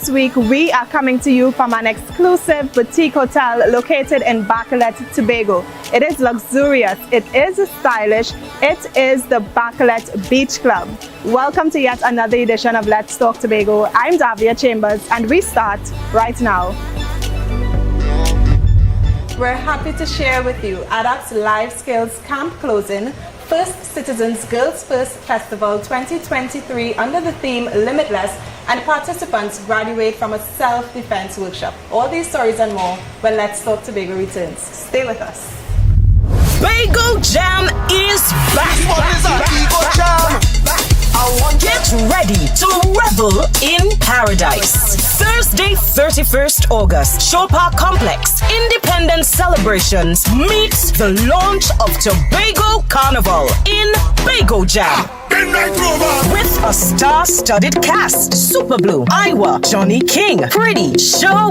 This week, we are coming to you from an exclusive boutique hotel located in Bacalet, Tobago. It is luxurious, it is stylish, it is the Bacalet Beach Club. Welcome to yet another edition of Let's Talk Tobago. I'm Davia Chambers and we start right now. We're happy to share with you ADAP's Life Skills Camp closing, First Citizens Girls First Festival 2023 under the theme Limitless, and participants graduate from a self-defense workshop. All these stories and more when Let's Talk Tobago returns. Stay with us. Tobago Jam is back. Get ready to revel in paradise. Thursday, 31st August, Shore Park Complex, Independence Celebrations meets the launch of Tobago Carnival in Tobago Jam. With a star-studded cast: Super Blue, Iwa, Johnny King, Pretty,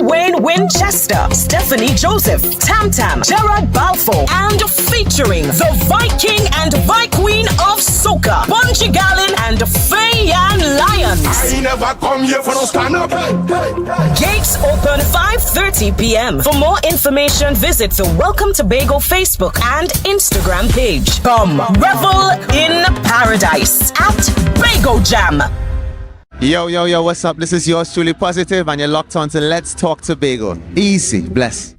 Wayne Winchester, Stephanie Joseph, Tam Tam, Gerard Balfour, and featuring the Viking and Vi-Queen of Soca, Bunji Garlin and Fayan Lyons. I never come here for no stand up. Gates open 5:30 p.m. For more information, visit the Welcome Tobago Facebook and Instagram page. Come revel in paradise at Tobago Jam. Yo, what's up? This is yours truly Positive, and you're locked on to Let's Talk Tobago. Easy, bless.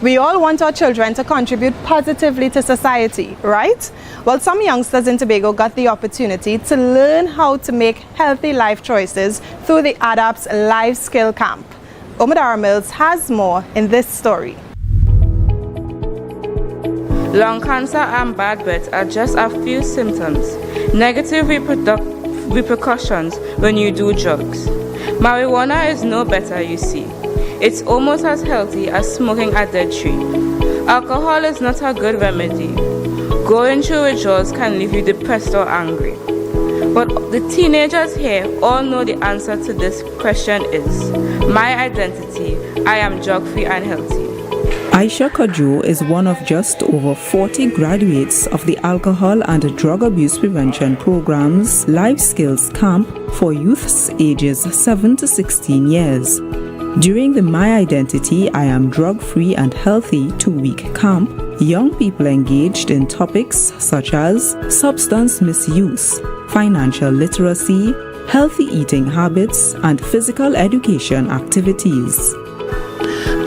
We all want our children to contribute positively to society, right? Well, some youngsters in Tobago got the opportunity to learn how to make healthy life choices through the ADAP's Life Skill Camp. Omadara Mills has more in this story. Lung cancer and bad breath are just a few symptoms. Negative repercussions when you do drugs. Marijuana is no better, you see. It's almost as healthy as smoking a dead tree. Alcohol is not a good remedy. Going through withdrawals can leave you depressed or angry. But the teenagers here all know the answer to this question is my identity. I am drug-free and healthy. Aisha Kajo is one of just over 40 graduates of the Alcohol and Drug Abuse Prevention Program's Life Skills Camp for youths ages 7 to 16 years. During the My Identity, I Am Drug-Free and Healthy 2-week camp, young people engaged in topics such as substance misuse, financial literacy, healthy eating habits, and physical education activities.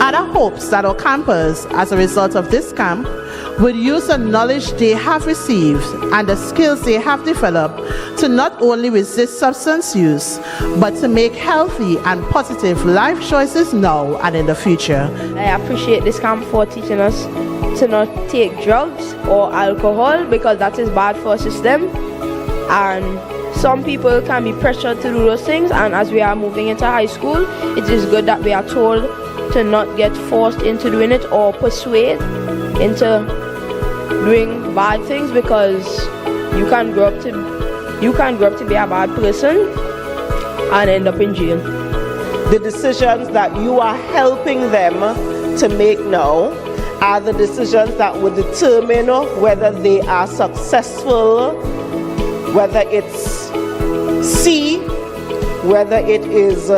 ADA hopes that our campers, as a result of this camp, will use the knowledge they have received and the skills they have developed to not only resist substance use, but to make healthy and positive life choices now and in the future. I appreciate this camp for teaching us to not take drugs or alcohol because that is bad for our system, and some people can be pressured to do those things, and as we are moving into high school, it is good that we are told to not get forced into doing it or persuade into doing bad things, because you can grow up to be a bad person and end up in jail. The decisions that you are helping them to make now are the decisions that will determine whether they are successful, whether it's C, whether it is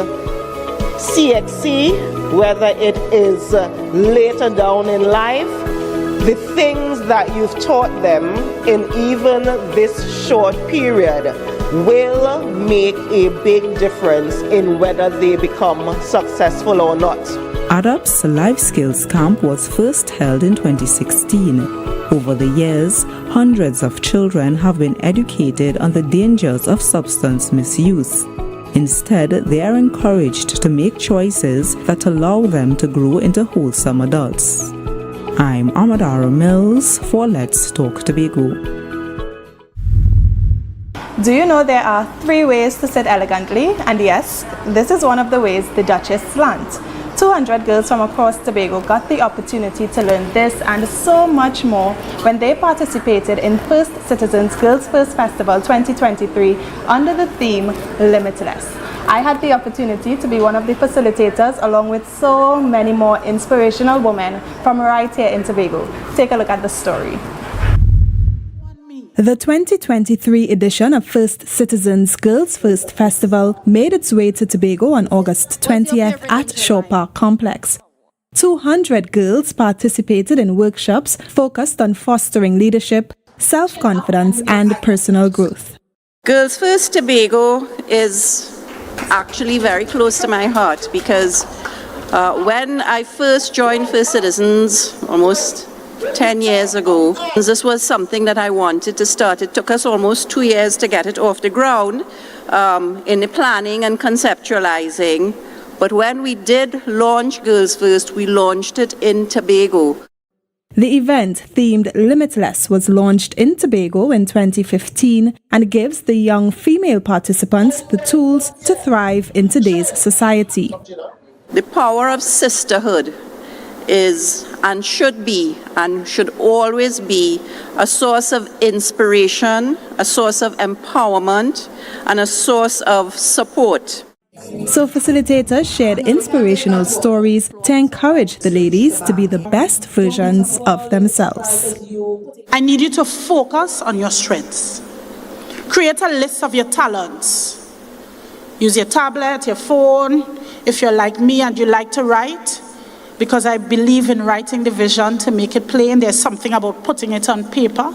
CXC, whether it is later down in life. The things that you've taught them in even this short period will make a big difference in whether they become successful or not. ADAP's Life Skills Camp was first held in 2016. Over the years, hundreds of children have been educated on the dangers of substance misuse. Instead, they are encouraged to make choices that allow them to grow into wholesome adults. I'm Omadara Mills for Let's Talk Tobago. Do you know there are 3 ways to sit elegantly? And yes, this is one of the ways the Duchess slant. 200 girls from across Tobago got the opportunity to learn this and so much more when they participated in First Citizens Girls First Festival 2023 under the theme Limitless. I had the opportunity to be one of the facilitators along with so many more inspirational women from right here in Tobago. Take a look at the story. The 2023 edition of First Citizens Girls First Festival made its way to Tobago on August 20th at Shaw Park Complex. 200 girls participated in workshops focused on fostering leadership, self-confidence and personal growth. Girls First Tobago is actually very close to my heart because when I first joined First Citizens almost 10 years ago, this was something that I wanted to start. It took us almost 2 years to get it off the ground in the planning and conceptualizing. But when we did launch Girls First, we launched it in Tobago. The event, themed Limitless, was launched in Tobago in 2015 and gives the young female participants the tools to thrive in today's society. The power of sisterhood is and should always be a source of inspiration, a source of empowerment, and a source of support. So facilitators shared inspirational stories to encourage the ladies to be the best versions of themselves. I need you to focus on your strengths. Create a list of your talents. Use your tablet, your phone, if you're like me and you like to write, because I believe in writing the vision to make it plain. There's something about putting it on paper.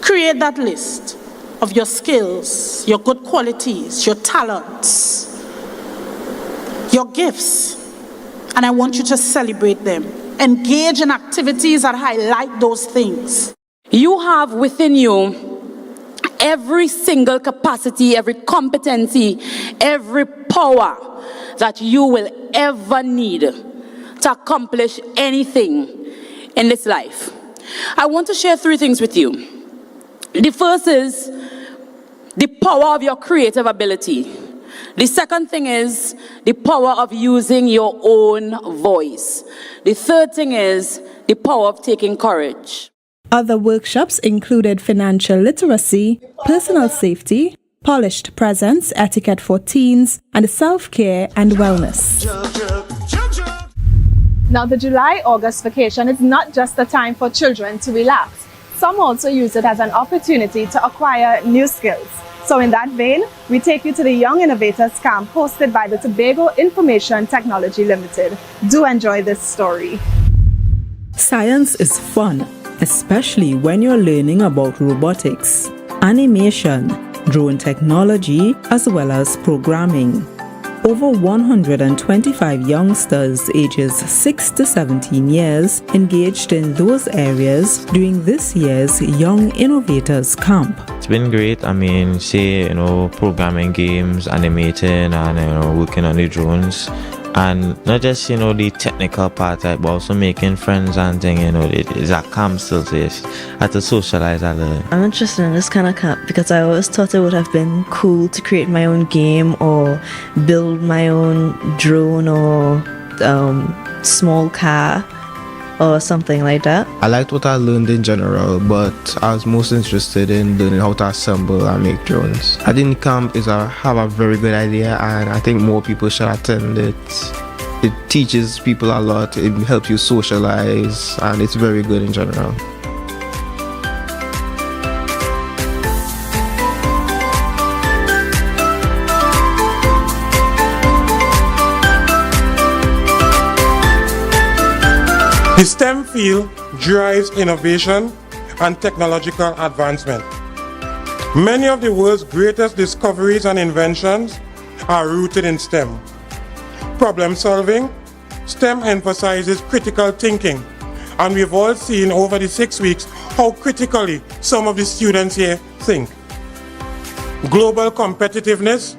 Create that list of your skills, your good qualities, your talents, your gifts, and I want you to celebrate them. Engage in activities that highlight those things. You have within you every single capacity, every competency, every power that you will ever need to accomplish anything in this life. I want to share 3 things with you. The first is the power of your creative ability. The second thing is the power of using your own voice. The third thing is the power of taking courage. Other workshops included financial literacy, personal safety, polished presence, etiquette for teens, and self-care and wellness. Now, the July-August vacation is not just a time for children to relax. Some also use it as an opportunity to acquire new skills. So in that vein, we take you to the Young Innovators Camp hosted by the Tobago Information Technology Limited. Do enjoy this story. Science is fun, especially when you're learning about robotics, animation, drone technology, as well as programming. Over 125 youngsters ages 6 to 17 years engaged in those areas during this year's Young Innovators Camp. It's been great. I mean, programming games, animating, and working on the drones. And not just, the technical part, but also making friends and things, it's a camp still, so yes, I had to socialize a little. I'm interested in this kind of camp because I always thought it would have been cool to create my own game or build my own drone or small car or something like that. I liked what I learned in general, but I was most interested in learning how to assemble and make drones. I think camp have a very good idea, and I think more people should attend it. It teaches people a lot, it helps you socialize, and it's very good in general. The STEM field drives innovation and technological advancement. Many of the world's greatest discoveries and inventions are rooted in STEM. Problem solving, STEM emphasizes critical thinking, and we've all seen over the 6 weeks how critically some of the students here think. Global competitiveness,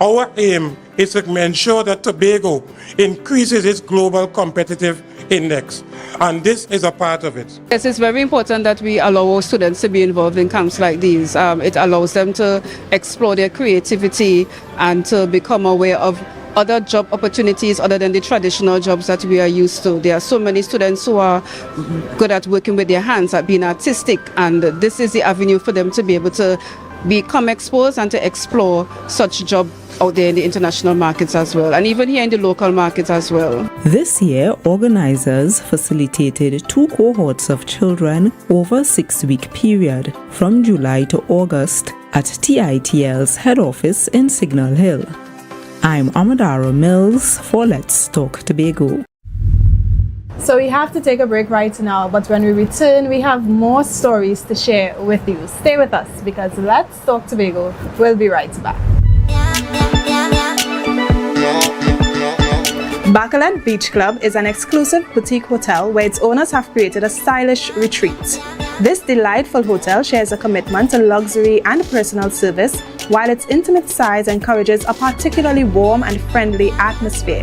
our aim is to ensure that Tobago increases its global competitive index, and this is a part of it. Yes, it's very important that we allow our students to be involved in camps like these. It allows them to explore their creativity and to become aware of other job opportunities other than the traditional jobs that we are used to. There are so many students who are good at working with their hands, at being artistic, and this is the avenue for them to be able to become exposed and to explore such job out there in the international markets as well, and even here in the local markets as well. This year, organizers facilitated 2 cohorts of children over a 6-week period from July to August at TITL's head office in Signal Hill. I'm Amadara Mills for Let's Talk Tobago. So we have to take a break right now, but when we return, we have more stories to share with you. Stay with us because Let's Talk Tobago will be right back. Bacalan Beach Club is an exclusive boutique hotel where its owners have created a stylish retreat. This delightful hotel shares a commitment to luxury and personal service, while its intimate size encourages a particularly warm and friendly atmosphere.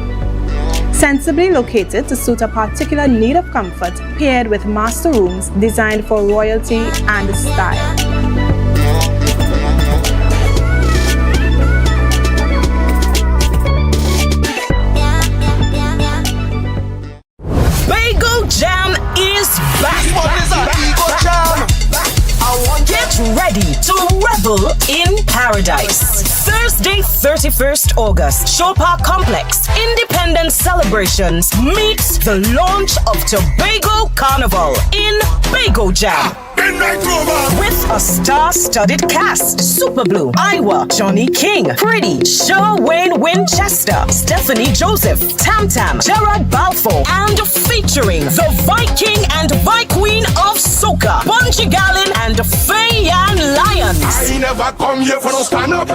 Sensibly located to suit a particular need of comfort, paired with master rooms designed for royalty and style. Tobago Jam is back. Get ready to revel in paradise. Thursday, 31st August, Shore Park Complex, Independence Celebrations meets the launch of Tobago Carnival in Tobago Jam. With a star-studded cast: Super Blue, Iwa, Johnny King, Pretty, Sherwayne Winchester, Stephanie Joseph, Tam Tam, Gerard Balfour, and featuring the Viking and Vi-Queen of Soca, Bunji Garlin and Fayan Lyons. I never come here for no stand up.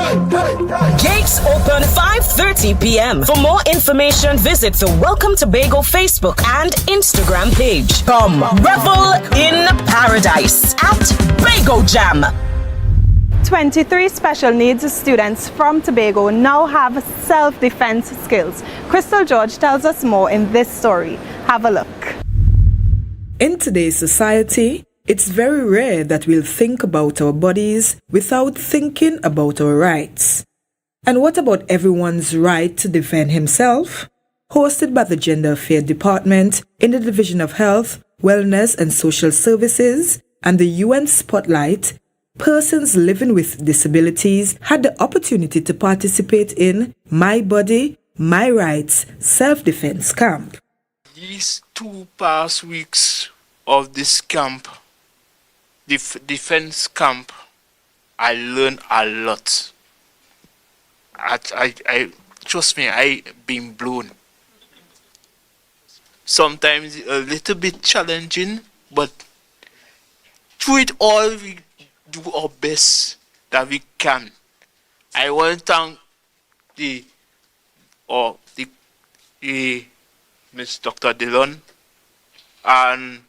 Gates open 5:30 p.m. For more information, visit the Welcome Tobago Facebook and Instagram page. Come revel in paradise at Tobago Jam. 23 special needs students from Tobago now have self-defense skills. Crystal George tells us more in this story. Have a look. In today's society, it's very rare that we'll think about our bodies without thinking about our rights. And what about everyone's right to defend himself? Hosted by the Gender Affairs Department in the Division of Health, Wellness and Social Services and the UN Spotlight, persons living with disabilities had the opportunity to participate in My Body, My Rights self-defense camp. These 2 past weeks of this camp, defense camp, I learned a lot. I trust me, I been blown. Sometimes a little bit challenging, but through it all, we do our best that we can. I want to thank the Miss Dr. Dillon and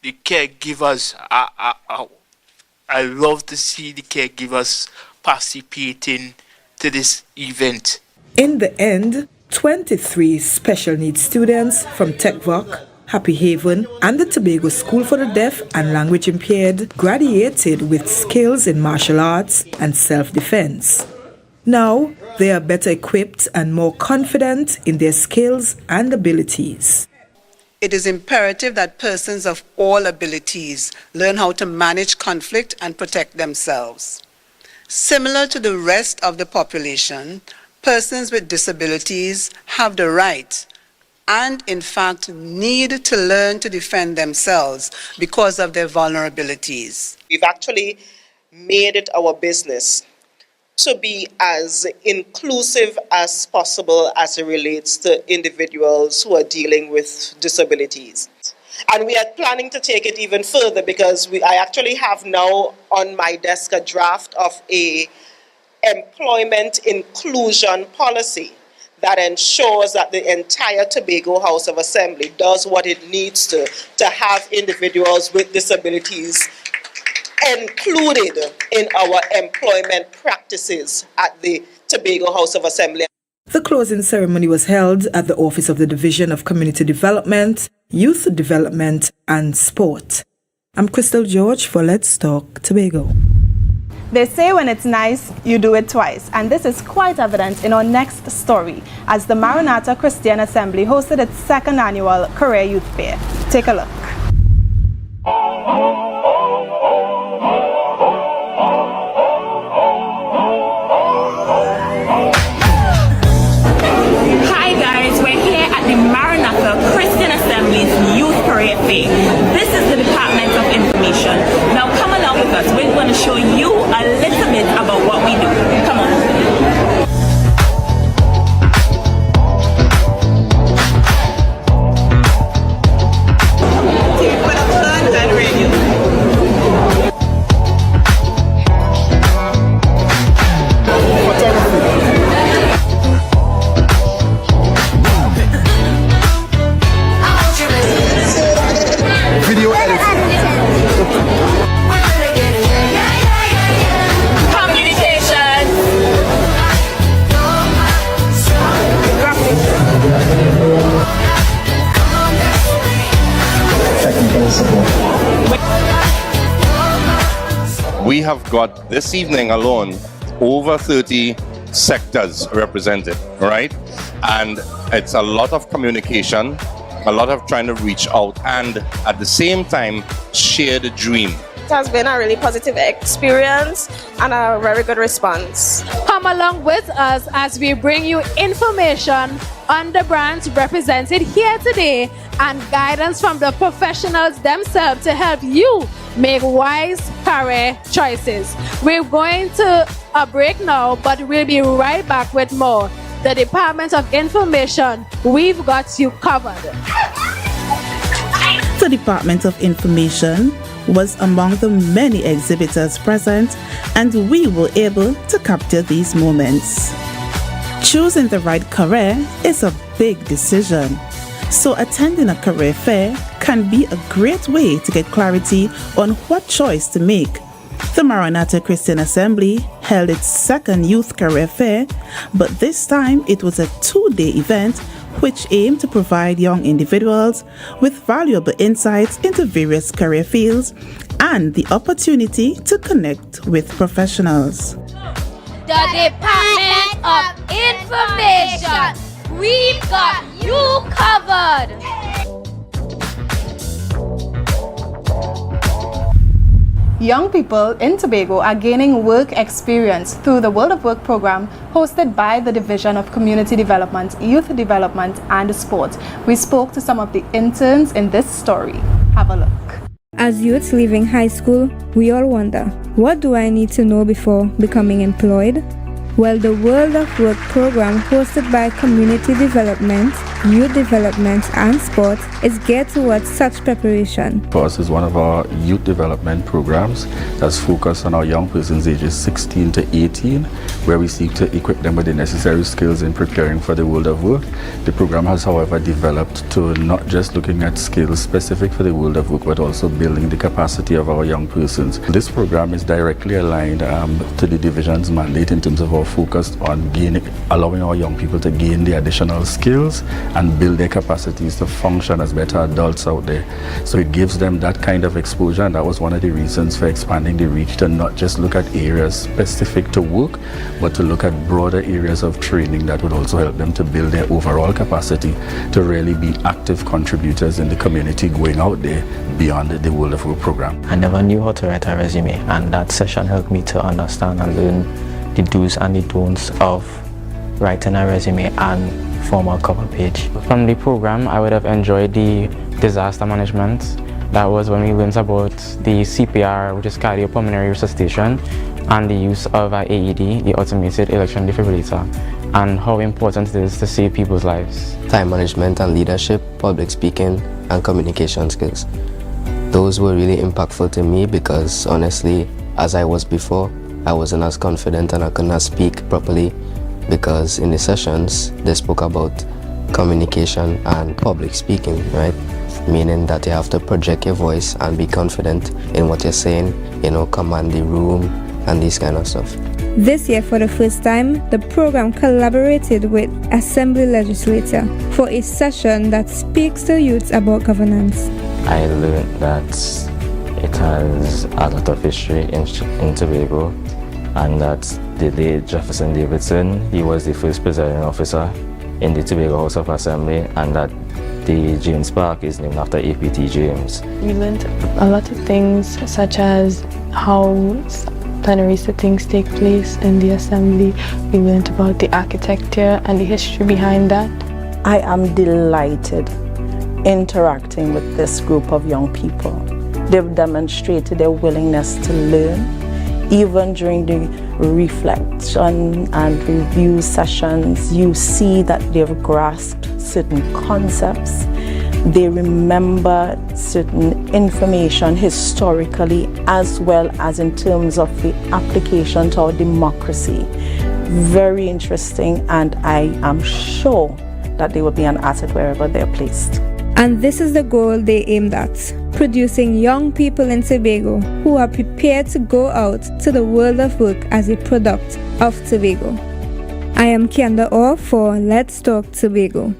the caregivers. I love to see the caregivers participating to this event. In the end, 23 special needs students from TechVoc, Happy Haven, and the Tobago School for the Deaf and Language Impaired graduated with skills in martial arts and self-defense. Now, they are better equipped and more confident in their skills and abilities. It is imperative that persons of all abilities learn how to manage conflict and protect themselves. Similar to the rest of the population, persons with disabilities have the right and, in fact, need to learn to defend themselves because of their vulnerabilities. We've actually made it our business to be as inclusive as possible as it relates to individuals who are dealing with disabilities. And we are planning to take it even further because I actually have now on my desk a draft of a employment inclusion policy that ensures that the entire Tobago House of Assembly does what it needs to have individuals with disabilities included in our employment practices at the Tobago House of Assembly. The closing ceremony was held at the office of the Division of Community Development, Youth Development and Sport. I'm Crystal George for Let's Talk Tobago. They say when it's nice, you do it twice. And this is quite evident in our next story as the Maranatha Christian Assembly hosted its 2nd annual Career Youth Fair. Take a look. is Youth Career Fair. This is the Department of Information. Now come along with us. We're going to show you a little bit about what we do. Come on. Video editing. Communication. Technical support. We have got this evening alone over 30 sectors represented, right? And it's a lot of communication, a lot of trying to reach out and at the same time share the dream. It has been a really positive experience and a very good response. Come along with us as we bring you information on the brands represented here today and guidance from the professionals themselves to help you make wise career choices. We're going to a break now, but we'll be right back with more. The Department of Information, we've got you covered. The Department of Information was among the many exhibitors present, and we were able to capture these moments. Choosing the right career is a big decision, so attending a career fair can be a great way to get clarity on what choice to make. The Maranatha Christian Assembly held its second youth career fair, but this time it was a 2-day event which aimed to provide young individuals with valuable insights into various career fields and the opportunity to connect with professionals. The Department of Information, we've got you covered. Young people in Tobago are gaining work experience through the World of Work program hosted by the Division of Community Development, Youth Development and Sport. We spoke to some of the interns in this story. Have a look. As youths leaving high school, we all wonder, what do I need to know before becoming employed? Well, the World of Work program hosted by Community Development, Youth Development and Sport is geared towards such preparation. For us is one of our youth development programs that's focused on our young persons ages 16 to 18, where we seek to equip them with the necessary skills in preparing for the world of work. The program has, however, developed to not just looking at skills specific for the world of work, but also building the capacity of our young persons. This program is directly aligned to the division's mandate in terms of our focus on allowing our young people to gain the additional skills and build their capacities to function as better adults out there. So it gives them that kind of exposure, and that was one of the reasons for expanding the reach to not just look at areas specific to work, but to look at broader areas of training that would also help them to build their overall capacity to really be active contributors in the community going out there beyond the World of Work program. I never knew how to write a resume, and that session helped me to understand and learn the do's and the don'ts of writing a resume and form a cover page. From the program, I would have enjoyed the disaster management. That was when we learned about the CPR, which is cardiopulmonary resuscitation, and the use of an AED, the automated electronic defibrillator, and how important it is to save people's lives. Time management and leadership, public speaking, and communication skills. Those were really impactful to me because honestly, as I was before, I wasn't as confident and I could not speak properly, because in the sessions they spoke about communication and public speaking, right? Meaning that you have to project your voice and be confident in what you're saying, command the room and this kind of stuff. This year, for the first time, the program collaborated with Assembly Legislature for a session that speaks to youths about governance. I learned that it has a lot of history in Tobago, and that the late Jefferson Davidson, he was the first presiding officer in the Tobago House of Assembly, and that the James Park is named after APT James. We learned a lot of things, such as how plenary sittings take place in the assembly. We learned about the architecture and the history behind that. I am delighted interacting with this group of young people. They've demonstrated their willingness to learn. Even during the reflection and review sessions, you see that they've grasped certain concepts. They remember certain information historically as well as in terms of the application to our democracy. Very interesting, and I am sure that they will be an asset wherever they're placed. And this is the goal they aimed at, producing young people in Tobago who are prepared to go out to the world of work as a product of Tobago. I am Kenda Orr for Let's Talk Tobago.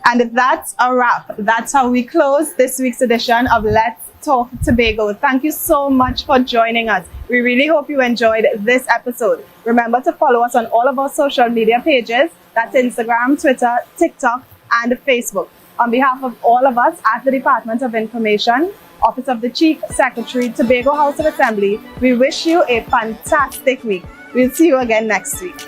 And that's a wrap. That's how we close this week's edition of Let's Talk Tobago. Thank you so much for joining us. We really hope you enjoyed this episode. Remember to follow us on all of our social media pages. That's Instagram, Twitter, TikTok, and Facebook. On behalf of all of us at the Department of Information, Office of the Chief Secretary, Tobago House of Assembly, we wish you a fantastic week. We'll see you again next week.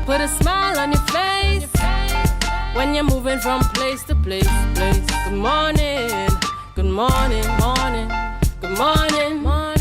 Put a smile on your face when you're moving from place to place. Good morning, good morning, morning, good morning, morning.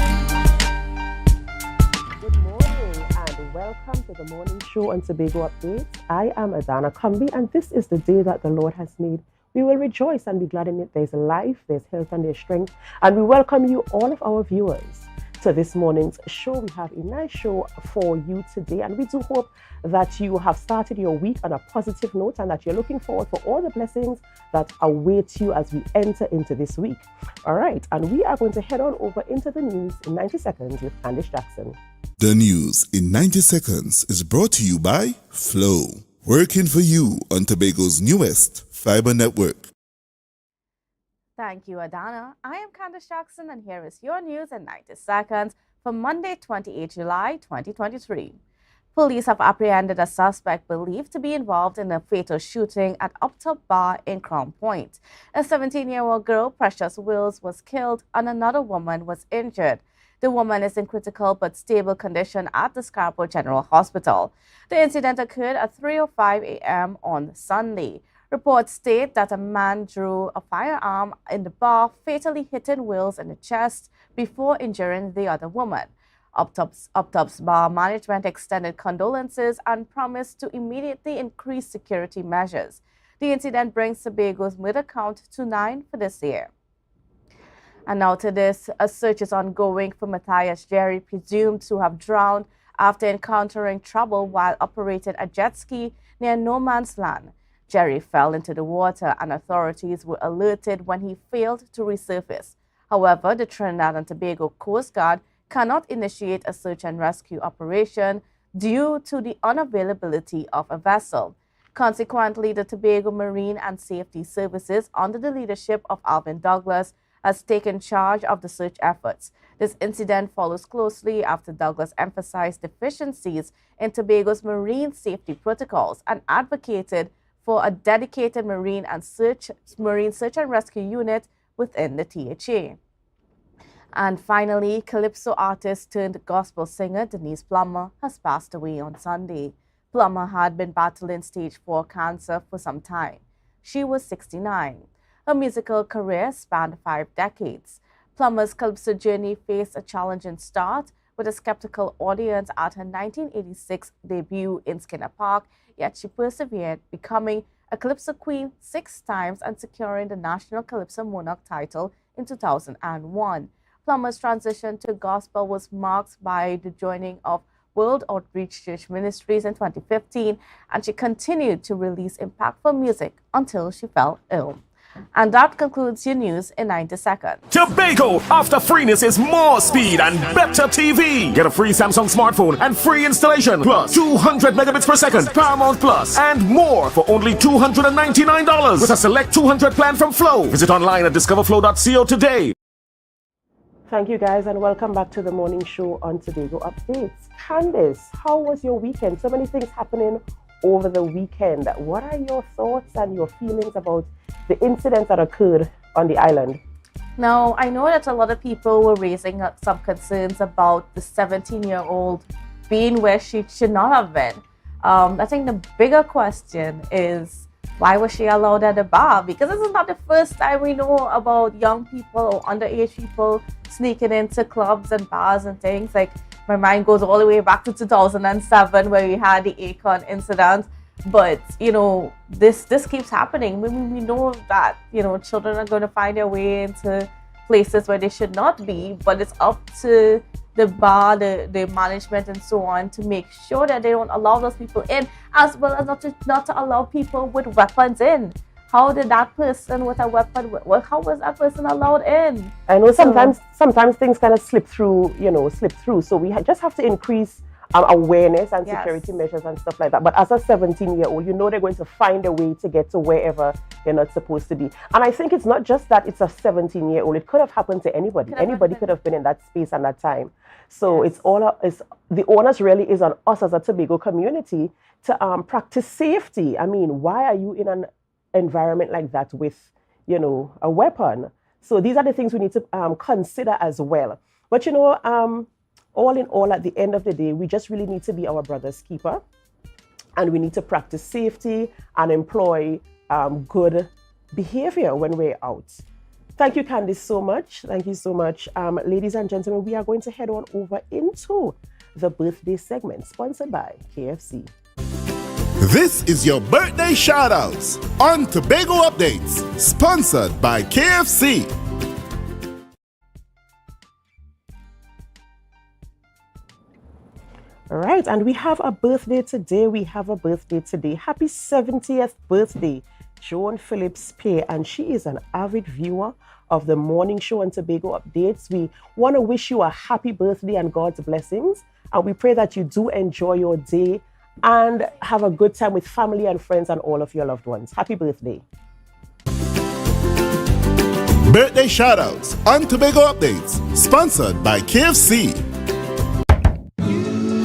Good morning and welcome to the morning show on Tobago Updates. I am Adana Kumbi, and this is the day that the Lord has made. We will rejoice and be glad in it. There's life, there's health, and there's strength. And we welcome you, all of our viewers, to this morning's show. We have a nice show for you today, and we do hope that you have started your week on a positive note and that you're looking forward for all the blessings that await you as we enter into this week. All right, and we are going to head on over into the news in 90 seconds with Candice Jackson. The news in 90 seconds is brought to you by Flow, working for you on Tobago's newest fiber network. Thank you, Adana. I am Candice Jackson, and here is your news in 90 seconds for Monday, 28 July 2023. Police have apprehended a suspect believed to be involved in a fatal shooting at Uptop Bar in Crown Point. A 17-year-old girl, Precious Wills, was killed and another woman was injured. The woman is in critical but stable condition at the Scarborough General Hospital. The incident occurred at 3:05 a.m. on Sunday. Reports state that a man drew a firearm in the bar, fatally hitting Wills in the chest before injuring the other woman. Uptop's bar management extended condolences and promised to immediately increase security measures. The incident brings Tobago's murder count to 9 for this year. And now to this, a search is ongoing for Matthias Jerry, presumed to have drowned after encountering trouble while operating a jet ski near No Man's Land. Jerry fell into the water and authorities were alerted when he failed to resurface. However, the Trinidad and Tobago Coast Guard cannot initiate a search and rescue operation due to the unavailability of a vessel. Consequently, the Tobago Marine and Safety Services, under the leadership of Alvin Douglas, has taken charge of the search efforts. This incident follows closely after Douglas emphasized deficiencies in Tobago's marine safety protocols and advocated for a dedicated marine search and rescue unit within the THA. And finally, calypso artist turned gospel singer Denise Plummer has passed away on Sunday. Plummer had been battling stage 4 cancer for some time. She was 69. Her musical career spanned 5 decades. Plummer's calypso journey faced a challenging start with a skeptical audience at her 1986 debut in Skinner Park, yet she persevered, becoming a calypso queen 6 times and securing the National Calypso Monarch title in 2001. Plummer's transition to gospel was marked by the joining of World Outreach Church Ministries in 2015, and she continued to release impactful music until she fell ill. And that concludes your news in 90 seconds. Tobago, after freeness is more speed and better TV. Get a free Samsung smartphone and free installation, plus 200 megabits per second, Paramount Plus, and more for only $299 with a select 200 plan from Flow. Visit online at discoverflow.co today. Thank you guys and welcome back to the morning show on Tobago Updates. Candice, how was your weekend? So many things happening over the weekend. What are your thoughts and your feelings about the incidents that occurred on the island? Now, I know that a lot of people were raising up some concerns about the 17-year-old being where she should not have been. I think the bigger question is, why was she allowed at the bar? Because this is not the first time we know about young people or underage people sneaking into clubs and bars and things. Like, my mind goes all the way back to 2007 where we had the Akon incident. But, you know, this keeps happening. We know that, you know, children are going to find their way into places where they should not be. But it's up to the bar, the management and so on to make sure that they don't allow those people in, as well as not to allow people with weapons in. How did that person with a weapon, how was that person allowed in? I know sometimes things kind of slip through. So we just have to increase awareness and security measures and stuff like that. But as a 17-year-old, you know they're going to find a way to get to wherever they're not supposed to be. And I think it's not just that it's a 17-year-old. It could have happened to anybody. Anybody could have been in that space and that time. So it's the onus really is on us as a Tobago community to practice safety. I mean, why are you in an environment like that with, you know, a weapon? So these are the things we need to consider as well. But, you know, all in all, at the end of the day, we just really need to be our brother's keeper. And we need to practice safety and employ good behavior when we're out. Thank you, Candice, so much. Thank you so much. Ladies and gentlemen, we are going to head on over into the birthday segment, sponsored by KFC. This is your birthday shoutouts on Tobago Updates, sponsored by KFC. All right, and we have a birthday today. Happy 70th birthday, Joan Phillips Pay, and she is an avid viewer of the morning show on Tobago Updates. We want to wish you a happy birthday and God's blessings, and we pray that you do enjoy your day and have a good time with family and friends and all of your loved ones. Happy birthday. Birthday shoutouts on Tobago Updates, sponsored by KFC.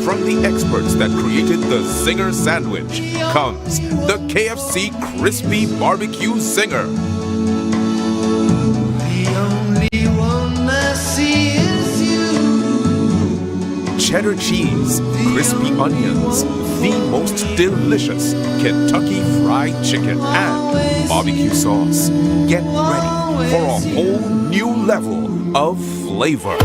From the experts that created the Zinger sandwich comes the KFC Crispy Barbecue Zinger. The only one I see is you. cheddar cheese, crispy onions, the most delicious Kentucky Fried Chicken, and barbecue sauce. Get ready for a whole new level of flavor.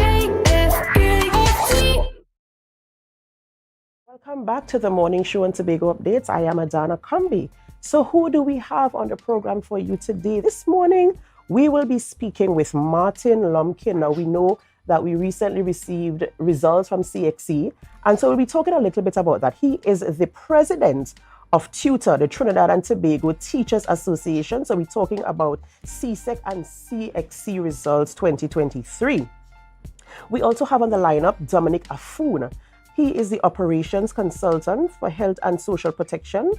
Welcome back to the morning show and Tobago Updates. I am Adana Kumbi. So who do we have on the program for you today? This morning, we will be speaking with Martin Lumpkin. Now, we know that we recently received results from CXC, and so we'll be talking a little bit about that. He is the president of TUTA, the Trinidad and Tobago Teachers Association. So we're talking about CSEC and CXC results 2023. We also have on the lineup Dominic Afun. He is the operations consultant for health and social protection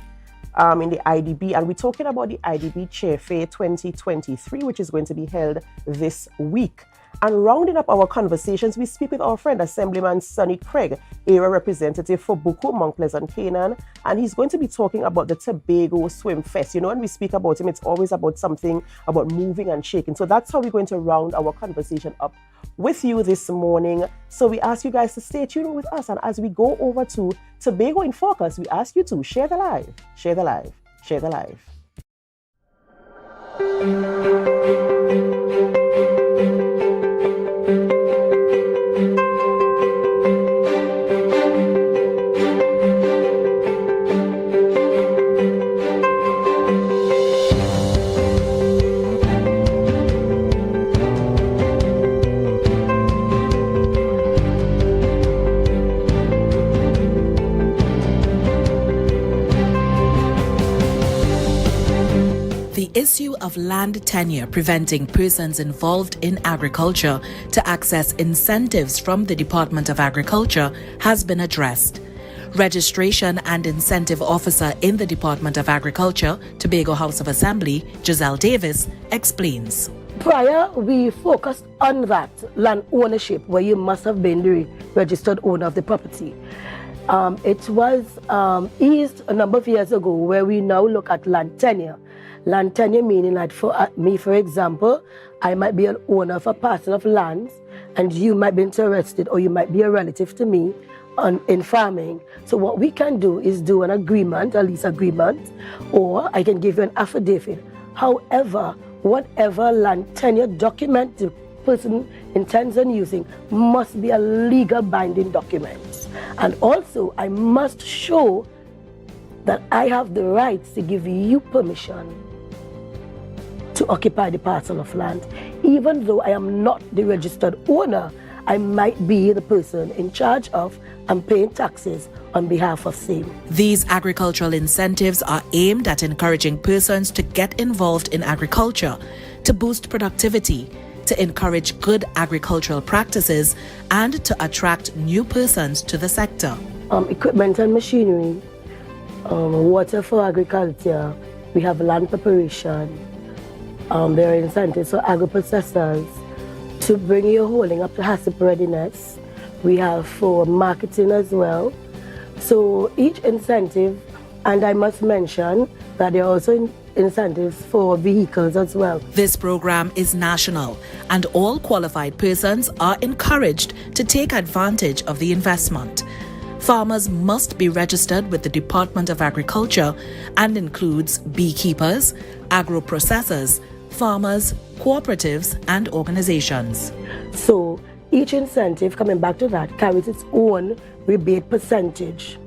in the IDB. And we're talking about the IDB Chair Fair 2023, which is going to be held this week. And rounding up our conversations, we speak with our friend Assemblyman Sonny Craig, area representative for Buku, Mount Pleasant, Canaan, and he's going to be talking about the Tobago Swim Fest. You know, when we speak about him, it's always about something about moving and shaking. So that's how we're going to round our conversation up with you this morning. So we ask you guys to stay tuned with us, and as we go over to Tobago in Focus, we ask you to share the live, share the live, share the live. The issue of land tenure preventing persons involved in agriculture to access incentives from the Department of Agriculture has been addressed. Registration and Incentive Officer in the Department of Agriculture, Tobago House of Assembly, Giselle Davis, explains. Prior, we focused on that land ownership where you must have been the registered owner of the property. It was eased a number of years ago where we now look at land tenure. Land tenure meaning that for me, for example, I might be an owner of a parcel of land and you might be interested or you might be a relative to me in farming. So what we can do is do an agreement, a lease agreement, or I can give you an affidavit. However, whatever land tenure document the person intends on using must be a legal binding document. And also, I must show that I have the rights to give you permission to occupy the parcel of land. Even though I am not the registered owner, I might be the person in charge of and paying taxes on behalf of same. These agricultural incentives are aimed at encouraging persons to get involved in agriculture, to boost productivity, to encourage good agricultural practices, and to attract new persons to the sector. Equipment and machinery, water for agriculture, we have land preparation, there are incentives for agro-processors to bring your holding up to HACCP readiness. We have for marketing as well. So each incentive, and I must mention that there are also incentives for vehicles as well. This program is national, and all qualified persons are encouraged to take advantage of the investment. Farmers must be registered with the Department of Agriculture and includes beekeepers, agro-processors, farmers, cooperatives, and organizations. So each incentive, coming back to that, carries its own rebate percentage.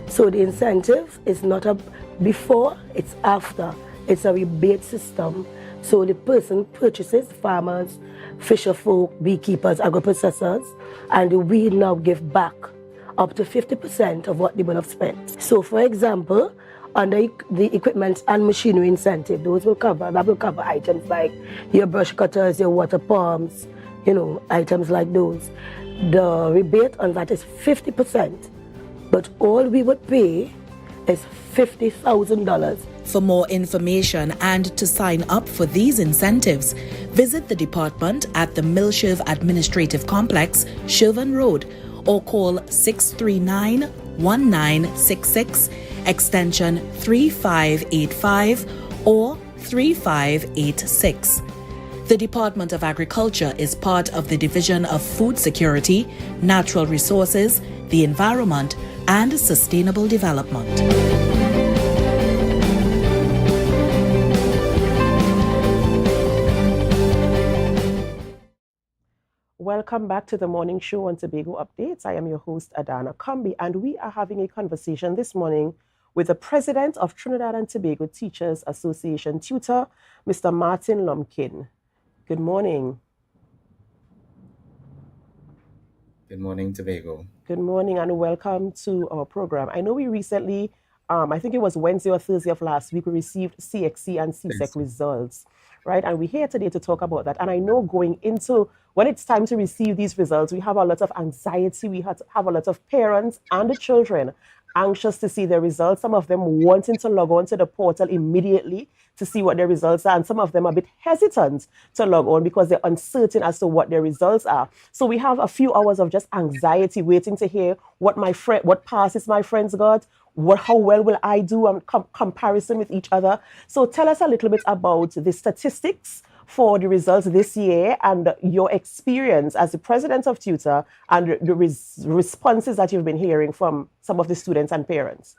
So the incentive is not a before, it's after. It's a rebate system. So the person purchases, farmers, fisher folk, beekeepers, agro-processors, and we now give back up to 50% of what they will have spent. So for example, under the equipment and machinery incentive, that will cover items like your brush cutters, your water pumps, items like those. The rebate on that is 50%, but all we would pay is $50,000. For more information and to sign up for these incentives, visit the department at the Millshave Administrative Complex, Shervan Road, or call 639-1966, extension 3585 or 3586. The Department of Agriculture is part of the Division of Food Security, Natural Resources, the Environment, and Sustainable Development. Welcome back to the morning show on Tobago Updates. I am your host, Adana Kambi, and we are having a conversation this morning with the president of Trinidad and Tobago Teachers Association tutor, Mr. Martin Lumpkin. Good morning. Good morning, Tobago. Good morning and welcome to our program. I know we recently, I think it was Wednesday or Thursday of last week, we received CXC and CSEC results, right? And we're here today to talk about that. And I know going into, when it's time to receive these results, we have a lot of anxiety. We have a lot of parents and the children anxious to see their results. Some of them wanting to log on to the portal immediately to see what their results are. And some of them are a bit hesitant to log on because they're uncertain as to what their results are. So we have a few hours of just anxiety waiting to hear what passes my friends got, how well will I do on comparison with each other. So tell us a little bit about the statistics for the results this year and your experience as the president of Tutor and the responses that you've been hearing from some of the students and parents.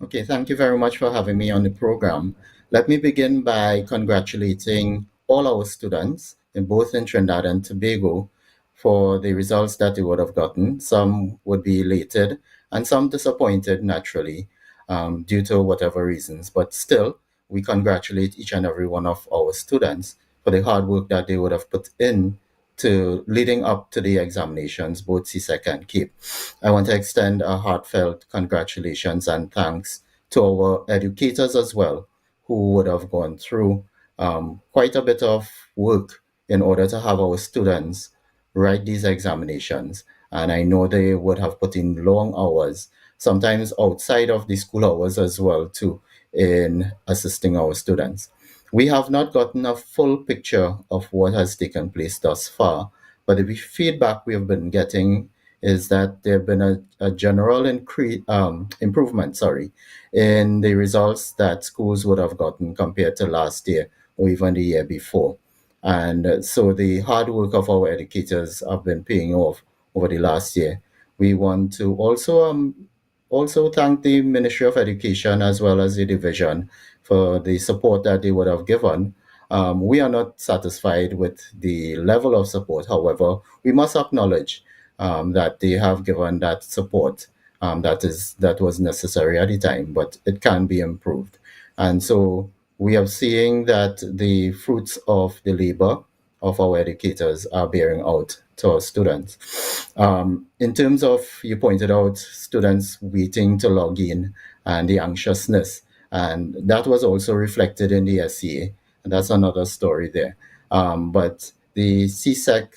Okay, thank you very much for having me on the program. Let me begin by congratulating all our students in both in Trinidad and Tobago for the results that they would have gotten. Some would be elated and some disappointed naturally due to whatever reasons, but still, we congratulate each and every one of our students for the hard work that they would have put in to leading up to the examinations, both CSEC and CAPE. I want to extend a heartfelt congratulations and thanks to our educators as well, who would have gone through quite a bit of work in order to have our students write these examinations. And I know they would have put in long hours, sometimes outside of the school hours as well, too, in assisting our students. We have not gotten a full picture of what has taken place thus far, but the feedback we have been getting is that there have been a general improvement in the results that schools would have gotten compared to last year or even the year before. And so the hard work of our educators have been paying off over the last year. We want to also thank the Ministry of Education as well as the division for the support that they would have given. We are not satisfied with the level of support. However, we must acknowledge that they have given that support that was necessary at the time, but it can be improved. And so we are seeing that the fruits of the labor of our educators are bearing out to our students. In terms of, you pointed out students waiting to log in and the anxiousness, and that was also reflected in the SCA, and that's another story there. But the CSEC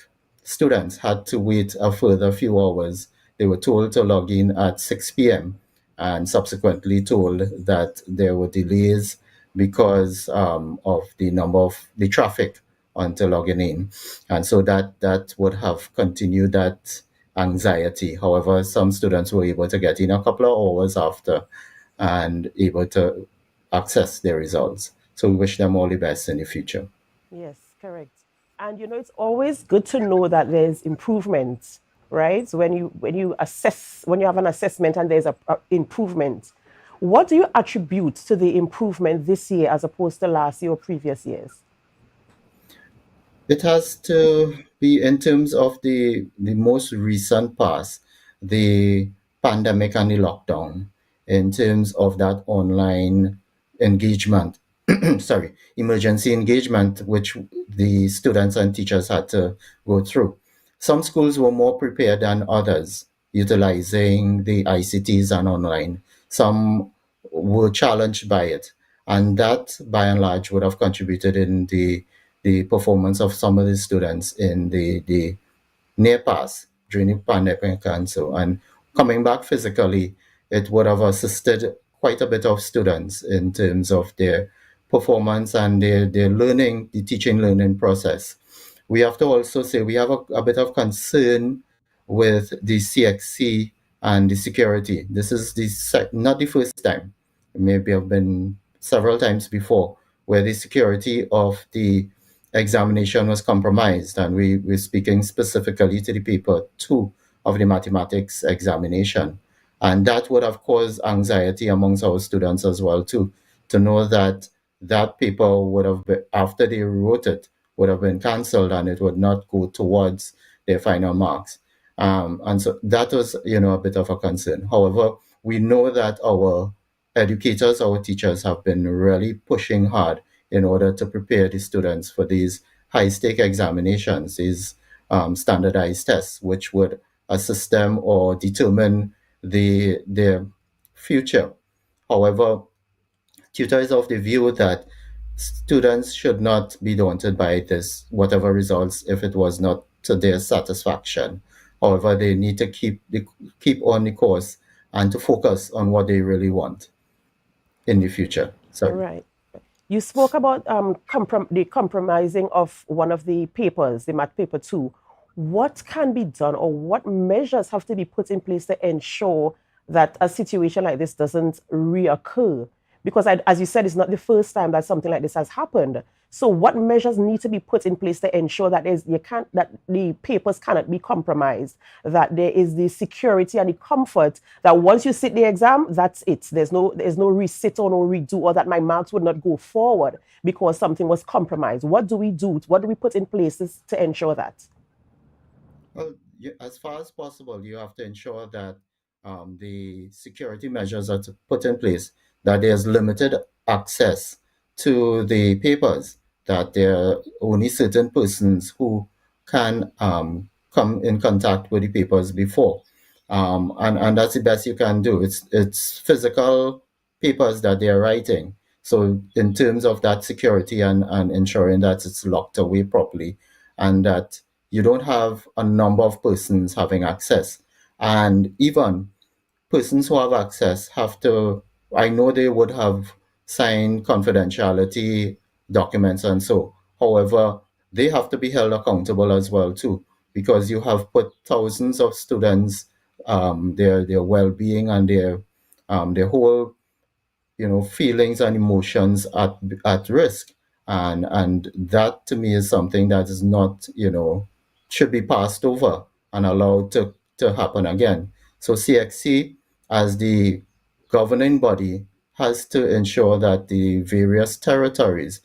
students had to wait a further few hours. They were told to log in at 6 p.m. and subsequently told that there were delays because of the traffic onto logging in. And so that would have continued that anxiety. However, some students were able to get in a couple of hours after and able to access their results. So we wish them all the best in the future. Yes, correct. And it's always good to know that there's improvement, right? When you have an assessment and there's a improvement. What do you attribute to the improvement this year as opposed to last year or previous years? It has to be in terms of the most recent past, the pandemic and the lockdown, in terms of that online engagement, emergency engagement, which the students and teachers had to go through. Some schools were more prepared than others, utilizing the ICTs and online. Some were challenged by it. And that, by and large, would have contributed in the performance of some of the students in the near past during the pandemic and so. And coming back physically, it would have assisted quite a bit of students in terms of their performance and their learning, the teaching learning process. We have to also say we have a bit of concern with the CXC and the security. This is not the first time. Maybe have been several times before where the security of the examination was compromised, and we're speaking specifically to the paper 2 of the mathematics examination. And that would have caused anxiety amongst our students as well too, to know that that paper would have been, after they wrote it, would have been cancelled and it would not go towards their final marks. And so that was, a bit of a concern. However, we know that our educators, our teachers have been really pushing hard in order to prepare the students for these high-stake examinations, these standardized tests, which would assist them or determine their future. However, tutor is of the view that students should not be daunted by this, whatever results, if it was not to their satisfaction. However, they need to keep on the course and to focus on what they really want in the future. So, Right. You spoke about the compromising of one of the papers, the math paper 2. What can be done, or what measures have to be put in place to ensure that a situation like this doesn't reoccur? Because as you said, it's not the first time that something like this has happened. So what measures need to be put in place to ensure that that the papers cannot be compromised, that there is the security and the comfort that once you sit the exam, that's it. There's no resit or no redo, or that my marks would not go forward because something was compromised. What do we do? What do we put in place to ensure that? well, as far as possible, you have to ensure that the security measures are put in place, that there's limited access to the papers, that there are only certain persons who can come in contact with the papers before. And that's the best you can do. It's physical papers that they're writing. So in terms of that security and ensuring that it's locked away properly, and that you don't have a number of persons having access. And even persons who have access have to, I know they would have signed confidentiality documents and so. However, they have to be held accountable as well too, because you have put thousands of students, their well-being and their whole feelings and emotions at risk, and that to me is something that is not should be passed over and allowed to happen again. So CXC, as the governing body, has to ensure that the various territories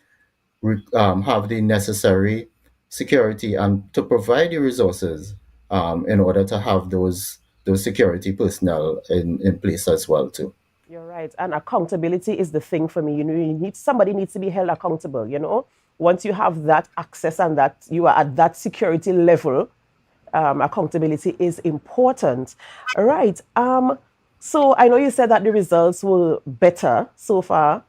have the necessary security and to provide the resources in order to have those security personnel in place as well too. You're right. And accountability is the thing for me. Somebody needs to be held accountable. Once you have that access and that you are at that security level, accountability is important. All right. So I know you said that the results were better so far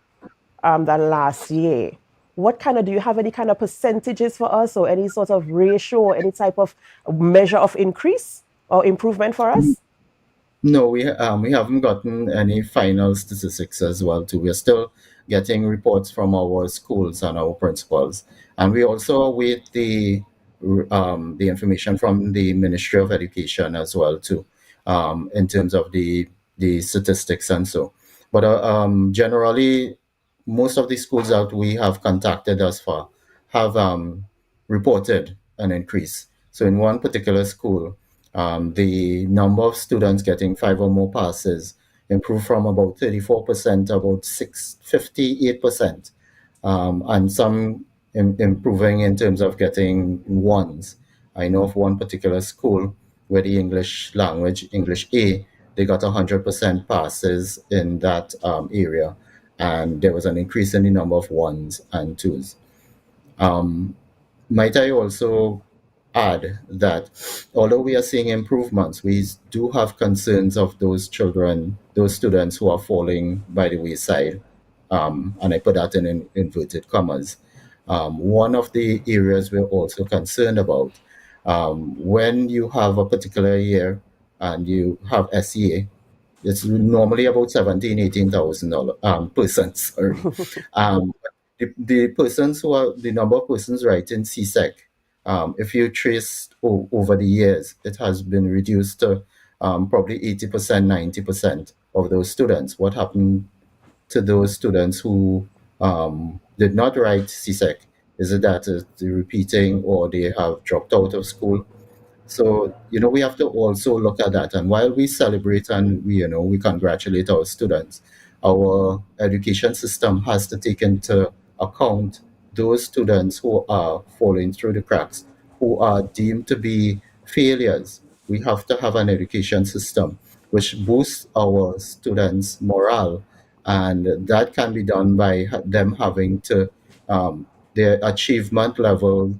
than last year. Do you have any kind of percentages for us, or any sort of ratio, or any type of measure of increase or improvement for us? No, we haven't gotten any final statistics as well too. We're still getting reports from our schools and our principals, and we also await the information from the Ministry of Education as well too, in terms of the statistics and so. But generally, most of the schools that we have contacted thus far have reported an increase. So in one particular school, the number of students getting 5 or more passes improved from about 34% to about 58%, and some improving in terms of getting ones. I know of one particular school where the English language, English A, they got 100% passes in that area, and there was an increase in the number of ones and twos. Might I also add that although we are seeing improvements, we do have concerns of those children, those students who are falling by the wayside, and I put that in inverted commas. One of the areas we're also concerned about, when you have a particular year and you have SEA, it's normally about 17, 18,000 persons. Sorry. The persons who are the number of persons writing CSEC, if you trace over the years, it has been reduced to probably 80%, 90% of those students. What happened to those students who did not write CSEC Is it that they're repeating or they have dropped out of school? So, we have to also look at that. And while we celebrate and we congratulate our students, our education system has to take into account those students who are falling through the cracks, who are deemed to be failures. We have to have an education system which boosts our students' morale. And that can be done by them having to, their achievement level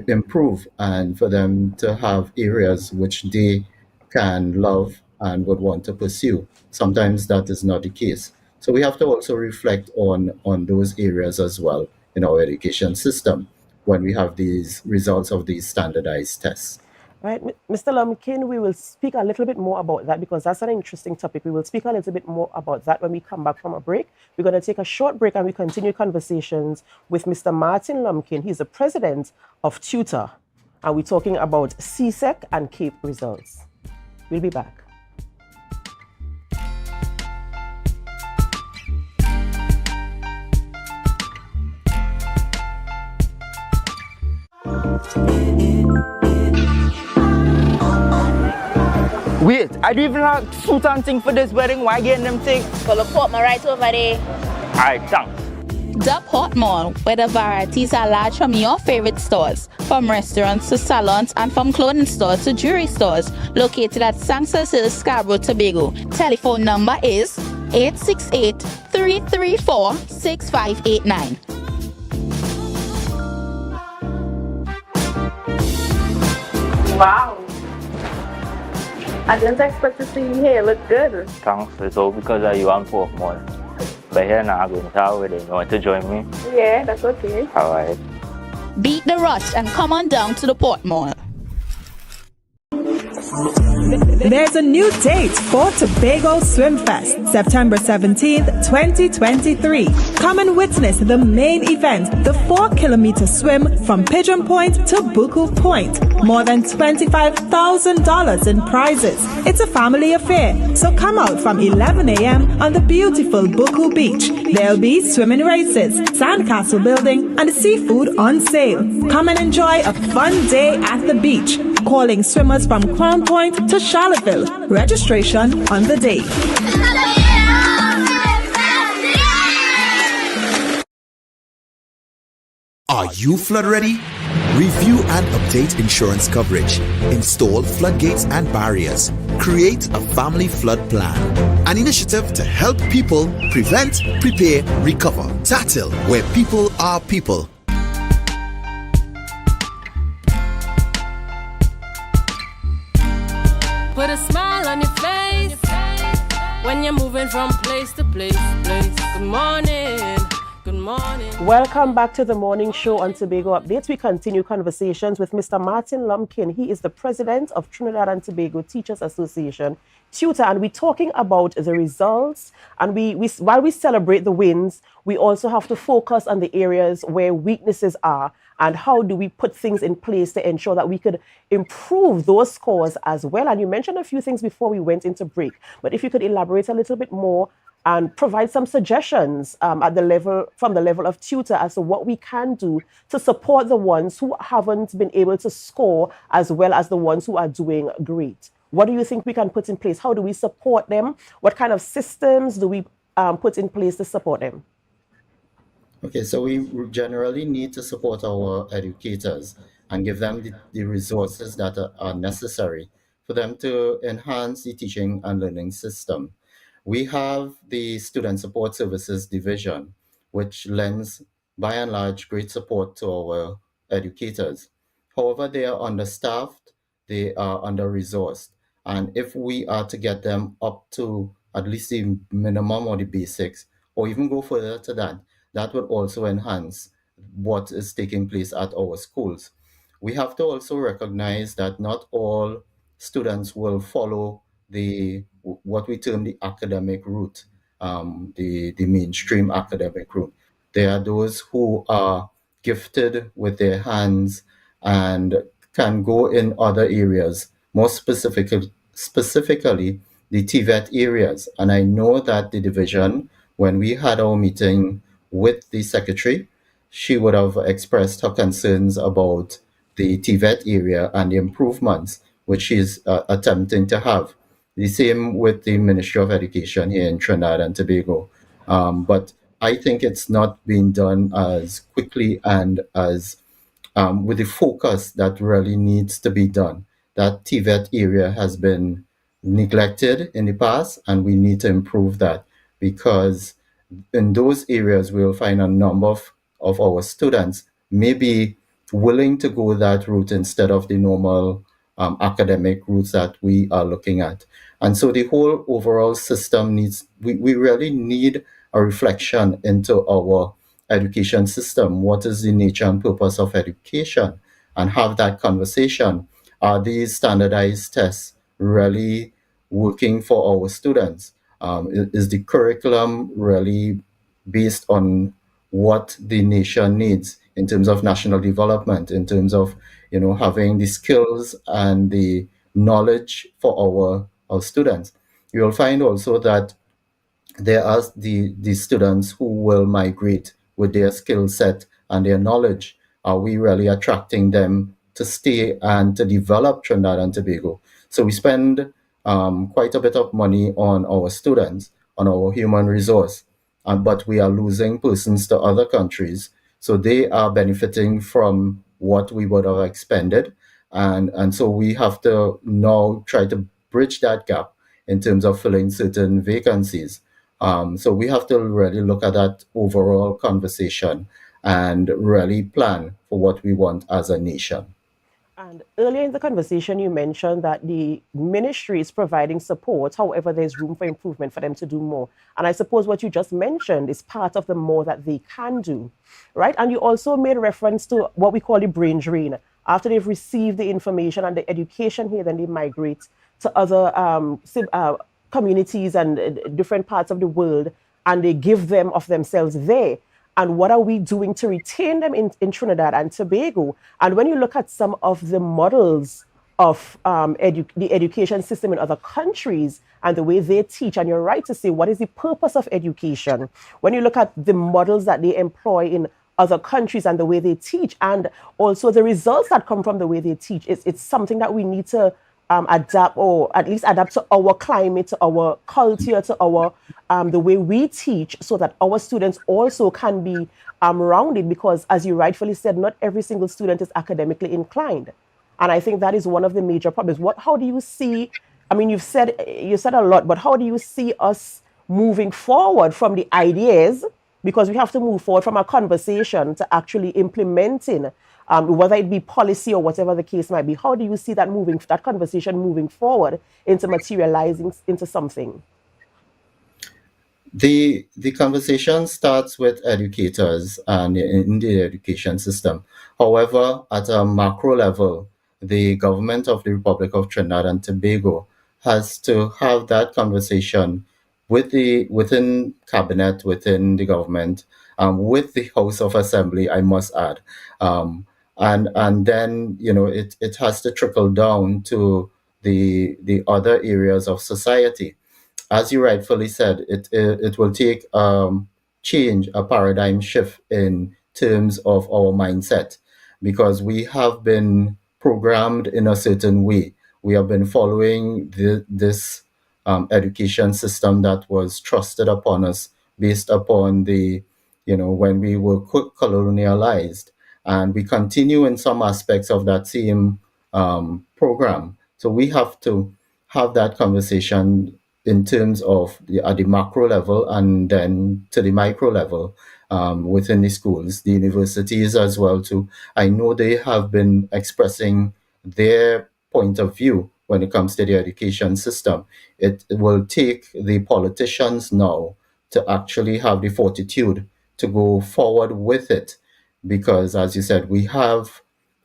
improve, and for them to have areas which they can love and would want to pursue. Sometimes that is not the case. So we have to also reflect on those areas as well in our education system when we have these results of these standardized tests. Right, Mr. Lumpkin, we will speak a little bit more about that because that's an interesting topic. We will speak a little bit more about that when we come back from a break. We're going to take a short break and we continue conversations with Mr. Martin Lumpkin. He's the president of Tutor, and we're talking about CSEC and CAPE results. We'll be back. Wait, I don't even have suit and thing for this wedding. Why getting them things? Well, the port right over there. Alright, thanks. The Port Mall, where the varieties are large from your favorite stores, from restaurants to salons and from clothing stores to jewelry stores, located at Sanctus Hill, Scarborough, Tobago. Telephone number is 868-334-6589. Wow. I didn't expect to see you here. Look good. Thanks. It's all because of you and Port Mall. But here now, I'm going to have with it. You want to join me? Yeah, that's okay. Alright. Beat the rush and come on down to the Port Mall. There's a new date for Tobago Swim Fest, September 17th, 2023. Come and witness the main event, the 4-kilometer swim from Pigeon Point to Buku Point. More than $25,000 in prizes. It's a family affair, so come out from 11 a.m. on the beautiful Buku Beach. There'll be swimming races, sandcastle building, and seafood on sale. Come and enjoy a fun day at the beach. Calling swimmers from Crown Point to Charlottesville. Registration on the day. Are you flood ready? Review and update insurance coverage. Install floodgates and barriers. Create a family flood plan. An initiative to help people prevent, prepare, recover. TATIL, where people are people. Put a smile on your face when you're moving from place to place. Good morning. Good morning. Welcome back to the morning show on Tobago Updates. We continue conversations with Mr. Martin Lumpkin. He is the president of Trinidad and Tobago Teachers Association, Tutor, and we're talking about the results. And we while we celebrate the wins, we also have to focus on the areas where weaknesses are and how do we put things in place to ensure that we could improve those scores as well. And you mentioned a few things before we went into break, but if you could elaborate a little bit more and provide some suggestions from the level of tutor as to what we can do to support the ones who haven't been able to score as well as the ones who are doing great. What do you think we can put in place? How do we support them? What kind of systems do we put in place to support them? Okay, so we generally need to support our educators and give them the resources that are necessary for them to enhance the teaching and learning system. We have the Student Support Services Division, which lends, by and large, great support to our educators. However, they are understaffed, they are under-resourced, and if we are to get them up to at least the minimum or the basics, or even go further to that, that would also enhance what is taking place at our schools. We have to also recognize that not all students will follow what we term the academic route, the mainstream academic route. There are those who are gifted with their hands and can go in other areas, more specifically the TVET areas. And I know that the division, when we had our meeting with the secretary, she would have expressed her concerns about the TVET area and the improvements which she's attempting to have. The same with the Ministry of Education here in Trinidad and Tobago. But I think it's not being done as quickly and as with the focus that really needs to be done. That TVET area has been neglected in the past, and we need to improve that, because in those areas we'll find a number of our students may be willing to go that route instead of the normal academic routes that we are looking at. And so the whole overall system we really need a reflection into our education system. What is the nature and purpose of education? And have that conversation. Are these standardized tests really working for our students? Is the curriculum really based on what the nation needs in terms of national development, in terms of having the skills and the knowledge for our students? You'll find also that there are the students who will migrate with their skill set and their knowledge. Are we really attracting them to stay and to develop Trinidad and Tobago? So we spend quite a bit of money on our students, on our human resource, but we are losing persons to other countries. So they are benefiting from what we would have expended. And so we have to now try to bridge that gap in terms of filling certain vacancies. So we have to really look at that overall conversation and really plan for what we want as a nation. And earlier in the conversation, you mentioned that the ministry is providing support. However, there's room for improvement for them to do more. And I suppose what you just mentioned is part of the more that they can do, right? And you also made reference to what we call the brain drain. After they've received the information and the education here, then they migrate to other communities and different parts of the world, and they give them of themselves there. And what are we doing to retain them in Trinidad and Tobago? And when you look at some of the models of the education system in other countries and the way they teach, and you're right to say, what is the purpose of education? When you look at the models that they employ in other countries and the way they teach, and also the results that come from the way they teach, it's something that we need to adapt, or at least adapt to our climate, to our culture, to our the way we teach, so that our students also can be rounded. Because, as you rightfully said, not every single student is academically inclined, and I think that is one of the major problems. How do you see? I mean, you said a lot, but how do you see us moving forward from the ideas? Because we have to move forward from a conversation to actually implementing, whether it be policy or whatever the case might be. How do you see that conversation moving forward into materializing into something? The conversation starts with educators and in the education system. However, at a macro level, the government of the Republic of Trinidad and Tobago has to have that conversation within cabinet, within the government, with the House of Assembly, I must add, and then it has to trickle down to the other areas of society. As you rightfully said, it will take change, a paradigm shift in terms of our mindset, because we have been programmed in a certain way. We have been following this education system that was trusted upon us based upon when we were colonialized, and we continue in some aspects of that same program. So we have to have that conversation in terms of at the macro level, and then to the micro level within the schools, the universities as well too. I know they have been expressing their point of view when it comes to the education system. It will take the politicians now to actually have the fortitude to go forward with it, because, as you said, we have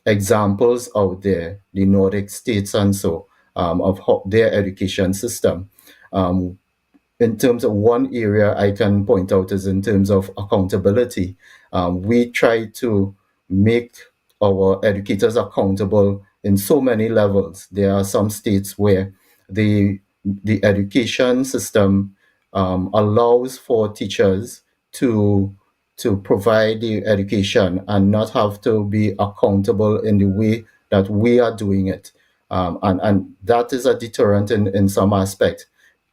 examples out there, the Nordic states and so, of their education system. In terms of one area I can point out is in terms of accountability. We try to make our educators accountable in so many levels. There are some states where the education system allows for teachers to to provide the education and not have to be accountable in the way that we are doing it. And that is a deterrent in some aspect.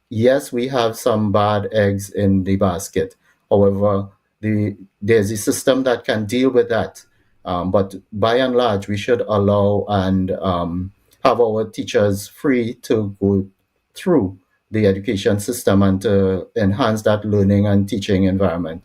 Yes, we have some bad eggs in the basket. However, there's a system that can deal with that. But by and large, we should allow and have our teachers free to go through the education system and to enhance that learning and teaching environment.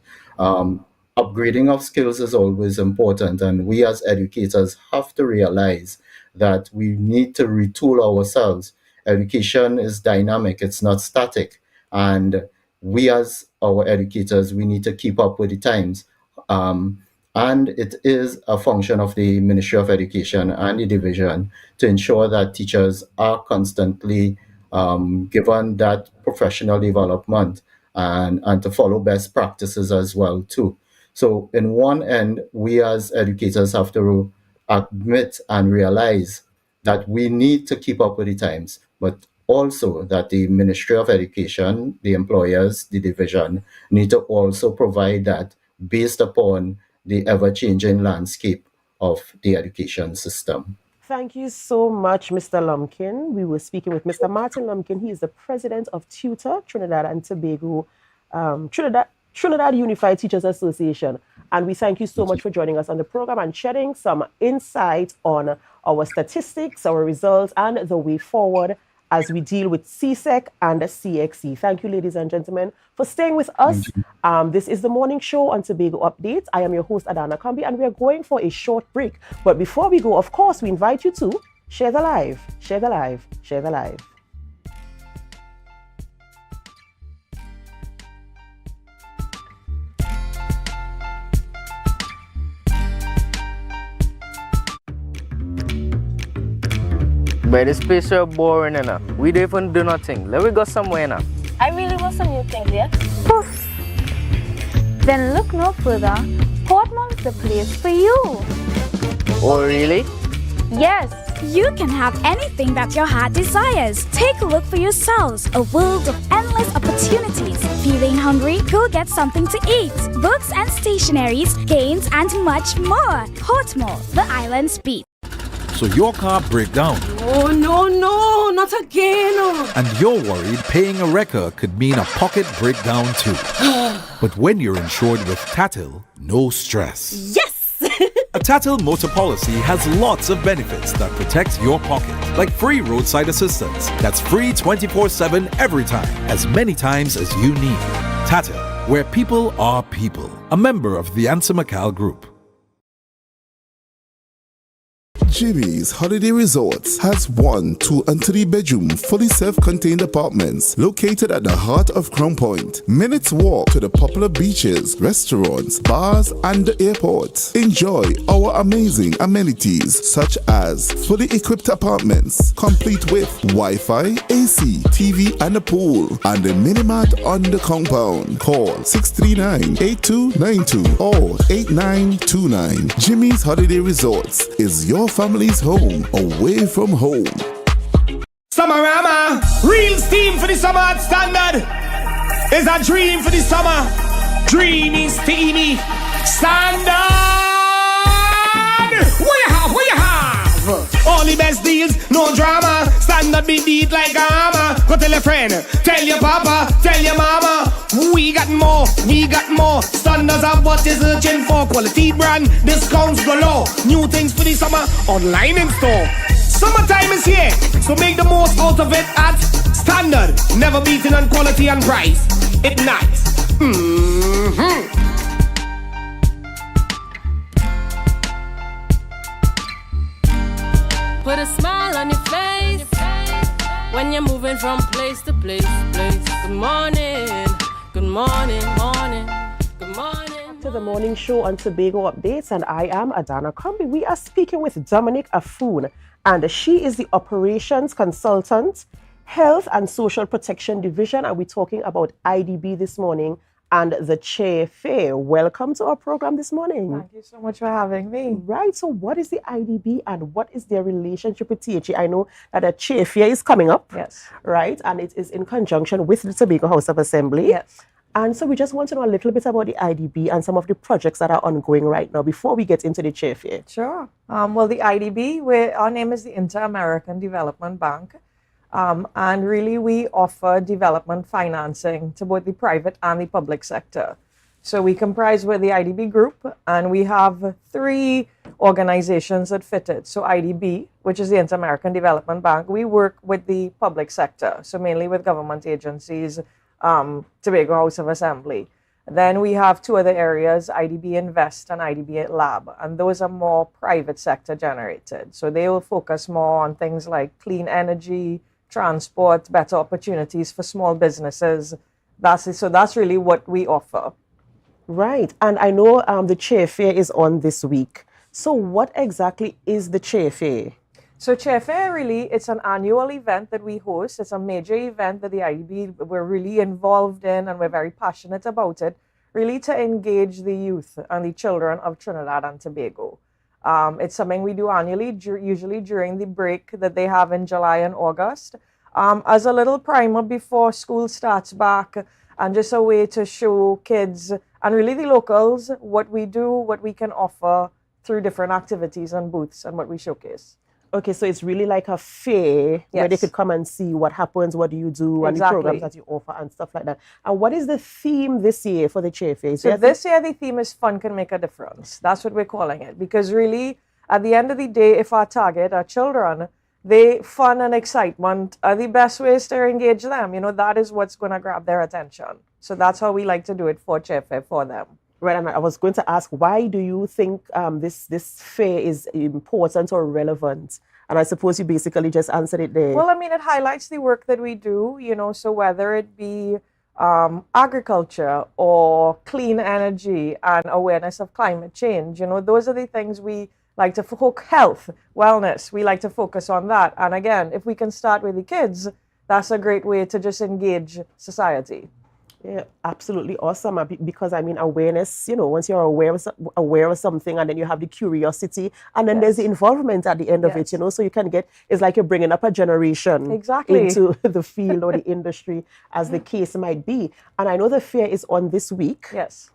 Upgrading of skills is always important, and we as educators have to realize that we need to retool ourselves. Education is dynamic, it's not static, and we as our educators, we need to keep up with the times. And it is a function of the Ministry of Education and the division to ensure that teachers are constantly given that professional development and to follow best practices as well too. So in one end, we as educators have to admit and realize that we need to keep up with the times, but also that the Ministry of Education, the employers, the division need to also provide that based upon the ever-changing landscape of the education system. Thank you so much, Mr. Lumpkin. We were speaking with Mr. Martin Lumpkin. He is the president of Tutor Trinidad and Tobago, Trinidad Unified Teachers Association. And we thank you so much for joining us on the program and sharing some insight on our statistics, our results, and the way forward as we deal with CSEC and CXC. Thank you, ladies and gentlemen, for staying with us. This is the morning show on Tobago Updates. I am your host, Adana Kambi, and we are going for a short break. But before we go, of course, we invite you to share the live, share the live, share the live. But this place is boring enough. We don't even do nothing. Let me go somewhere now. I really want some new things, yeah? Poof. Then look no further. Portmore is the place for you. Oh, really? Yes. You can have anything that your heart desires. Take a look for yourselves. A world of endless opportunities. Feeling hungry? Go get something to eat. Books and stationeries, games, and much more. Portmore, the island's beat. So your car break down. Oh, no, not again. And you're worried paying a wrecker could mean a pocket breakdown too. But when you're insured with Tatil, no stress. Yes! A Tatil motor policy has lots of benefits that protect your pocket. Like free roadside assistance. That's free 24/7 every time, as many times as you need. Tatil, where people are people. A member of the Antimacal Group. Jimmy's Holiday Resorts has 1, 2, and 3 bedroom, fully self-contained apartments located at the heart of Crown Point. Minutes walk to the popular beaches, restaurants, bars, and the airport. Enjoy our amazing amenities such as fully equipped apartments, complete with Wi-Fi, AC, TV, and a pool, and a mini-mart on the compound. Call 639-8292 or 8929. Jimmy's Holiday Resorts is your family's home away from home. Summerama, real steam for the summer standard. Is a dream for the summer. Dreamy, steamy, standard. What you have? What you have? All the best deals, no drama. Standard be beat like a hammer. Go tell your friend, tell your papa, tell your mama. We got more, we got more. Standards of what is searching for. Quality brand, discounts galore. New things for the summer, online in store. Summertime is here, so make the most out of it at Standard. Never beating on quality and price. It nice. Put a smile on your face when you're moving from place to place. Good morning, good morning, morning, good morning. To the morning show on Tobago Updates, and I am Adana Kambi. We are speaking with Dominic Afun, and she is the Operations Consultant, Health and Social Protection Division, and we're talking about IDB this morning and the Chair Fair. Welcome to our program this morning. Thank you so much for having me. Right, so what is the IDB and what is their relationship with THE? I know that a Chair Fair is coming up. Yes. Right, and it is in conjunction with the Tobago House of Assembly. Yes. And so we just want to know a little bit about the IDB and some of the projects that are ongoing right now before we get into the chair fair. Sure. Well, the IDB, our name is the Inter-American Development Bank. And really we offer development financing to both the private and the public sector. So we comprise with the IDB group, and we have 3 organizations that fit it. So IDB, which is the Inter-American Development Bank, we work with the public sector, so mainly with government agencies, Tobago House of Assembly. Then we have 2 other areas, IDB Invest and IDB Lab, and those are more private sector generated. So they will focus more on things like clean energy, transport, better opportunities for small businesses. So that's really what we offer. Right. And I know the chair fair is on this week. So what exactly is the chair fair? So Chair Fair, really, it's an annual event that we host. It's a major event that the IDB, we're really involved in, and we're very passionate about it, really to engage the youth and the children of Trinidad and Tobago. It's something we do annually, usually during the break that they have in July and August, as a little primer before school starts back, and just a way to show kids and really the locals what we do, what we can offer through different activities and booths and what we showcase. Okay, so it's really like a fair where they could come and see what happens, what do you do, and the programs that you offer and stuff like that. And what is the theme this year for the chair fair? So this year the theme is Fun Can Make a Difference. That's what we're calling it. Because really, at the end of the day, if our target are children, fun and excitement are the best ways to engage them. You know, that is what's going to grab their attention. So that's how we like to do it for chair fair for them. Right, and I was going to ask, why do you think this fair is important or relevant? And I suppose you basically just answered it there. Well, I mean, it highlights the work that we do, you know, so whether it be agriculture or clean energy and awareness of climate change, you know, those are the things we like to focus, health, wellness, we like to focus on that. And again, if we can start with the kids, that's a great way to just engage society. Yeah, absolutely awesome. Because I mean, awareness, you know, once you're aware of something, and then you have the curiosity, and then there's the involvement at the end of it, you know, so you can it's like you're bringing up a generation into the field or the industry, as the case might be. And I know the fair is on this week. Yes.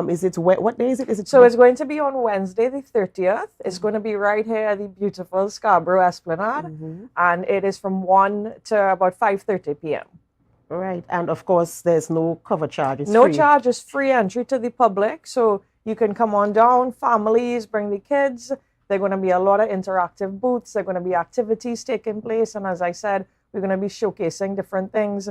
Is it, what day is it? So it's going to be on Wednesday the 30th. It's going to be right here at the beautiful Scarborough Esplanade, and it is from 1 to about 5:30 p.m. Right, and of course, there's no cover charge. It's no free. charge, is free entry to the public. So you can come on down, families, bring the kids. There are going to be a lot of interactive booths. There are going to be activities taking place. And as I said, we're going to be showcasing different things.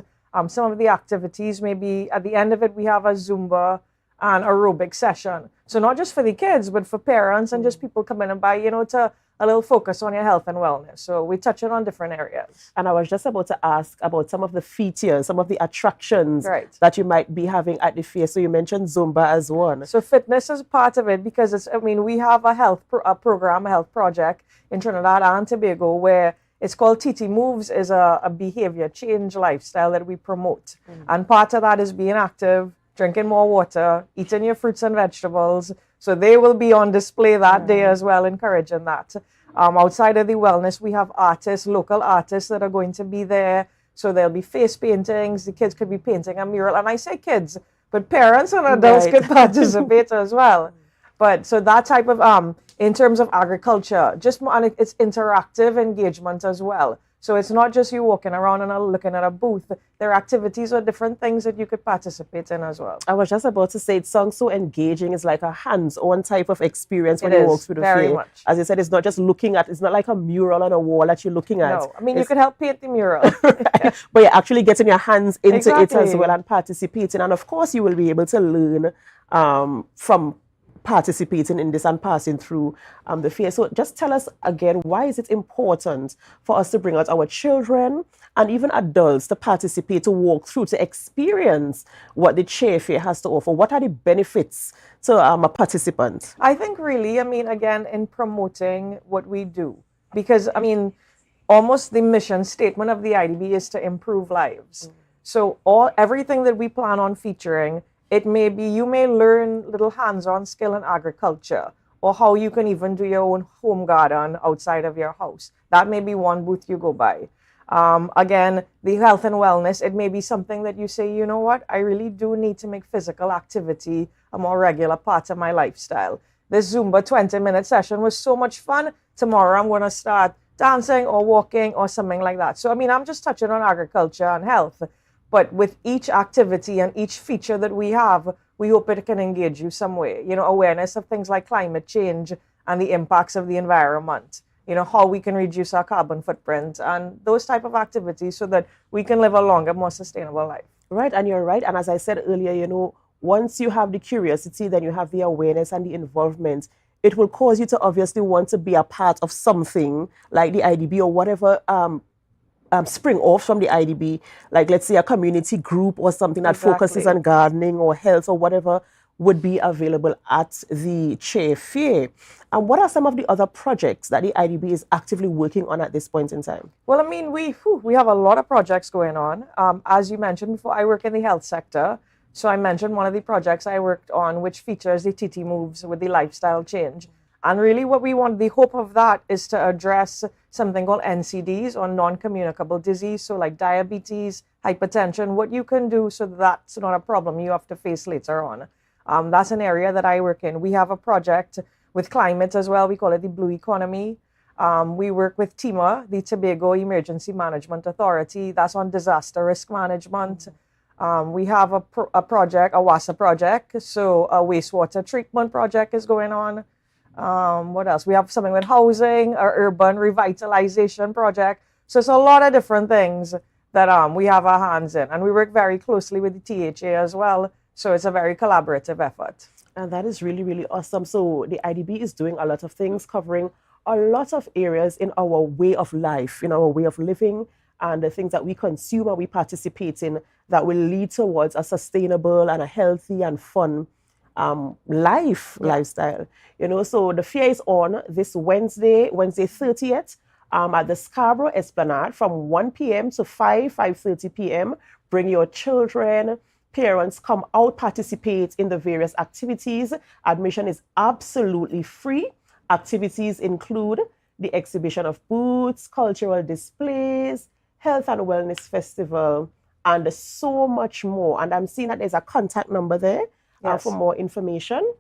Some of the activities, maybe at the end of it, we have a Zumba and aerobic session. So not just for the kids, but for parents and just people coming and by, you know, to a little focus on your health and wellness. So we touch it on different areas. And I was just about to ask about some of the features, some of the attractions that you might be having at the fair. So you mentioned Zumba as one. So fitness is part of it because we have a health program, a health project in Trinidad and Tobago where it's called TT Moves, is a behavior change lifestyle that we promote. And part of that is being active, drinking more water, eating your fruits and vegetables. So they will be on display that day as well, encouraging that. Outside of the wellness, we have artists, local artists that are going to be there. So there'll be face paintings. The kids could be painting a mural. And I say kids, but parents and adults could participate as well. But so that type of, in terms of agriculture, just more, and it's interactive engagement as well. So it's not just you walking around and looking at a booth. There are activities or different things that you could participate in as well. I was just about to say, it sounds so engaging. It's like a hands-on type of experience when you walk through the fair. Very much. As you said, it's not just looking at, it's not like a mural on a wall that you're looking at. No, I mean, you could help paint the mural. But you're actually getting your hands into it as well and participating. And of course, you will be able to learn from participating in this and passing through the fair. So just tell us again, why is it important for us to bring out our children and even adults to participate, to walk through, to experience what the chair fair has to offer? What are the benefits to a participant? I think really, I mean, again, in promoting what we do, because I mean, almost the mission statement of the IDB is to improve lives. So everything that we plan on featuring, it may be, you may learn little hands-on skill in agriculture or how you can even do your own home garden outside of your house. That may be one booth you go by. Again, the health and wellness, it may be something that you say, you know what, I really do need to make physical activity a more regular part of my lifestyle. This Zumba 20-minute session was so much fun. Tomorrow I'm going to start dancing or walking or something like that. So, I mean, I'm just touching on agriculture and health. But with each activity and each feature that we have, we hope it can engage you some way. You know, awareness of things like climate change and the impacts of the environment. You know, how we can reduce our carbon footprint and those type of activities so that we can live a longer, more sustainable life. Right, and you're right. And as I said earlier, you know, once you have the curiosity, then you have the awareness and the involvement. It will cause you to obviously want to be a part of something like the IDB or whatever spring off from the IDB, like let's say a community group or something that focuses on gardening or health or whatever would be available at the Chair Fair. And what are some of the other projects that the IDB is actively working on at this point in time? Well, I mean, we have a lot of projects going on. As you mentioned before, I work in the health sector. So I mentioned one of the projects I worked on, which features the TT Moves with the lifestyle change. And really what we want, the hope of that is to address something called NCDs or non-communicable disease. So like diabetes, hypertension, what you can do so that's not a problem you have to face later on. That's an area that I work in. We have a project with climate as well. We call it the Blue Economy. We work with TEMA, the Tobago Emergency Management Authority. That's on disaster risk management. We have a project, a WASA project. So a wastewater treatment project is going on. What else? We have something with housing, our urban revitalization project. So it's a lot of different things that we have our hands in. And we work very closely with the THA as well. So it's a very collaborative effort. And that is really, really awesome. So the IDB is doing a lot of things, covering a lot of areas in our way of life, in our way of living, and the things that we consume and we participate in that will lead towards a sustainable and a healthy and fun lifestyle. You know, so the fair is on this Wednesday 30th at the Scarborough Esplanade from 1 p.m. to 5:30 p.m. Bring your children. Parents, come out, participate in the various activities. Admission is absolutely free. Activities include the exhibition of booths, cultural displays, health and wellness festival, and so much more. And I'm seeing that there's a contact number there for more information.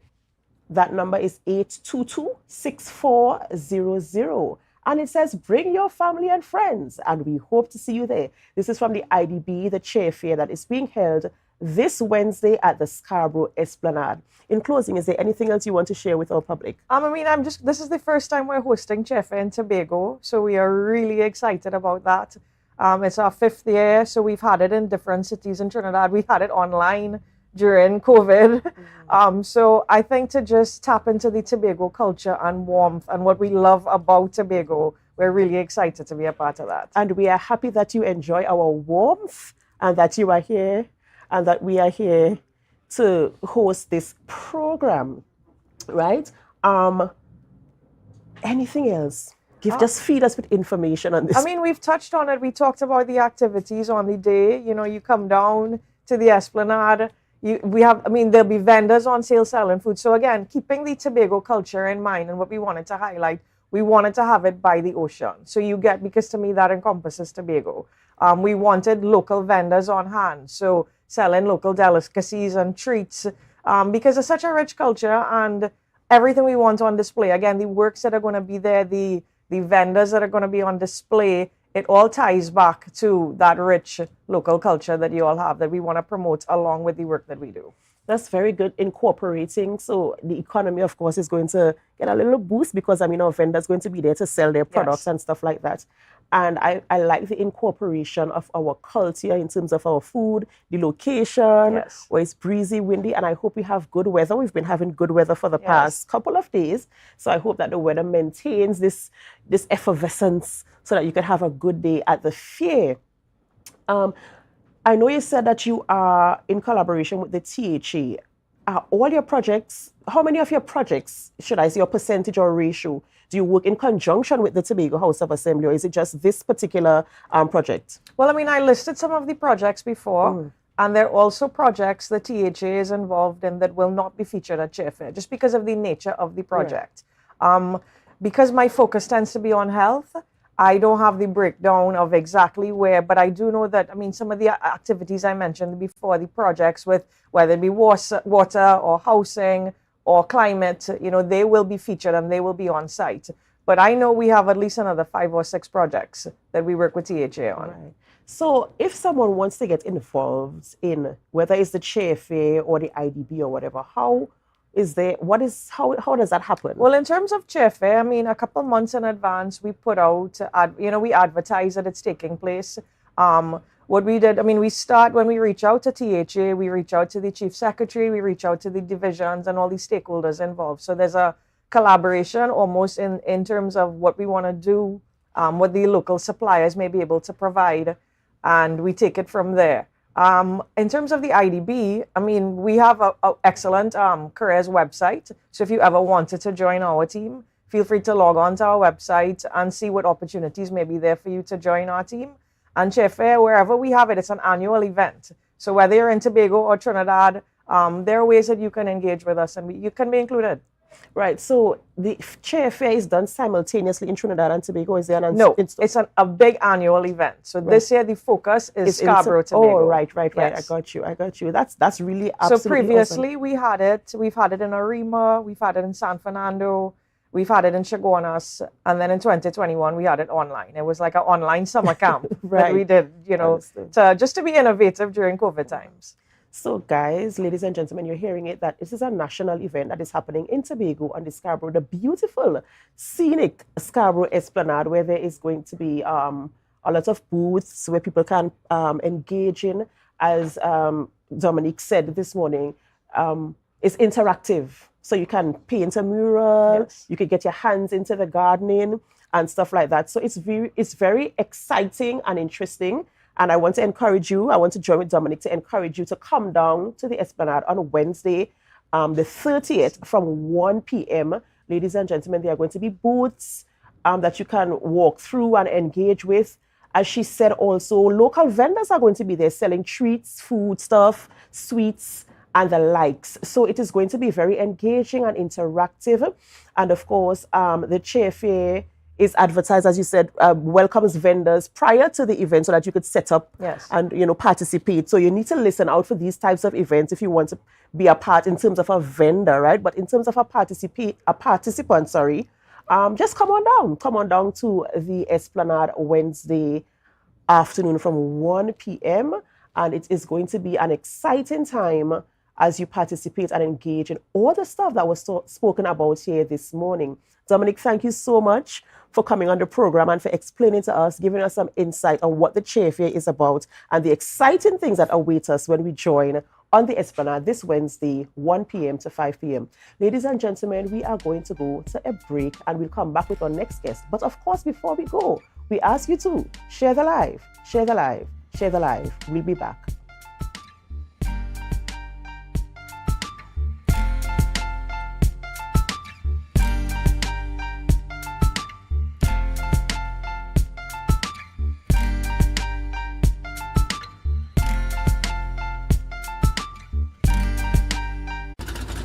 That number is 822-6400. And it says, bring your family and friends. And we hope to see you there. This is from the IDB, the Chair Fair that is being held this Wednesday at the Scarborough Esplanade. In closing, is there anything else you want to share with our public? I mean, this is the first time we're hosting Chair Fair in Tobago, so we are really excited about that. It's our 5th year, so we've had it in different cities in Trinidad. We've had it online during COVID. So I think to just tap into the Tobago culture and warmth and what we love about Tobago, we're really excited to be a part of that. And we are happy that you enjoy our warmth and that you are here and that we are here to host this program, right? Anything else? Just feed us with information on this. I mean, we've touched on it. We talked about the activities on the day. You know, you come down to the Esplanade. There'll be vendors on sale selling food. So again, keeping the Tobago culture in mind and what we wanted to highlight, we wanted to have it by the ocean. So because to me that encompasses Tobago. We wanted local vendors on hand. So selling local delicacies and treats because it's such a rich culture and everything we want on display. Again, the works that are going to be there, the vendors that are going to be on display, it all ties back to that rich local culture that you all have that we want to promote along with the work that we do. That's very good, incorporating. So the economy, of course, is going to get a little boost because, our vendors going to be there to sell their products and stuff like that. And I like the incorporation of our culture in terms of our food, the location, where it's breezy, windy, and I hope we have good weather. We've been having good weather for the past couple of days. So I hope that the weather maintains this effervescence so that you can have a good day at the fair. I know you said that you are in collaboration with the THA. All your projects, how many of your projects, should I say, your percentage or ratio, do you work in conjunction with the Tobago House of Assembly, or is it just this particular project? Well, I listed some of the projects before, and there are also projects the THA is involved in that will not be featured at Chair Fair, just because of the nature of the project. Because my focus tends to be on health, I don't have the breakdown of exactly where, but I do know that, I mean, some of the activities I mentioned before, the projects with whether it be water or housing or climate, you know, they will be featured and they will be on site. But I know we have at least another 5 or 6 projects that we work with THA on. Right. So if someone wants to get involved in whether it's the chairfair or the IDB or whatever, how does that happen? Well, in terms of chairfair, I mean, a couple months in advance, we put out, we advertise that it's taking place. What we did, I mean, we start when we reach out to THA, we reach out to the chief secretary, we reach out to the divisions and all the stakeholders involved. So there's a collaboration almost in terms of what we want to do, what the local suppliers may be able to provide, and we take it from there. In terms of the IDB, I mean, we have an excellent careers website. So if you ever wanted to join our team, feel free to log on to our website and see what opportunities may be there for you to join our team. And Chairfair, wherever we have it, it's an annual event. So whether you're in Tobago or Trinidad, there are ways that you can engage with us and you can be included. Right, so the Chairfair is done simultaneously in Trinidad and Tobago, is there? No, it's a big annual event. So this year the focus is Scarborough, Tobago. Oh, right. Yes. I got you. That's really absolutely So previously awesome. we've had it in Arima, we've had it in San Fernando, we've had it in Chaguanas, and then in 2021 we had it online. It was like an online summer camp that we did, just to be innovative during COVID times. So guys, ladies and gentlemen, you're hearing it, that this is a national event that is happening in Tobago on the Scarborough, the beautiful, scenic Scarborough Esplanade, where there is going to be a lot of booths where people can engage in. As Dominique said this morning, it's interactive. So you can paint a mural, you can get your hands into the gardening and stuff like that. So it's very exciting and interesting. And I want to encourage you, I want to join with Dominic to encourage you to come down to the Esplanade on Wednesday, the 30th from 1 p.m. Ladies and gentlemen, there are going to be booths that you can walk through and engage with. As she said also, local vendors are going to be there selling treats, food stuff, sweets, and the likes. So it is going to be very engaging and interactive. And of course, the Chairfair is advertised, as you said, welcomes vendors prior to the event so that you could set up and participate. So you need to listen out for these types of events if you want to be a part in terms of a vendor, right? But in terms of a participant, just come on down to the Esplanade Wednesday afternoon from 1 p.m. And it is going to be an exciting time as you participate and engage in all the stuff that was spoken about here this morning. Dominic, thank you so much for coming on the program and for explaining to us, giving us some insight on what the Chairfair is about and the exciting things that await us when we join on the Esplanade this Wednesday, 1 p.m. to 5 p.m. Ladies and gentlemen, we are going to go to a break and we'll come back with our next guest. But of course, before we go, we ask you to share the live, share the live, share the live. We'll be back.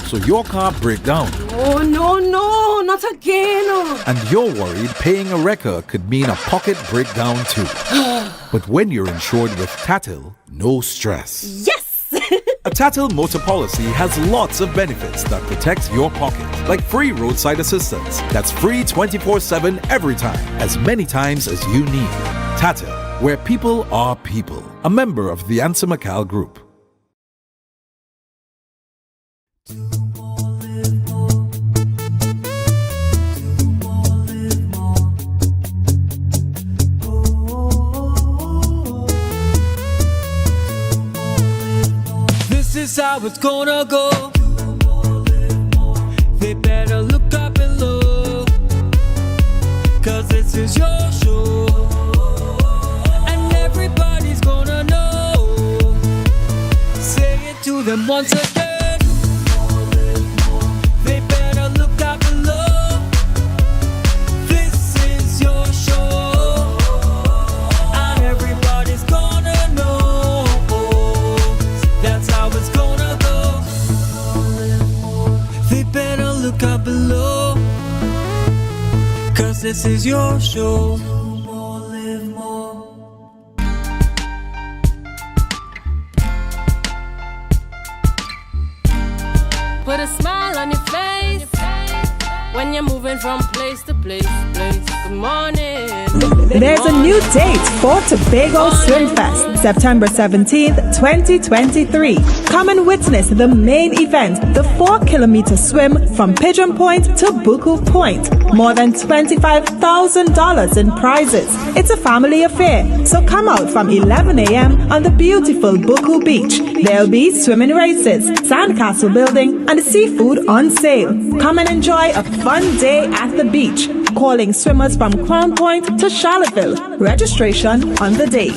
So your car break down. Oh, no, not again. And you're worried paying a wrecker could mean a pocket breakdown too. But when you're insured with Tatil, no stress. Yes! A Tatil motor policy has lots of benefits that protect your pocket, like free roadside assistance. That's free 24/7 every time, as many times as you need. Tatil, where people are people. A member of the Ansa McCall Group. This is how it's gonna go. They better look up below, 'cause this is your show, and everybody's gonna know. Say it to them once again. They better look up below. This is your show, and everybody's gonna know. That's how it's gonna go. They better look up below, 'cause this is your show. when you're moving from place to place. Good morning. There's a new date for Tobago Swim Fest, September 17th, 2023. Come and witness the main event, the 4-kilometer swim from Pigeon Point to Buku Point. More than $25,000 in prizes. It's a family affair, so come out from 11 a.m. on the beautiful Buku Beach. There'll be swimming races, sandcastle building, and seafood on sale. Come and enjoy a fun day at the beach. Calling swimmers from Crown Point to Charlottesville. Registration on the day.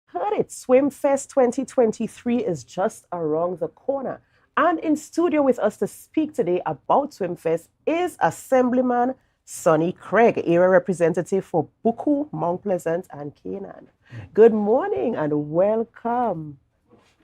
Heard it. Swim Fest 2023 is just around the corner. And in studio with us to speak today about Swim Fest is Assemblyman Sonny Craig, area representative for Buku, Mount Pleasant, and Canaan. Good morning and welcome.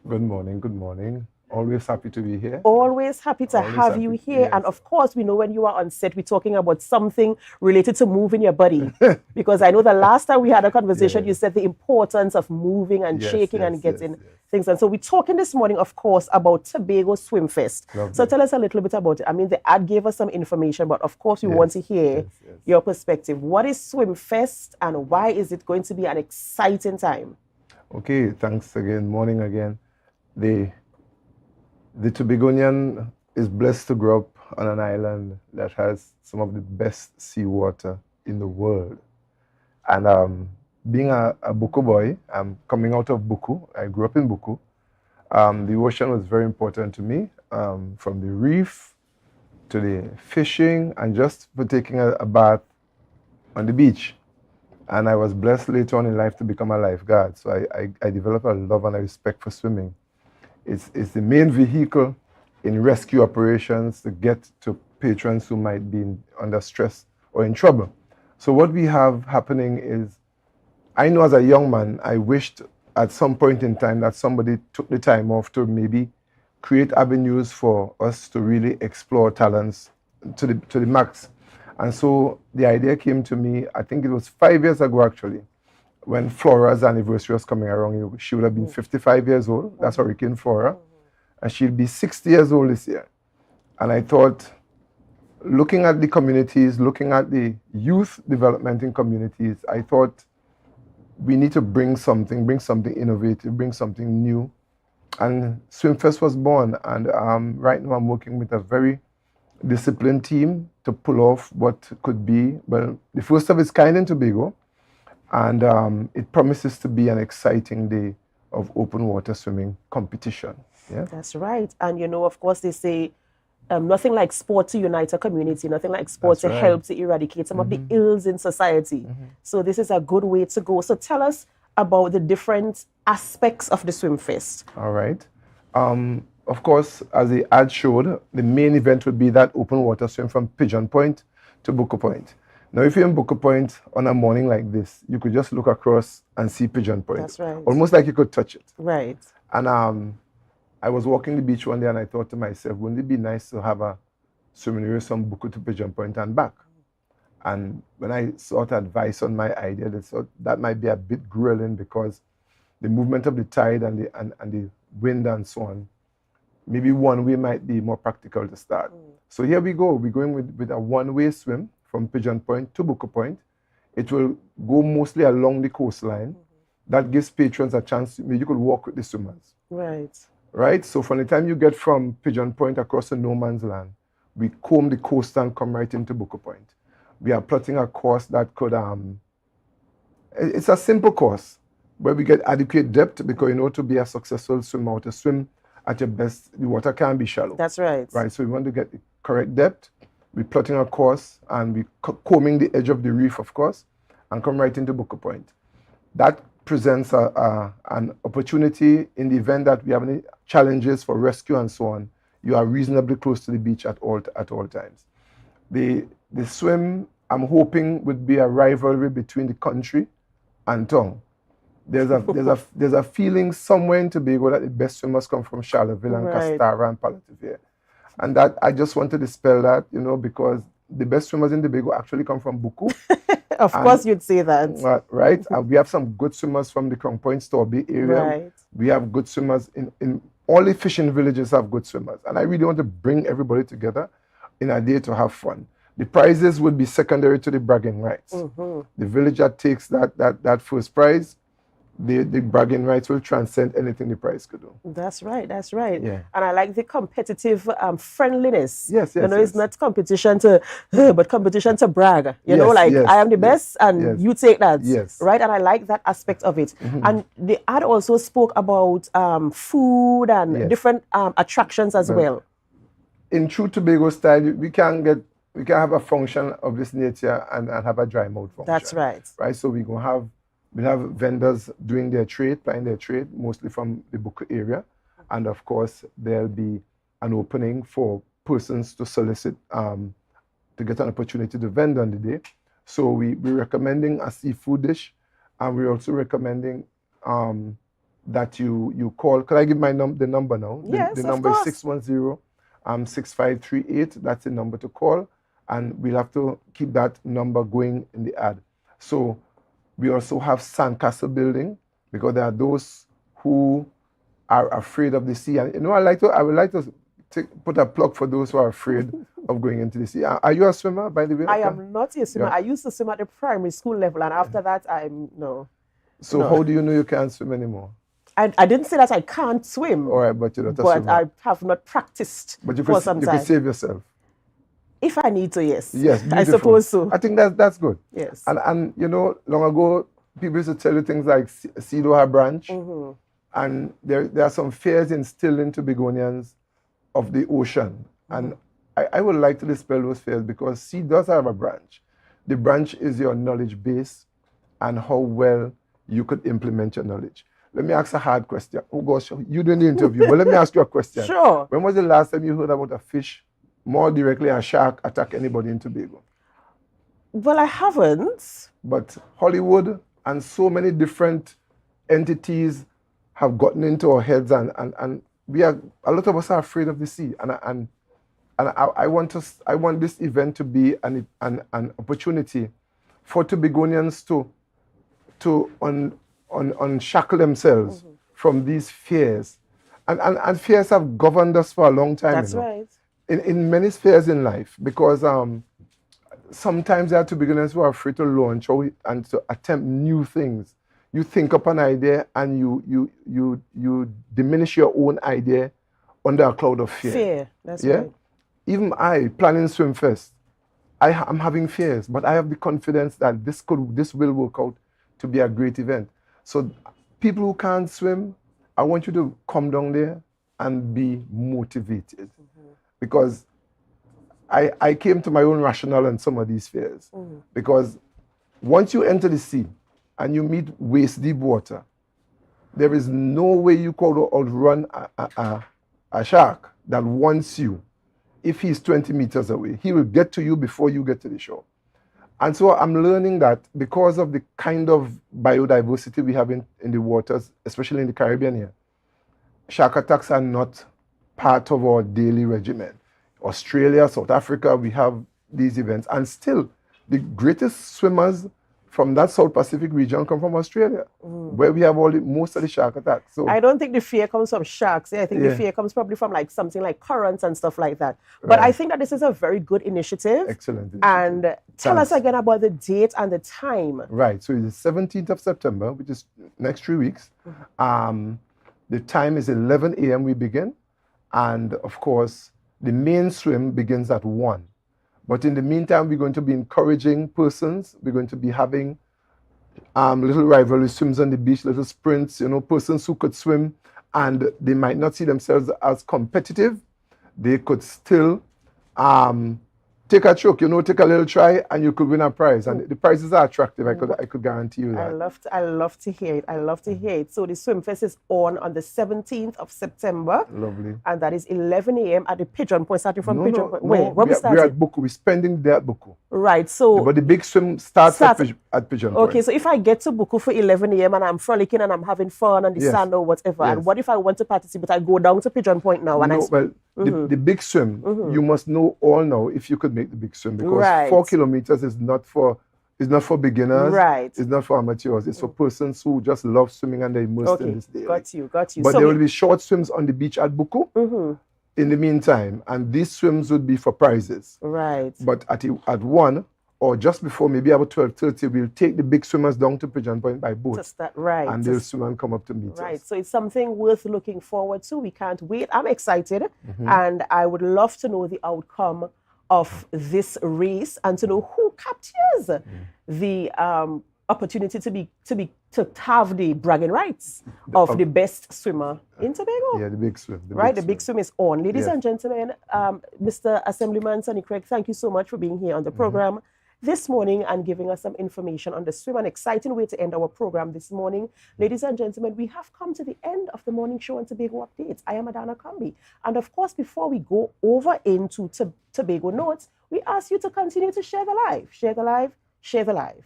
Good morning, good morning. Always happy to be here. Always happy to have you here. Yes. And of course, we know when you are on set, we're talking about something related to moving your body. Because I know the last time we had a conversation, you said the importance of moving and shaking and getting things. And so we're talking this morning, of course, about Tobago Swim Fest. Lovely. So tell us a little bit about it. I mean, the ad gave us some information, but of course, we want to hear your perspective. What is Swim Fest and why is it going to be an exciting time? Okay, thanks again. Morning again. The Tobagonian is blessed to grow up on an island that has some of the best seawater in the world. And being a Buku boy, I'm coming out of Buku. I grew up in Buku. The ocean was very important to me, from the reef to the fishing and just for taking a bath on the beach. And I was blessed later on in life to become a lifeguard. So I developed a love and a respect for swimming. It's the main vehicle in rescue operations to get to patrons who might be under stress or in trouble. So what we have happening is, I know as a young man, I wished at some point in time that somebody took the time off to maybe create avenues for us to really explore talents to the max. And so the idea came to me, I think it was 5 years ago actually, when Flora's anniversary was coming around. She would have been 55 years old. That's Hurricane Flora. And she'll be 60 years old this year. And I thought, looking at the communities, looking at the youth development in communities, I thought we need to bring something innovative, bring something new. And SwimFest was born. And right now I'm working with a very disciplined team to pull off what could be, well, the first of its kind in Tobago. And it promises to be an exciting day of open water swimming competition. Yeah, that's right. And you know, of course, they say nothing like sport to unite a community, nothing like sport to help to eradicate some of the ills in society. So this is a good way to go. So tell us about the different aspects of the Swim Fest. All right. Of course, as the ad showed, the main event would be that open water swim from Pigeon Point to Buku Point. Now, if you're in Buku Point on a morning like this, you could just look across and see Pigeon Point. That's right. Almost like you could touch it. Right. And I was walking the beach one day and I thought to myself, wouldn't it be nice to have a swimming race from Buku to Pigeon Point and back? And when I sought advice on my idea, they thought that might be a bit grueling because the movement of the tide and the wind and so on, maybe one way might be more practical to start. So here we go. We're going with a one-way swim from Pigeon Point to Buku Point. It will go mostly along the coastline. That gives patrons a chance, you could walk with the swimmers. Right. Right? So from the time you get from Pigeon Point across the no man's land, we comb the coast and come right into Buku Point. We are plotting a course that could, it's a simple course where we get adequate depth because, you know, to be a successful swimmer or to swim at your best, the water can be shallow. That's right. Right, so we want to get the correct depth. We're plotting a course and we're combing the edge of the reef, of course, and come right into Buku Point. That presents an opportunity in the event that we have any challenges for rescue and so on. You are reasonably close to the beach at all times. The swim, I'm hoping, would be a rivalry between the country and town. There's a feeling somewhere in Tobago that the best swimmers come from Charlottesville and Castara and Palativia. And that I just want to dispel that, you know, because the best swimmers in Tobago actually come from Buku Of course you'd say that. Right? And we have some good swimmers from the Crown Point, Storby area. Right. We have good swimmers in all the fishing villages have good swimmers. And I really want to bring everybody together in a day to have fun. The prizes would be secondary to the bragging rights. Mm-hmm. The village that takes that first prize, the bragging rights will transcend anything the prize could do. That's right. That's right. Yeah. And I like the competitive friendliness. Yes, You know, it's not competition to, but competition to brag. You know, like I am the best and you take that. Yes. Right. And I like that aspect of it. Mm-hmm. And the ad also spoke about food and different attractions as well. In true Tobago style, we can have a function of this nature and have a dry mouth function. That's right. Right. So we'll have vendors doing their trade, plying their trade, mostly from the Buku area. And of course, there'll be an opening for persons to solicit to get an opportunity to vend on the day. So we're recommending a seafood dish, and we're also recommending that you call. Could I give my the number now? Yes, the number is 610-6538. That's the number to call, and we'll have to keep that number going in the ad. So we also have sandcastle building, because there are those who are afraid of the sea. And you know, I would like to put a plug for those who are afraid of going into the sea. Are you a swimmer, by the way? I am not a swimmer. Yeah. I used to swim at the primary school level, and after that, no. So how do you know you can't swim anymore? I didn't say that I can't swim. All right, but you're not a swimmer. But I have not practiced for some time. You could save yourself. If I need to, yes. Yes, beautiful. I suppose so. I think that's good. Yes. And you know, long ago, people used to tell you things like seed or branch. Mm-hmm. And there are some fears instilled into Begonians of the ocean. And I would like to dispel those fears, because sea does have a branch. The branch is your knowledge base and how well you could implement your knowledge. Let me ask a hard question. Oh gosh, you doing the interview, but let me ask you a question. Sure. When was the last time you heard about a fish, more directly a shark, attack anybody in Tobago? Well, I haven't. But Hollywood and so many different entities have gotten into our heads, and we are, a lot of us are afraid of the sea, and I want this event to be an opportunity for Tobagonians to unshackle themselves from these fears, and fears have governed us for a long time. That's right. In many spheres in life, because sometimes there are Tobagonians who are afraid to launch and to attempt new things. You think up an idea and you diminish your own idea under a cloud of fear. Fear, that's right. Even I, planning Swimfest, I'm having fears, but I have the confidence that this will work out to be a great event. So people who can't swim, I want you to come down there and be motivated. Because I came to my own rationale on some of these fears. Because once you enter the sea and you meet waist deep water, there is no way you could outrun a shark that wants you. If he's 20 meters away, he will get to you before you get to the shore. And so I'm learning that because of the kind of biodiversity we have in the waters, especially in the Caribbean here, shark attacks are not part of our daily regimen. Australia, South Africa, we have these events. And still, the greatest swimmers from that South Pacific region come from Australia, where we have most of the shark attacks. So I don't think the fear comes from sharks. I think the fear comes probably from like something like currents and stuff like that. But I think that this is a very good initiative. Excellent initiative. And tell us again about the date and the time. Right. So it's the 17th of September, which is next 3 weeks. The time is 11 a.m. we begin. And of course, the main swim begins at 1. But in the meantime, we're going to be encouraging persons. We're going to be having little rivalry swims on the beach, little sprints, persons who could swim and they might not see themselves as competitive. They could still take a choke, take a little try, and you could win a prize. And the prizes are attractive. I could guarantee you that. I love to hear it. I love to hear it. So the Swimfest is on the 17th of September. Lovely. And that is 11 a.m. at the Pigeon Point, starting from Pigeon Point. Where we starting? We're at Buku. We're spending the day at Buku. Right. So. But the big swim starts at Pigeon Point. Okay. So if I get to Buku for 11 a.m. and I'm frolicking and I'm having fun on the sand or whatever, and what if I want to participate? I go down to Pigeon Point now and the big swim, you must know all now if you could make the big swim, because 4 kilometers is not for It's not for beginners. Right. It's not for amateurs. It's for persons who just love swimming and they're immersed in Okay, this daily. got you. But So there will be short swims on the beach at Buku in the meantime, and these swims would be for prizes. Right. But at 1 or just before, maybe about 12:30, we'll take the big swimmers down to Pigeon Point by boat. Right. And they'll swim and come up to meet us. Right. So it's something worth looking forward to. We can't wait. I'm excited, and I would love to know the outcome of this race and to know who captures the opportunity to have the bragging rights of the best swimmer in Tobago. Yeah, the big swim. The big swim is on. Ladies and gentlemen, Mr. Assemblyman Sonny Craig, thank you so much for being here on the program this morning and giving us some information on the swim. An exciting way to end our program this morning. Ladies and gentlemen, we have come to the end of the morning show on Tobago Updates. I am Adana Kambi. And of course, before we go over into Tobago Notes, we ask you to continue to share the live. Share the live. Share the live.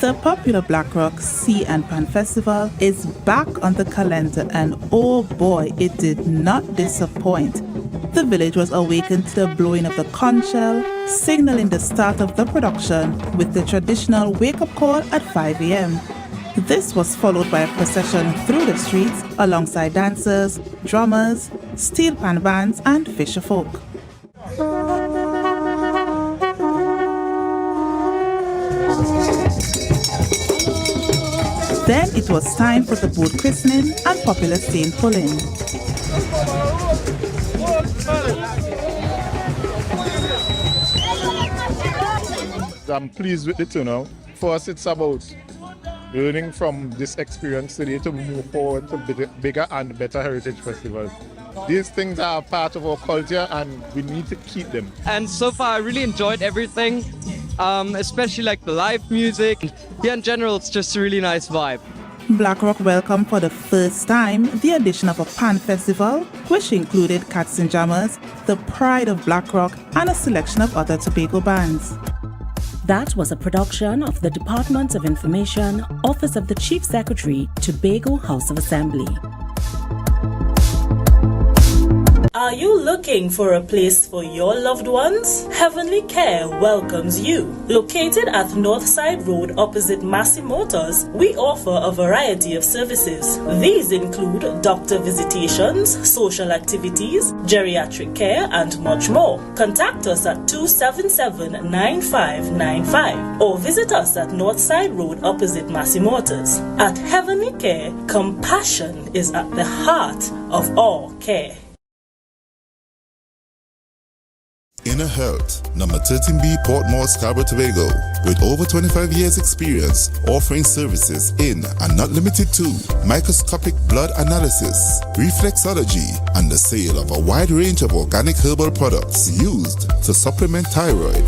The popular Blackrock Sea and Pan Festival is back on the calendar, and oh boy, it did not disappoint. The village was awakened to the blowing of the conch shell, signaling the start of the production with the traditional wake-up call at 5 a.m. This was followed by a procession through the streets alongside dancers, drummers, steel pan bands, and fisher folk. Then it was time for the boat christening and popular stain pulling. I'm pleased with the turnout. For us, it's about learning from this experience today to move forward to bigger and better heritage festivals. These things are part of our culture and we need to keep them. And so far I really enjoyed everything, especially like the live music. Yeah, in general it's just a really nice vibe. Blackrock welcomed for the first time the addition of a pan festival, which included Cats and Jammers, the pride of Blackrock, and a selection of other Tobago bands. That was a production of the Department of Information, Office of the Chief Secretary, Tobago House of Assembly. Are you looking for a place for your loved ones? Heavenly Care welcomes you. Located at Northside Road opposite Massey Motors, we offer a variety of services. These include doctor visitations, social activities, geriatric care, and much more. Contact us at 277-9595 or visit us at Northside Road opposite Massey Motors. At Heavenly Care, compassion is at the heart of all care. Inner Health, number 13B Portmore, Scarborough, Tobago, with over 25 years experience offering services in and not limited to microscopic blood analysis, reflexology, and the sale of a wide range of organic herbal products used to supplement thyroid.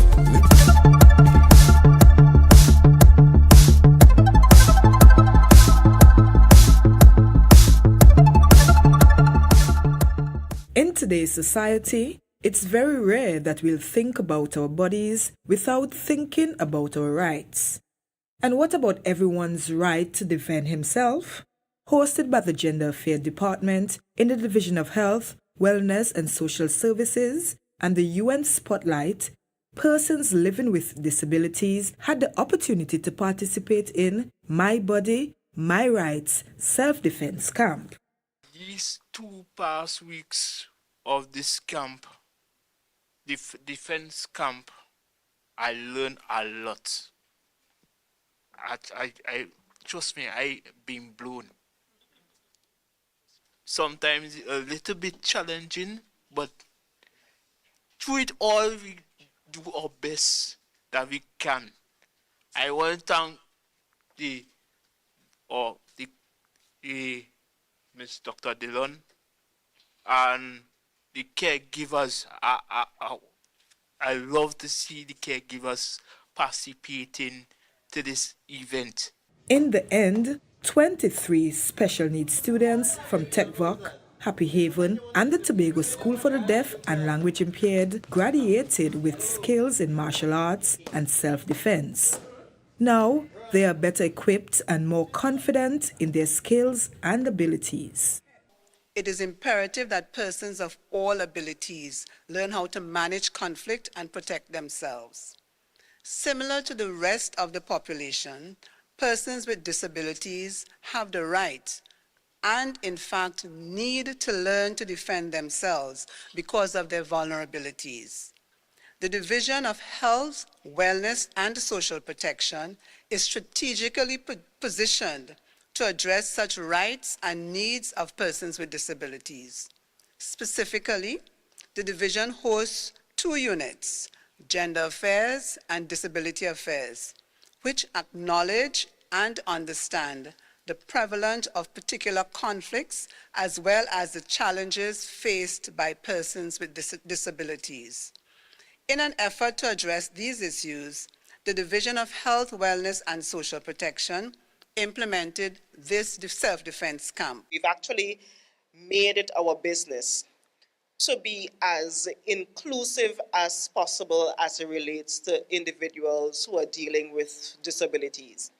In today's society, it's very rare that we'll think about our bodies without thinking about our rights. And what about everyone's right to defend himself? Hosted by the Gender Affairs Department in the Division of Health, Wellness and Social Services and the UN Spotlight, persons living with disabilities had the opportunity to participate in My Body, My Rights Self-Defense Camp. These 2 past weeks of this camp, defense camp, I learned a lot. I trust me, I been blown. Sometimes a little bit challenging, but through it all, we do our best that we can. I want to thank the Miss Dr. Dillon and the caregivers. I love to see the caregivers participating to this event. In the end, 23 special needs students from TechVoc, Happy Haven, and the Tobago School for the Deaf and Language Impaired graduated with skills in martial arts and self-defense. Now, they are better equipped and more confident in their skills and abilities. It is imperative that persons of all abilities learn how to manage conflict and protect themselves. Similar to the rest of the population, persons with disabilities have the right and, in fact, need to learn to defend themselves because of their vulnerabilities. The Division of Health, Wellness, and Social Protection is strategically positioned to address such rights and needs of persons with disabilities. Specifically, the division hosts 2 units, Gender Affairs and Disability Affairs, which acknowledge and understand the prevalence of particular conflicts as well as the challenges faced by persons with disabilities. In an effort to address these issues, the Division of Health, Wellness, and Social Protection implemented this self-defense camp. We've actually made it our business to be as inclusive as possible as it relates to individuals who are dealing with disabilities.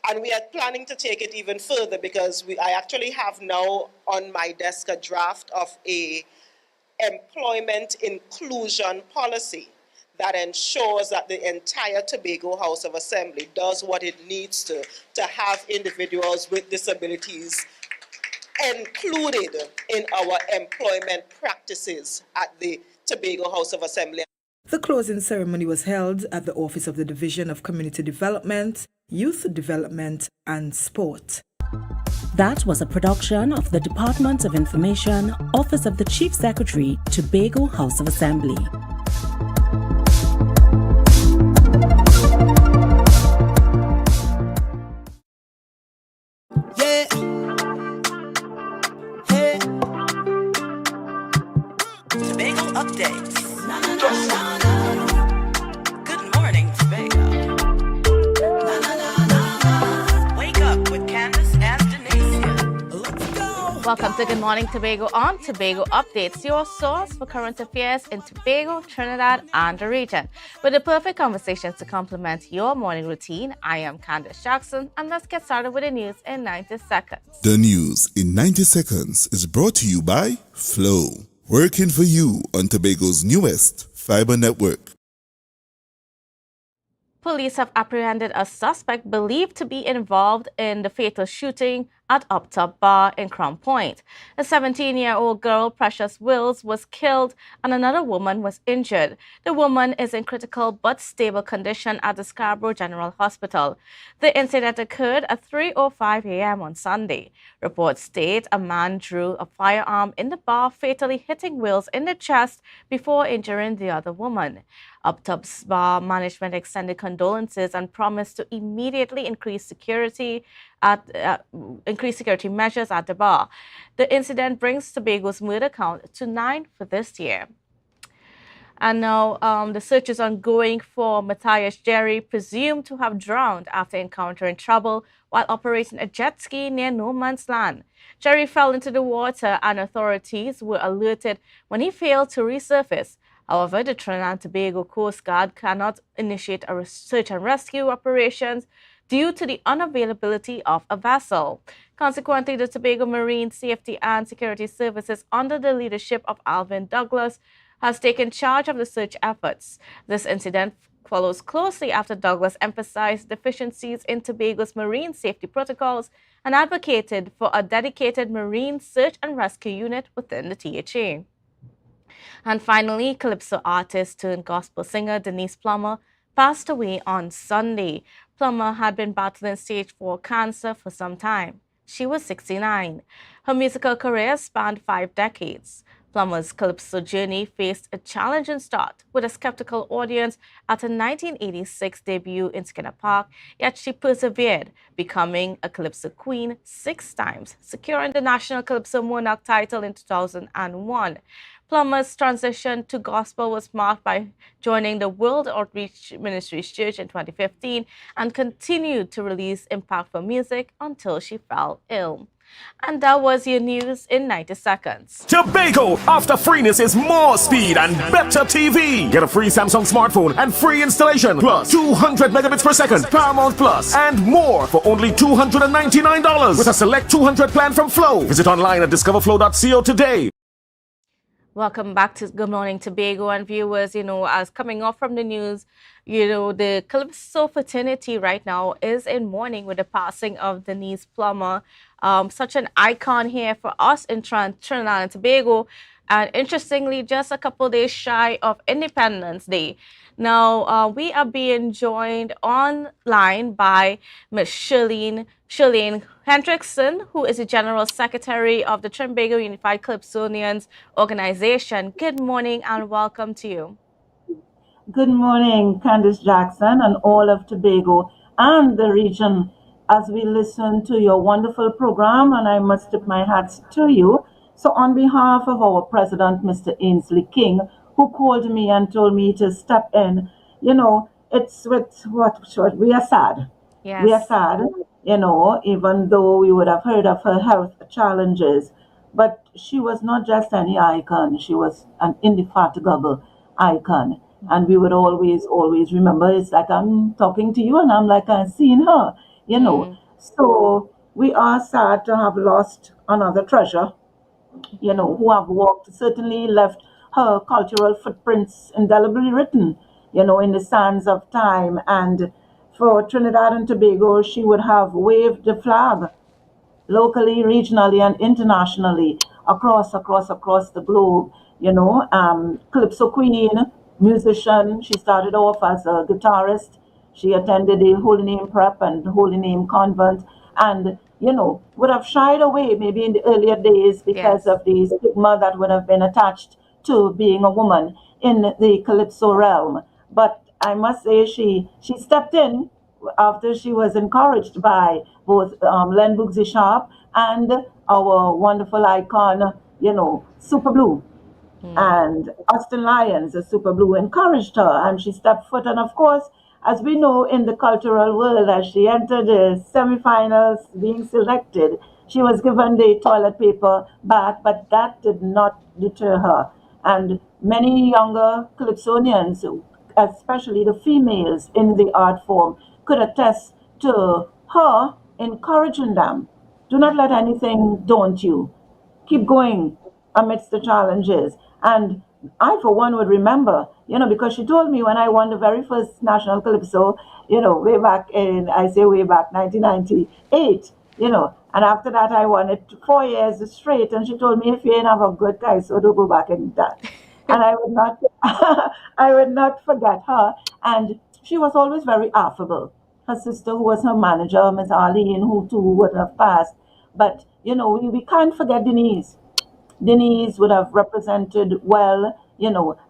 And we are planning to take it even further because I actually have now on my desk a draft of a employment inclusion policy that ensures that the entire Tobago House of Assembly does what it needs to have individuals with disabilities included in our employment practices at the Tobago House of Assembly. The closing ceremony was held at the Office of the Division of Community Development, Youth Development and Sport. That was a production of the Department of Information, Office of the Chief Secretary, Tobago House of Assembly. Yeah. Hey. Tobago updates. Good morning, Tobago. Wake up with Candace and Denasia. Welcome to Good Morning Tobago on Tobago Updates, your source for current affairs in Tobago, Trinidad, and the region. With the perfect conversations to complement your morning routine, I am Candace Jackson, and let's get started with the news in 90 seconds. The news in 90 seconds is brought to you by Flow, working for you on Tobago's newest fiber network. Police have apprehended a suspect believed to be involved in the fatal shooting at Up Top Bar in Crown Point. A 17-year-old girl, Precious Wills, was killed and another woman was injured. The woman is in critical but stable condition at the Scarborough General Hospital. The incident occurred at 3:05 a.m. on Sunday. Reports state a man drew a firearm in the bar, fatally hitting Wills in the chest before injuring the other woman. Up Top's bar management extended condolences and promised to immediately increase security measures at the bar. The incident brings Tobago's murder count to 9 for this year. And now the search is ongoing for Matthias Jerry, presumed to have drowned after encountering trouble while operating a jet ski near No Man's Land. Jerry fell into the water and authorities were alerted when he failed to resurface. However, the Trinidad and Tobago Coast Guard cannot initiate a search and rescue operations due to the unavailability of a vessel. Consequently, the Tobago Marine Safety and Security Services, under the leadership of Alvin Douglas, has taken charge of the search efforts. This incident follows closely after Douglas emphasized deficiencies in Tobago's marine safety protocols and advocated for a dedicated marine search and rescue unit within the THA. And finally, calypso artist turned gospel singer Denise Plummer passed away on Sunday. Plummer had been battling stage 4 cancer for some time. She was 69. Her musical career spanned 5 decades. Plummer's Calypso journey faced a challenging start with a skeptical audience at her 1986 debut in Skinner Park, yet she persevered, becoming a Calypso queen 6 times, securing the National Calypso Monarch title in 2001. Plummer's transition to gospel was marked by joining the World Outreach Ministries Church in 2015 and continued to release impactful music until she fell ill. And that was your news in 90 seconds. Tobago, after freeness is more speed and better TV. Get a free Samsung smartphone and free installation, plus 200 megabits per second, Paramount Plus, and more for only $299 with a select 200 plan from Flow. Visit online at discoverflow.co today. Welcome back to Good Morning Tobago, and viewers, as coming off from the news, the Calypso fraternity right now is in mourning with the passing of Denise Plummer, such an icon here for us in Trinidad and Tobago, and interestingly, just a couple days shy of Independence Day. Now, we are being joined online by Ms. Shirlene Hendrickson, who is the General Secretary of the Tobago Unified Calypsonians Organization. Good morning and welcome to you. Good morning, Candice Jackson and all of Tobago and the region as we listen to your wonderful program, and I must tip my hats to you. So on behalf of our president, Mr. Ainsley King, who called me and told me to step in, it's with what we are sad. Yes. We are sad, even though we would have heard of her health challenges. But she was not just any icon, she was an indefatigable icon. And we would always remember, it's like I'm talking to you and I'm like I've seen her, So we are sad to have lost another treasure, who have certainly left her cultural footprints indelibly written, in the sands of time. And for Trinidad and Tobago, she would have waved the flag locally, regionally, and internationally across the globe. Calypso queen, musician. She started off as a guitarist. She attended the Holy Name Prep and Holy Name Convent, and would have shied away maybe in the earlier days because of the stigma that would have been attached to being a woman in the Calypso realm. But I must say she stepped in after she was encouraged by both Len Boogsy Sharp and our wonderful icon, Super Blue. And Austin Lyons, the Super Blue, encouraged her, and she stepped foot. And of course, as we know in the cultural world, as she entered the semifinals, being selected, she was given the toilet paper back, but that did not deter her. And many younger Calypsonians, especially the females in the art form, could attest to her encouraging them. Do not let anything daunt you. Keep going amidst the challenges. And I, for one, would remember, because she told me when I won the very first National Calypso, way back 1998, and after that I won it 4 years straight. And she told me, if you ain't have a good guy, so don't go back and that. And I would not, I would not forget her. And she was always very affable. Her sister, who was her manager, Miss Arlene, who too would have passed. But, we can't forget Denise. Denise would have represented well,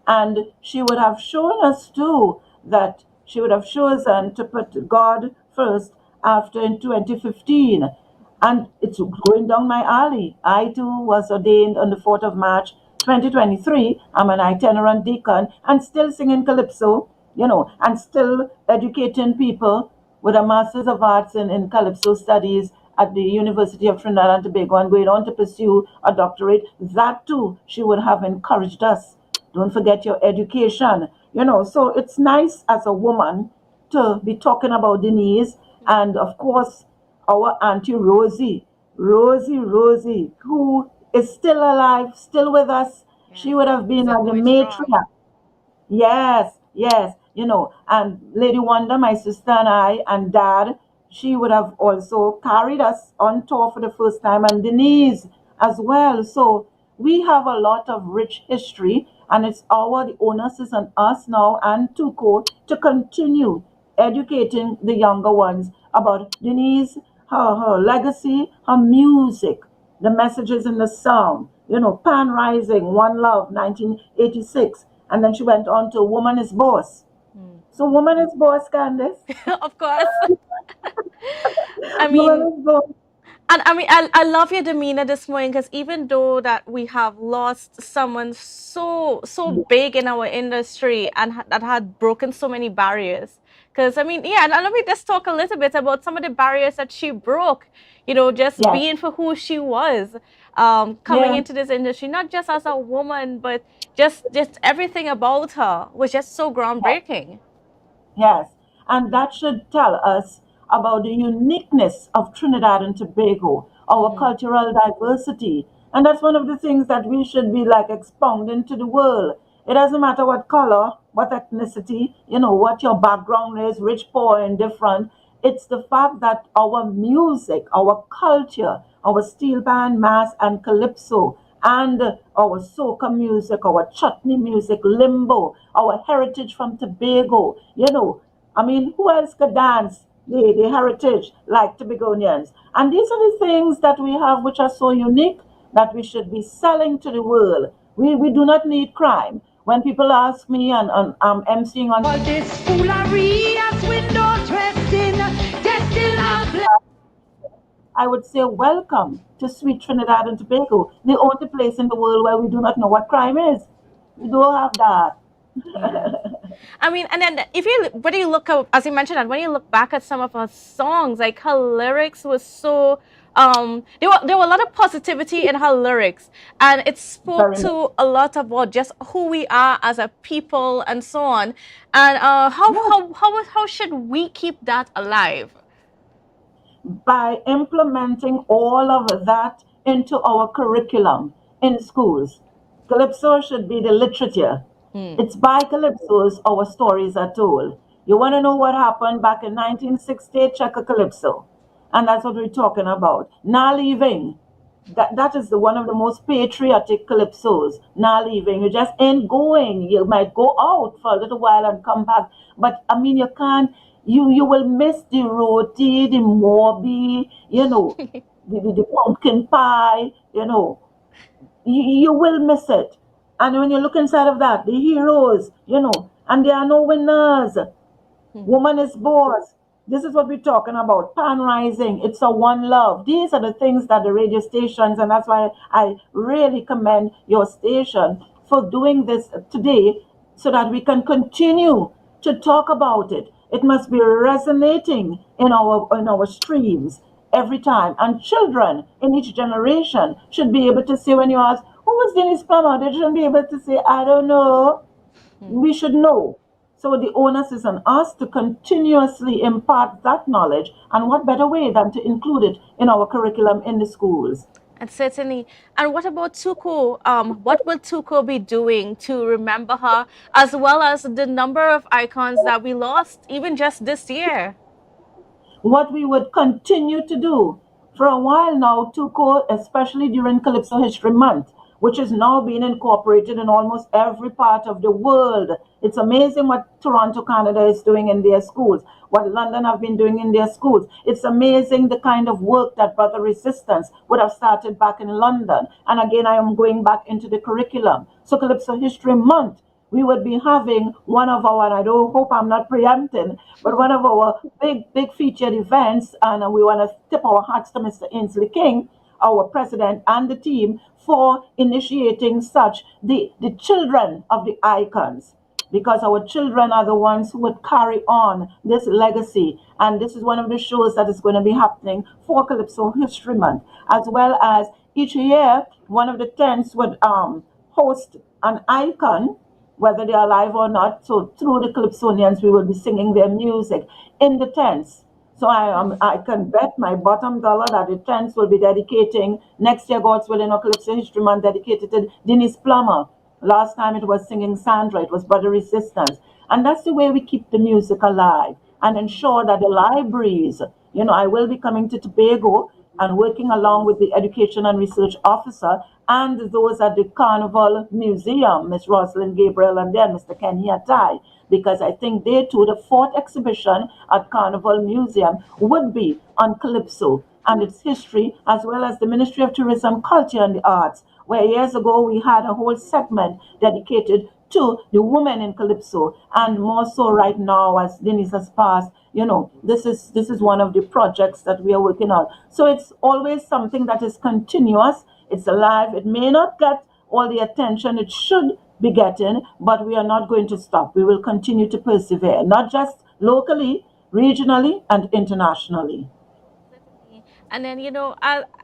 and she would have shown us too that she would have chosen to put God first after in 2015. And it's going down my alley. I too was ordained on the 4th of March, 2023. I'm an itinerant deacon and still singing Calypso, and still educating people with a Master's of Arts in Calypso Studies at the University of Trinidad and Tobago and going on to pursue a doctorate. That too, she would have encouraged us. Don't forget your education. So it's nice as a woman to be talking about Denise and, of course, our Auntie Rosie, who is still alive, still with us. She would have been like the matriarch. Yes. And Lady Wanda, my sister, and I, and Dad, she would have also carried us on tour for the first time, and Denise as well. So we have a lot of rich history, and it's the onus is on us now and Tuco to continue educating the younger ones about Denise, her legacy, her music, the messages in the song, Pan Rising, One Love, 1986. And then she went on to Woman is Boss. So Woman is Boss, Candice. Of course. I Woman mean, is Boss. and I mean, I love your demeanor this morning, because even though that we have lost someone so big in our industry and that had broken so many barriers, because I mean, yeah, and let me just talk a little bit about some of the barriers that she broke. Just Yes. being for who she was, coming Yeah. into this industry, not just as a woman, but just everything about her was just so groundbreaking. Yes, and that should tell us about the uniqueness of Trinidad and Tobago, our cultural diversity. And that's one of the things that we should be like expounding to the world. It doesn't matter what color, what ethnicity, what your background is, rich, poor, indifferent. It's the fact that our music, our culture, our steel band, mass, and calypso, and our soca music, our chutney music, limbo, our heritage from Tobago. I mean, who else could dance the heritage like Tobagonians? And these are the things that we have which are so unique that we should be selling to the world. We do not need crime. When people ask me, and I'm emceeing on this foolery as windows resting, I would say welcome to sweet Trinidad and Tobago, the only place in the world where we do not know what crime is. We don't have that. I mean, and then when you look up, as you mentioned, and when you look back at some of her songs, like her lyrics was so, there were a lot of positivity in her lyrics, and it spoke Very much. to a lot about just who we are as a people and so on. And how should we keep that alive? By implementing all of that into our curriculum in schools. Calypso should be the literature. It's by calypsos our stories are told. You want to know what happened back in 1960? Check a calypso. And that's what we're talking about. Now leaving. That is one of the most patriotic calypsos. Now leaving. You just ain't going. You might go out for a little while and come back. But I mean, you can't. You will miss the roti, the morbi, the pumpkin pie. You will miss it. And when you look inside of that, the heroes, and there are no winners. Woman is boss. This is what we're talking about. Pan Rising. It's a one love. These are the things that the radio stations, and that's why I really commend your station for doing this today so that we can continue to talk about it. It must be resonating in our streams every time. And children in each generation should be able to say, when you ask, who was Dennis Plummer? They shouldn't be able to say, I don't know. We should know. So the onus is on us to continuously impart that knowledge, and what better way than to include it in our curriculum in the schools? And certainly. And what about Tuko? What will Tuko be doing to remember her, as well as the number of icons that we lost, even just this year? What we would continue to do for a while now, Tuko, especially during Calypso History Month, which is now being incorporated in almost every part of the world. It's amazing what Toronto, Canada is doing in their schools, what London have been doing in their schools. It's amazing the kind of work that Brother Resistance would have started back in London. And again, I am going back into the curriculum. So Calypso History Month, we would be having one of our, and I don't hope I'm not preempting, but one of our big featured events, and we want to tip our hats to Mr. Ainsley King, our president, and the team for initiating such the children of the icons, because our children are the ones who would carry on this legacy. And this is one of the shows that is going to be happening for Calypso History Month, as well as each year one of the tents would host an icon, whether they are alive or not. So through the Calypsonians, we will be singing their music in the tents. So I can bet my bottom dollar that the tents will be dedicating next year, God's willing, or Calypso History Month, dedicated to Denise Plummer. Last time it was singing Sandra, it was Brother Resistance. And that's the way we keep the music alive and ensure that the libraries, I will be coming to Tobago and working along with the Education and Research Officer and those at the Carnival Museum, Ms. Rosalind Gabriel and then Mr. Kenny Atai, because I think they too, the fourth exhibition at Carnival Museum would be on Calypso and its history, as well as the Ministry of Tourism, Culture and the Arts where years ago we had a whole segment dedicated to the women in calypso, and more so right now as Denise has passed. This is one of the projects that we are working on. So it's always something that is continuous. It's alive. It may not get all the attention it should be getting, but we are not going to stop. We will continue to persevere, not just locally, regionally, and internationally. And then,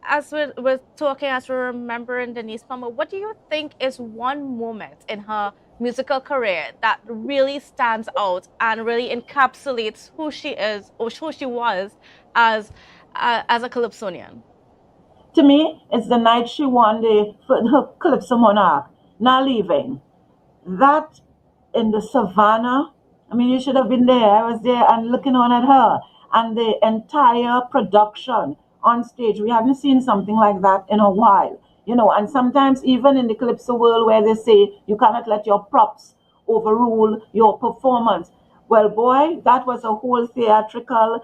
as we're talking, as we're remembering Denise Plummer, what do you think is one moment in her musical career that really stands out and really encapsulates who she is or who she was as a Calypsonian? To me, it's the night she won her Calypso Monarch, Not Leaving. That in the savannah, I mean, you should have been there. I was there and looking on at her and the entire production on stage. We haven't seen something like that in a while, and sometimes even in the Calypso world where they say you cannot let your props overrule your performance. Well, boy, that was a whole theatrical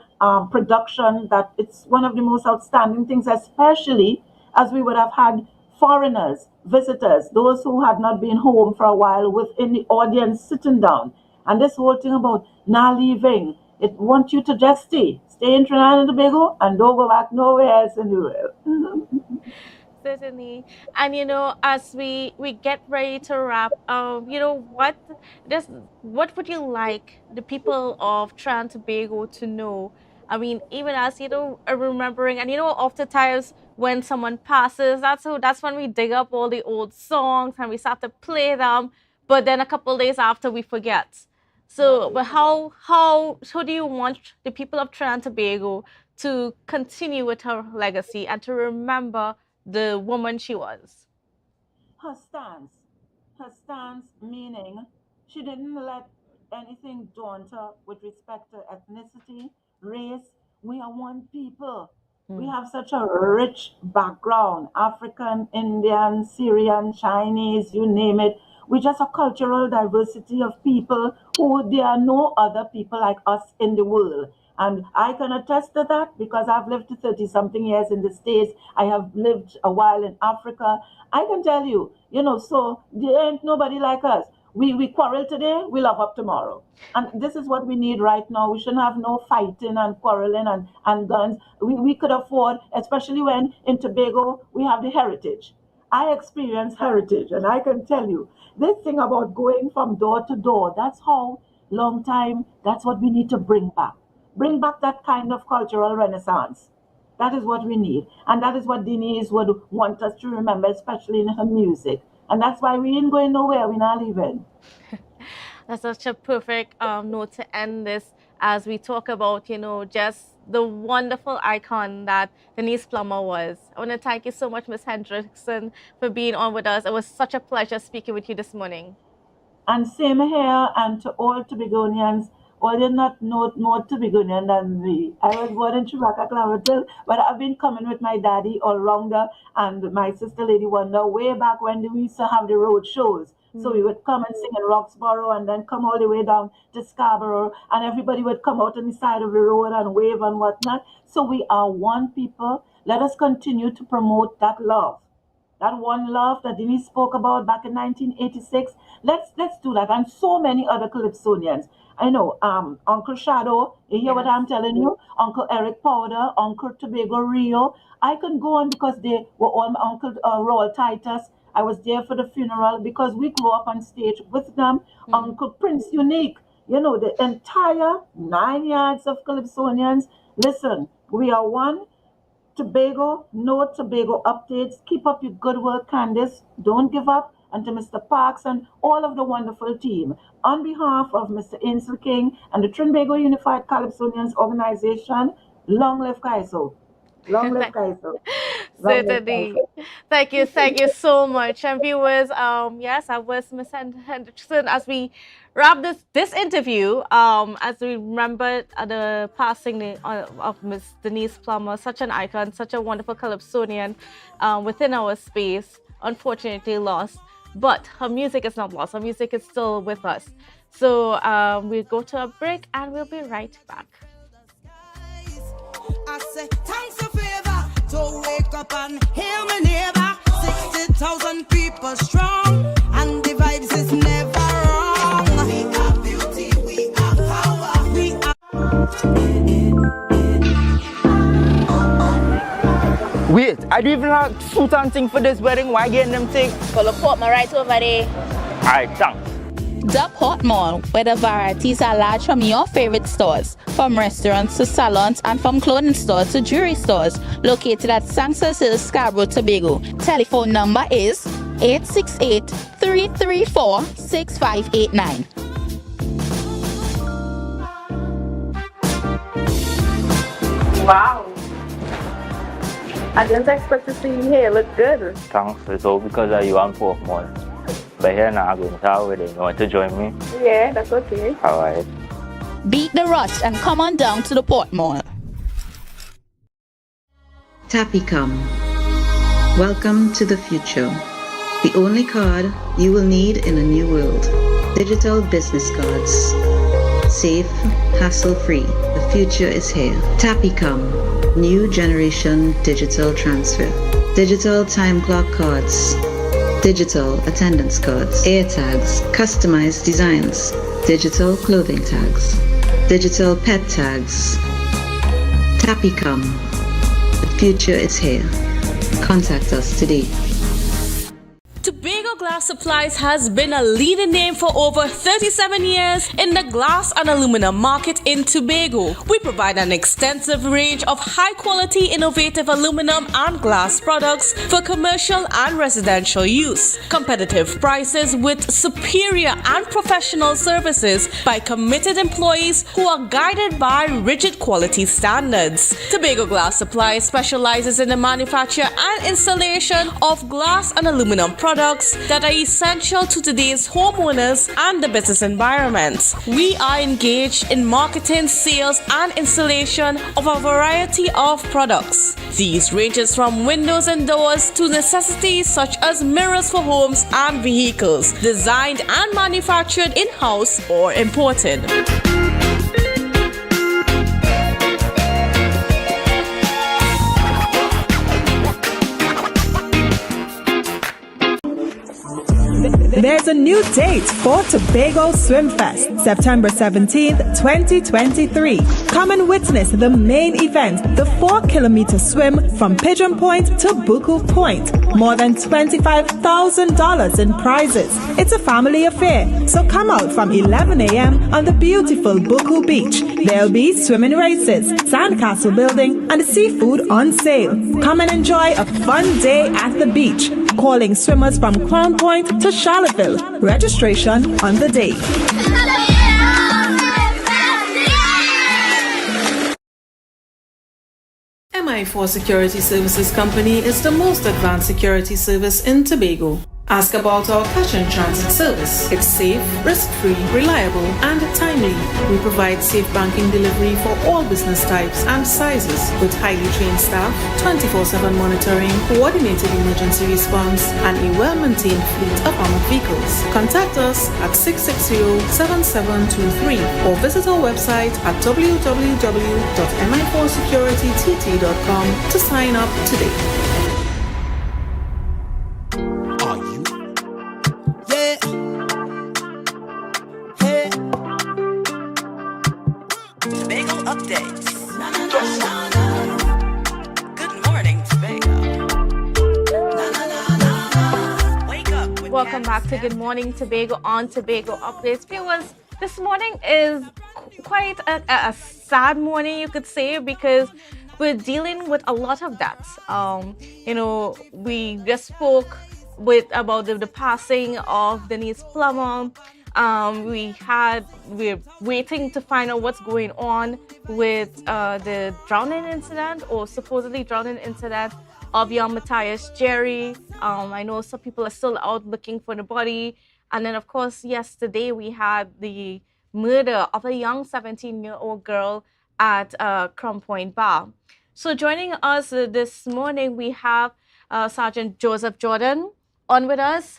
production that it's one of the most outstanding things, especially as we would have had foreigners, visitors, those who had not been home for a while within the audience sitting down. And this whole thing about not leaving, it wants you to just stay in Trinidad and Tobago and don't go back nowhere else in the world. Certainly. And as we get ready to wrap, what would you like the people of Trinidad and Tobago to know? I mean, even as are remembering, and oftentimes when someone passes, that's when we dig up all the old songs and we start to play them, but then a couple days after we forget. So, but how do you want the people of Trinidad and Tobago to continue with her legacy and to remember the woman she was? Her stance meaning she didn't let anything daunt her with respect to ethnicity, race. We are one people. We have such a rich background, African, Indian, Syrian, Chinese, you name it. We just a cultural diversity of people who there are no other people like us in the world. And I can attest to that because I've lived 30 something years in the States. I have lived a while in Africa. I can tell you, so there ain't nobody like us. We quarrel today, we love up tomorrow. And this is what we need right now. We shouldn't have no fighting and quarreling and guns. We could afford, especially when in Tobago we have the heritage. I experience heritage, and I can tell you this thing about going from door to door, that's how long time, that's what we need to bring back. Bring back that kind of cultural renaissance. That is what we need. And that is what Denise would want us to remember, especially in her music. And that's why we ain't going nowhere. We're not leaving. That's such a perfect note to end this as we talk about, just the wonderful icon that Denise Plummer was. I want to thank you so much, Ms. Hendrickson, for being on with us. It was such a pleasure speaking with you this morning. And same here, and to all Tobagonians, all you're not more Tobagonian than me. I was born in Chewacca, Claverton, but I've been coming with my daddy all rounder and my sister Lady Wonder way back when we used to have the road shows. So we would come and sing in Roxborough and then come all the way down to Scarborough, and everybody would come out on the side of the road and wave and whatnot. So we are one people. Let us continue to promote that love. That one love that Denise spoke about back in 1986. Let's do that. And so many other Calypsonians. I know Uncle Shadow, you hear what I'm telling you? Uncle Eric Powder, Uncle Tobago Rio. I can go on because they were all my Uncle Royal Titus. I was there for the funeral because we grew up on stage with them. Uncle Prince Unique, the entire 9 yards of Calypsonians. Listen, we are one. Tobago, no Tobago updates. Keep up your good work, Candice. Don't give up. And to Mr. Parks and all of the wonderful team. On behalf of Mr. Ainsel King and the Trinbago Unified Calypsonians Organization, long live Kaiso. Long live Kaiso. Certainly. Thank you so much. And viewers, yes, I was Miss Hendrickson as we wrap this interview, as we remember the passing of Miss Denise Plummer, such an icon, such a wonderful Calypsonian within our space, unfortunately lost. But her music is not lost. Her music is still with us. So we'll go to a break and we'll be right back. I say, thanks a favor to wake up and hear me neighbor. 62 1,000 people strong, and the vibes is never wrong. We are beauty, we are power, we are. Wait, I don't even have suit and thing for this wedding. Why getting them thing? Well, the port my right over there. Alright, thanks. The Port Mall, where the varieties are large from your favorite stores, from restaurants to salons and from clothing stores to jewelry stores, located at Sanctus Hill, Scarborough, Tobago. Telephone number is 868-334-6589. Wow. I didn't expect to see you here. Look good. Thanks. It's all because of you and Port Mall. But here now, I'm going to our wedding. You want to join me? Yeah, that's okay. Alright. Beat the rush and come on down to the Port Mall. Tapicom. Welcome to the future. The only card you will need in a new world. Digital business cards. Safe, hassle-free. The future is here. Tapicom. New generation digital transfer. Digital time clock cards. Digital attendance cards, air tags, customized designs, digital clothing tags, digital pet tags. Tapicom. The future is here. Contact us today. Tobago Glass Supplies has been a leading name for over 37 years in the glass and aluminum market in Tobago. We provide an extensive range of high-quality, innovative aluminum and glass products for commercial and residential use. Competitive prices with superior and professional services by committed employees who are guided by rigid quality standards. Tobago Glass Supplies specializes in the manufacture and installation of glass and aluminum products that are essential to today's homeowners and the business environment. We are engaged in marketing, sales, and installation of a variety of products. These ranges from windows and doors to necessities such as mirrors for homes and vehicles, designed and manufactured in-house or imported. There's a new date for Tobago Swim Fest, September 17th, 2023. Come and witness the main event, the 4-kilometer swim from Pigeon Point to Buku Point. More than $25,000 in prizes. It's a family affair, so come out from 11 a.m. on the beautiful Buku Beach. There'll be swimming races, sandcastle building, and seafood on sale. Come and enjoy a fun day at the beach. Calling swimmers from Crown Point to Charlottesville. Registration on the day. MI4 Security Services Company is the most advanced security service in Tobago. Ask about our cash and transit service. It's safe, risk-free, reliable, and timely. We provide safe banking delivery for all business types and sizes with highly trained staff, 24/7 monitoring, coordinated emergency response, and a well-maintained fleet of armored vehicles. Contact us at 660-7723 or visit our website at www.mi4securitytt.com to sign up today. Tobago updates. Good morning, Tobago. Wake up with Welcome back to Good Morning Tobago on Tobago Updates. Viewers, this morning is quite a sad morning, you could say, because we're dealing with a lot of that. We just spoke about the passing of Denise Plummer. We're waiting to find out what's going on with the drowning incident or supposedly drowning incident of young Matthias Jerry. I know some people are still out looking for the body. And then, of course, yesterday we had the murder of a young 17-year-old girl at Crown Point Bar. So joining us this morning, we have Sergeant Joseph Jordan on with us,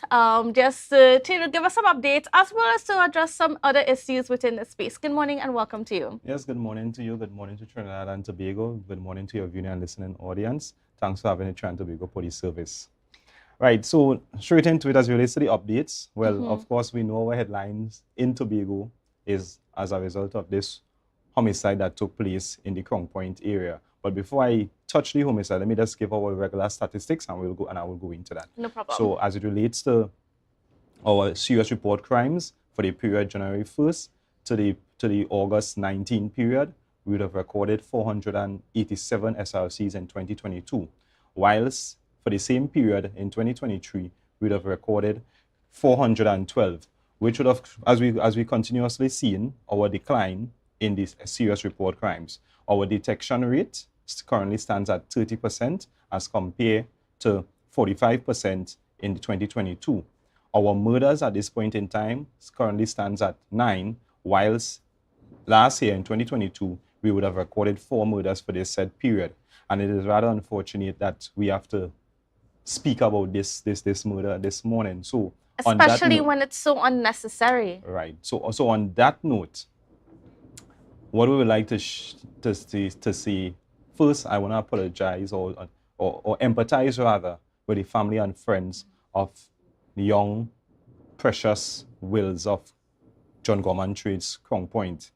just to give us some updates as well as to address some other issues within the space. Good morning and welcome to you. Yes, good morning to you. Good morning to Trinidad and Tobago. Good morning to your viewing and listening audience. Thanks for having the Trinidad and Tobago Police Service. Right, so straight into it as it relates to the updates. Well, Mhm. of course, we know our headlines in Tobago is as a result of this homicide that took place in the Crown Point area. But before I touch the homicide, let me just give our regular statistics and I will go into that. No problem. So as it relates to our serious report crimes for the period January 1st to the August 19 period, we would have recorded 487 SRCs in 2022, whilst for the same period in 2023, we would have recorded 412, which would have, as we continuously seen, our decline in these serious report crimes. Our detection rate currently stands at 30% as compared to 45% in 2022. Our murders at this point in time currently stands at 9, whilst last year in 2022, we would have recorded 4 murders for this said period. And it is rather unfortunate that we have to speak about this murder this morning. So Especially when it's so unnecessary. Right. So on that note, what we would like to see, first, I want to apologize or empathize rather with the family and friends of the young, precious wills of John Gorman Trades Crown Point.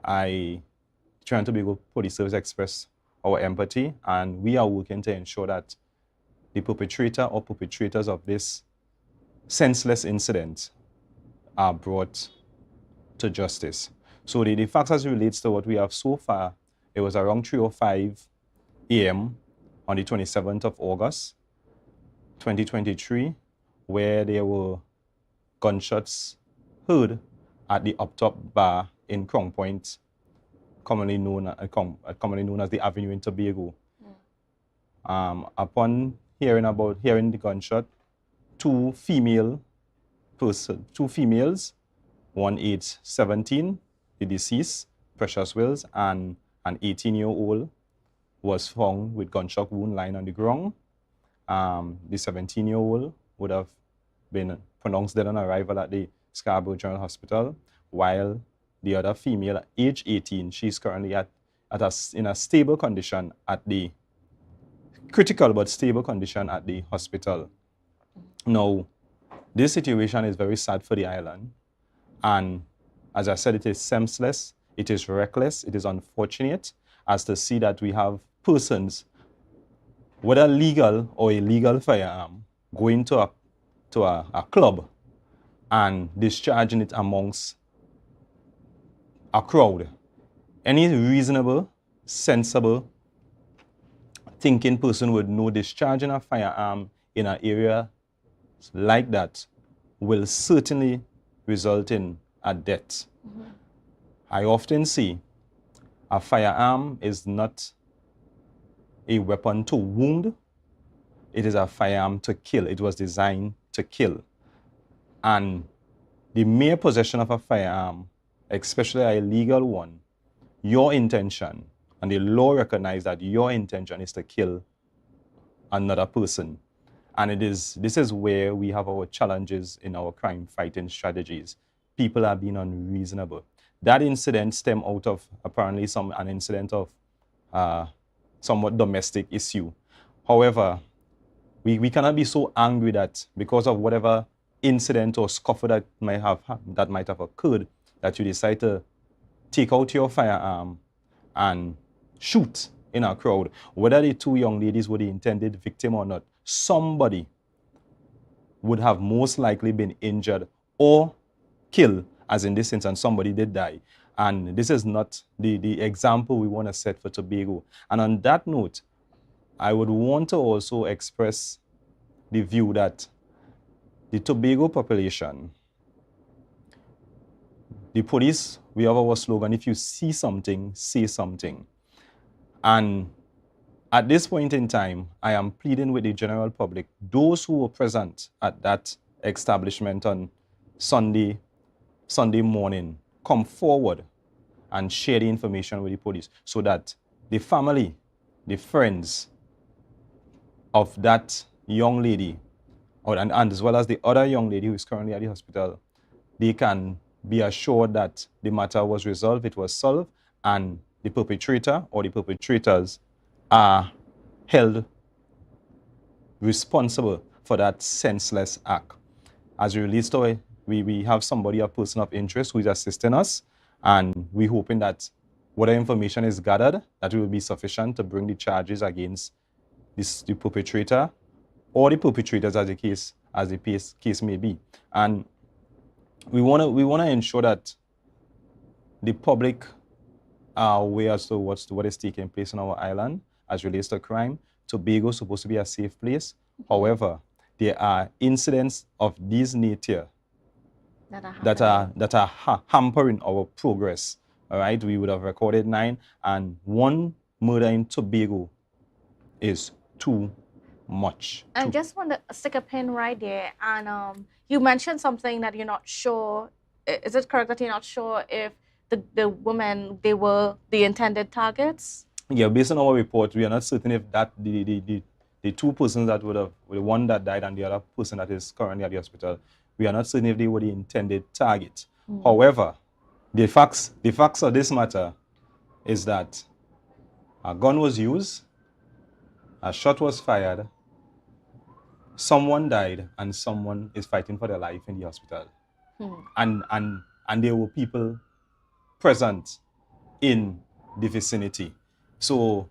Trying to be able Police Service express our empathy, and we are working to ensure that the perpetrator or perpetrators of this senseless incident are brought to justice. So the facts as it relates to what we have so far, it was around 3:05 a.m. on the 27th of August, 2023, where there were gunshots heard at the Up Top Bar in Crown Point, commonly known as the Avenue in Tobago. Upon hearing the gunshot, two females, one age 17, the deceased, Precious Wills, and an 18-year-old was found with gunshot wound lying on the ground. The 17-year-old would have been pronounced dead on arrival at the Scarborough General Hospital, while the other female, age 18, she's currently in a stable condition at the critical but stable condition at the hospital. Now, this situation is very sad for the island, and as I said, it is senseless, it is reckless, it is unfortunate as to see that we have persons, whether legal or illegal firearm, going to a club and discharging it amongst a crowd. Any reasonable, sensible, thinking person would know discharging a firearm in an area like that will certainly result in a death. I often say a firearm is not a weapon to wound, it is a firearm to kill. It was designed to kill. And the mere possession of a firearm, especially a illegal one, your intention, and the law recognizes that your intention is to kill another person. And this is where we have our challenges in our crime fighting strategies. People are being unreasonable. That incident stemmed out of apparently an incident of somewhat domestic issue. However, we cannot be so angry that because of whatever incident or scuffle that might have occurred, that you decide to take out your firearm and shoot in a crowd. Whether the two young ladies were the intended victim or not, somebody would have most likely been injured or killed, as in this instance, somebody did die. And this is not the example we want to set for Tobago. And on that note, I would want to also express the view that the Tobago population, the police, we have our slogan, if you see something, say something. And at this point in time, I am pleading with the general public, those who were present at that establishment on Sunday morning, come forward and share the information with the police so that the family, the friends of that young lady, and as well as the other young lady who is currently at the hospital, they can be assured that the matter was resolved, it was solved, and the perpetrator or the perpetrators are held responsible for that senseless act. As it relates to it, we have somebody, a person of interest who is assisting us, and we're hoping that whatever information is gathered, that will be sufficient to bring the charges against the perpetrator or the perpetrators as the case may be. And we wanna ensure that the public are aware as to what is taking place on our island as relates to crime. Tobago is supposed to be a safe place. However, there are incidents of this nature that are hampering our progress. All right, we would have recorded 9, and one murder in Tobago is too much. I just want to stick a pin right there. And you mentioned something that you're not sure. Is it correct that you're not sure if the women, they were the intended targets? Yeah, based on our report, we are not certain if that the two persons that would have, the one that died and the other person that is currently at the hospital, we are not certain if they were the intended target. However, the facts of this matter is that a gun was used, a shot was fired, someone died, and someone is fighting for their life in the hospital. And there were people present in the vicinity. So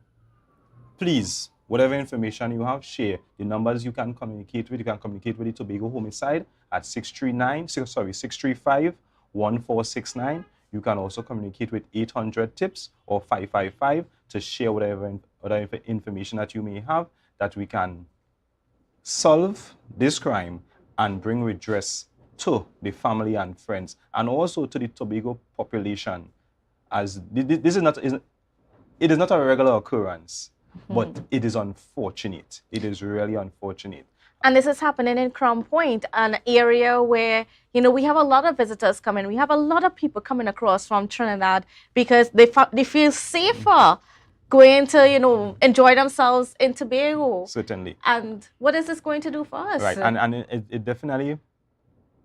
please, whatever information you have, share. The numbers you can communicate with, you can communicate with the Tobago Homicide at 635-1469. You can also communicate with 800-TIPS or 555 to share whatever information that you may have, that we can solve this crime and bring redress to the family and friends, and also to the Tobago population. As this is not, it is not a regular occurrence, but it is unfortunate. It is really unfortunate. And this is happening in Crown Point, an area where, you know, we have a lot of visitors coming. We have a lot of people coming across from Trinidad because they feel safer going to, you know, enjoy themselves in Tobago. Certainly. And what is this going to do for us? Right, and it definitely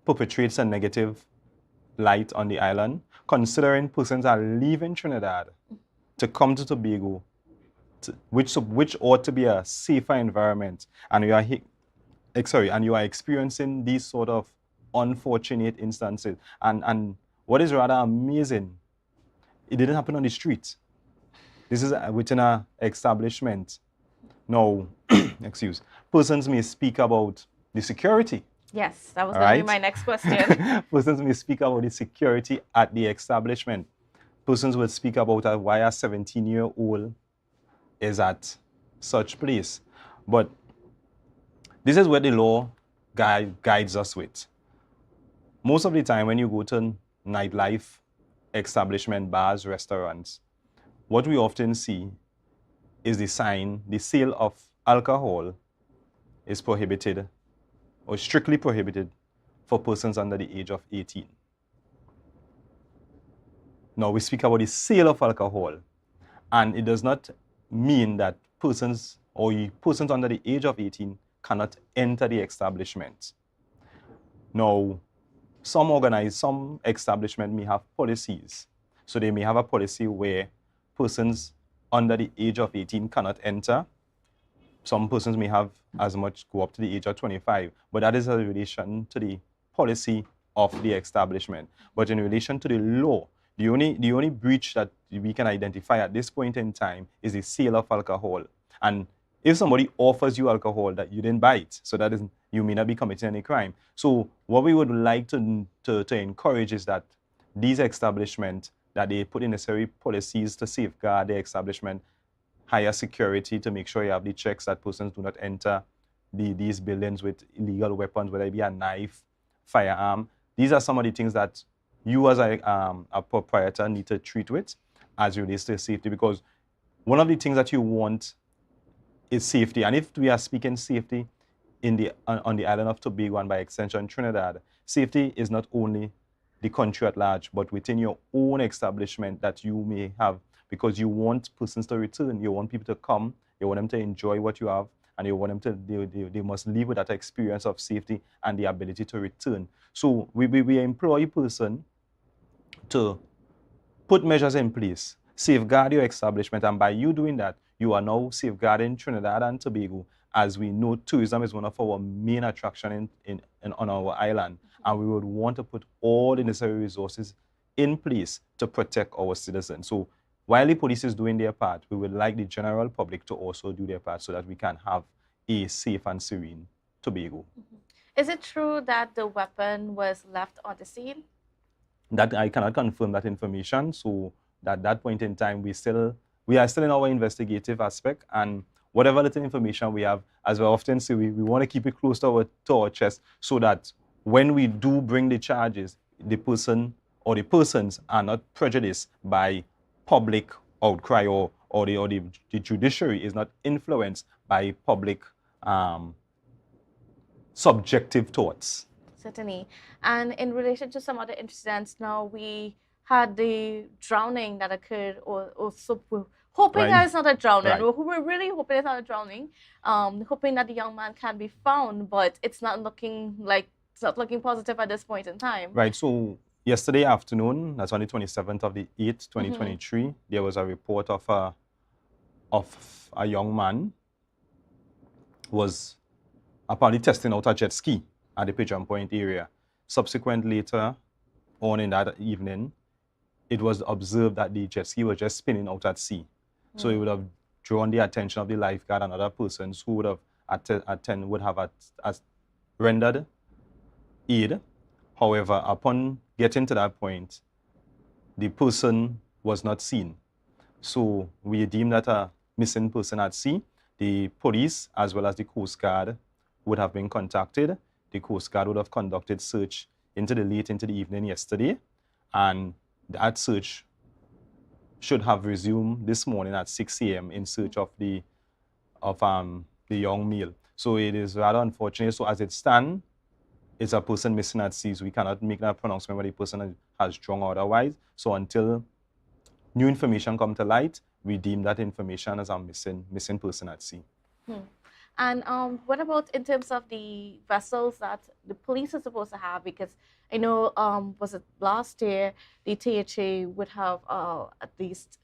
perpetrates a negative light on the island, considering persons are leaving Trinidad to come to Tobago, which ought to be a safer environment, and you are experiencing these sort of unfortunate instances. And what is rather amazing, it didn't happen on the street. This is within an establishment. Now, persons may speak about the security. Yes, that was going to be my next question. Persons may speak about the security at the establishment. Persons would speak about why a 17-year-old is at such place. But this is where the law guides us with. Most of the time when you go to nightlife, establishment, bars, restaurants, what we often see is the sign, the sale of alcohol is prohibited or strictly prohibited for persons under the age of 18. Now we speak about the sale of alcohol, and it does not mean that persons under the age of 18 cannot enter the establishment. Now, some establishment may have policies. So they may have a policy where persons under the age of 18 cannot enter. Some persons may have as much go up to the age of 25, but that is in relation to the policy of the establishment. But in relation to the law, the only breach that we can identify at this point in time is the sale of alcohol. And if somebody offers you alcohol that you didn't buy it, so that is, you may not be committing any crime. So what we would like to encourage is that these establishments, that they put in necessary policies to safeguard their establishment, higher security to make sure you have the checks that persons do not enter these buildings with illegal weapons, whether it be a knife, firearm. These are some of the things that you as a proprietor need to treat with as it relates to safety, because one of the things that you want is safety. And if we are speaking safety on the island of Tobago and by extension Trinidad, safety is not only the country at large, but within your own establishment that you may have, because you want persons to return, you want people to come, you want them to enjoy what you have, and you want them to, they must live with that experience of safety and the ability to return. So we employ a person to put measures in place, safeguard your establishment, and by you doing that, you are now safeguarding Trinidad and Tobago as we know, tourism is one of our main attractions on our island, and we would want to put all the necessary resources in place to protect our citizens. So while the police is doing their part, we would like the general public to also do their part so that we can have a safe and serene Tobago. Is it true that the weapon was left on the scene? That I cannot confirm that information. So at that point in time, we are still in our investigative aspect, and whatever little information we have, as we often say, we want to keep it close to our chest so that when we do bring the charges, the person or the persons are not prejudiced by public outcry, or the judiciary is not influenced by public subjective thoughts. Certainly. And in relation to some other incidents, now we had the drowning that occurred, or so we're hoping that it's not a drowning. Right. We're really hoping it's not a drowning. Hoping that the young man can be found, but it's not looking positive at this point in time. Right. So yesterday afternoon, that's on the 27th of the 8th, 2023, there was a report of a young man who was apparently testing out a jet ski at the Pigeon Point area. Subsequent later on in that evening, it was observed that the jet ski was just spinning out at sea. So it would have drawn the attention of the lifeguard and other persons who would have rendered aid. However, upon getting to that point, the person was not seen. So we deemed that a missing person at sea. The police as well as the Coast Guard would have been contacted. The Coast Guard would have conducted search into the evening yesterday, and that search should have resumed this morning at 6 a.m. in search of the young male. So it is rather unfortunate. So as it stands, it's a person missing at sea. So we cannot make that pronouncement whether the person has drowned or otherwise. So until new information come to light, we deem that information as a missing person at sea. And what about in terms of the vessels that the police are supposed to have? Because I know, was it last year, the THA would have at least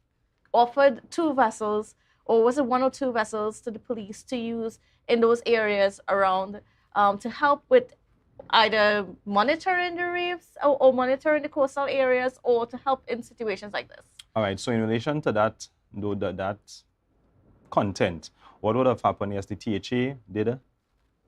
offered 2 vessels, or was it 1 or 2 vessels to the police to use in those areas around to help with either monitoring the reefs or monitoring the coastal areas, or to help in situations like this? All right, so in relation to that, though, that content, what would have happened is the THA did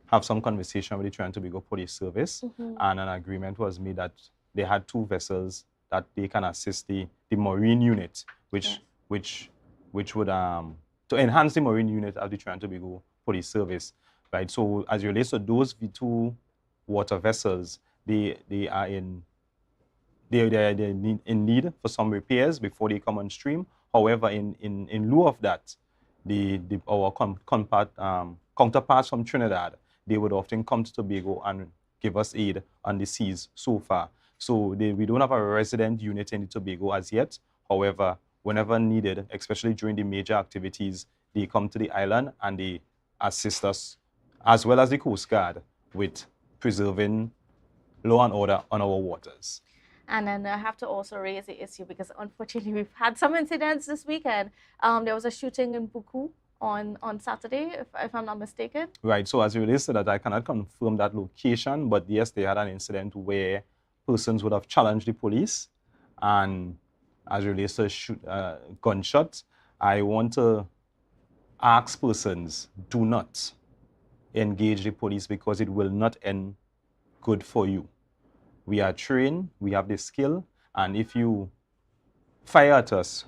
have some conversation with the Trinidad and Tobago Police Service, and an agreement was made that they had 2 vessels that they can assist the marine unit, which would to enhance the marine unit of the Trinidad and Tobago Police Service, right? So as it relates to those 2 water vessels, they are in need for some repairs before they come on stream. However, in lieu of that, our counterparts from Trinidad, they would often come to Tobago and give us aid on the seas so far. So we don't have a resident unit in the Tobago as yet. However, whenever needed, especially during the major activities, they come to the island and they assist us, as well as the Coast Guard, with preserving law and order on our waters. And then I have to also raise the issue because unfortunately we've had some incidents this weekend. There was a shooting in Buku on Saturday, if I'm not mistaken. Right, so as it relates to that, I cannot confirm that location, but yes, they had an incident where persons would have challenged the police, and as it relates to gunshots, I want to ask persons, do not engage the police because it will not end good for you. We are trained, we have the skill, and if you fire at us,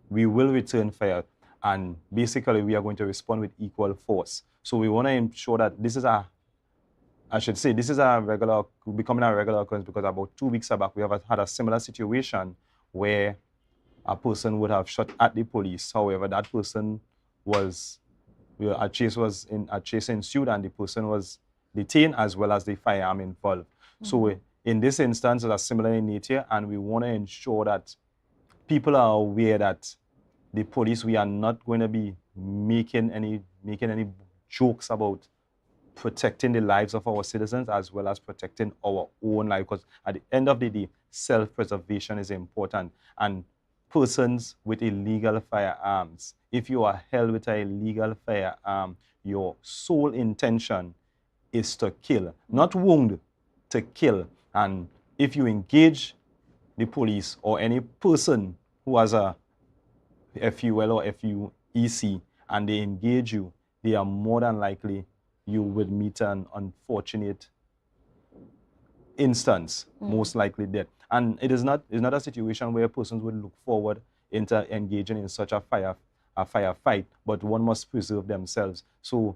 we will return fire. And basically, we are going to respond with equal force. So we want to ensure that this is becoming a regular occurrence, because about 2 weeks back, we have had a similar situation where a person would have shot at the police. However, that person a chase ensued, and the person was detained as well as the firearm involved. So in this instance, it's similar in nature, and we want to ensure that people are aware that the police, we are not going to be making any jokes about protecting the lives of our citizens as well as protecting our own life, because at the end of the day, self-preservation is important. And persons with illegal firearms. If you are held with an illegal firearm, your sole intention is to kill, not wound, to kill. And if you engage the police or any person who has a FUL or FUEC and they engage you, they are more than likely you would meet an unfortunate instance, most likely death. And it is not a situation where persons would look forward into engaging in such a firefight, but one must preserve themselves. So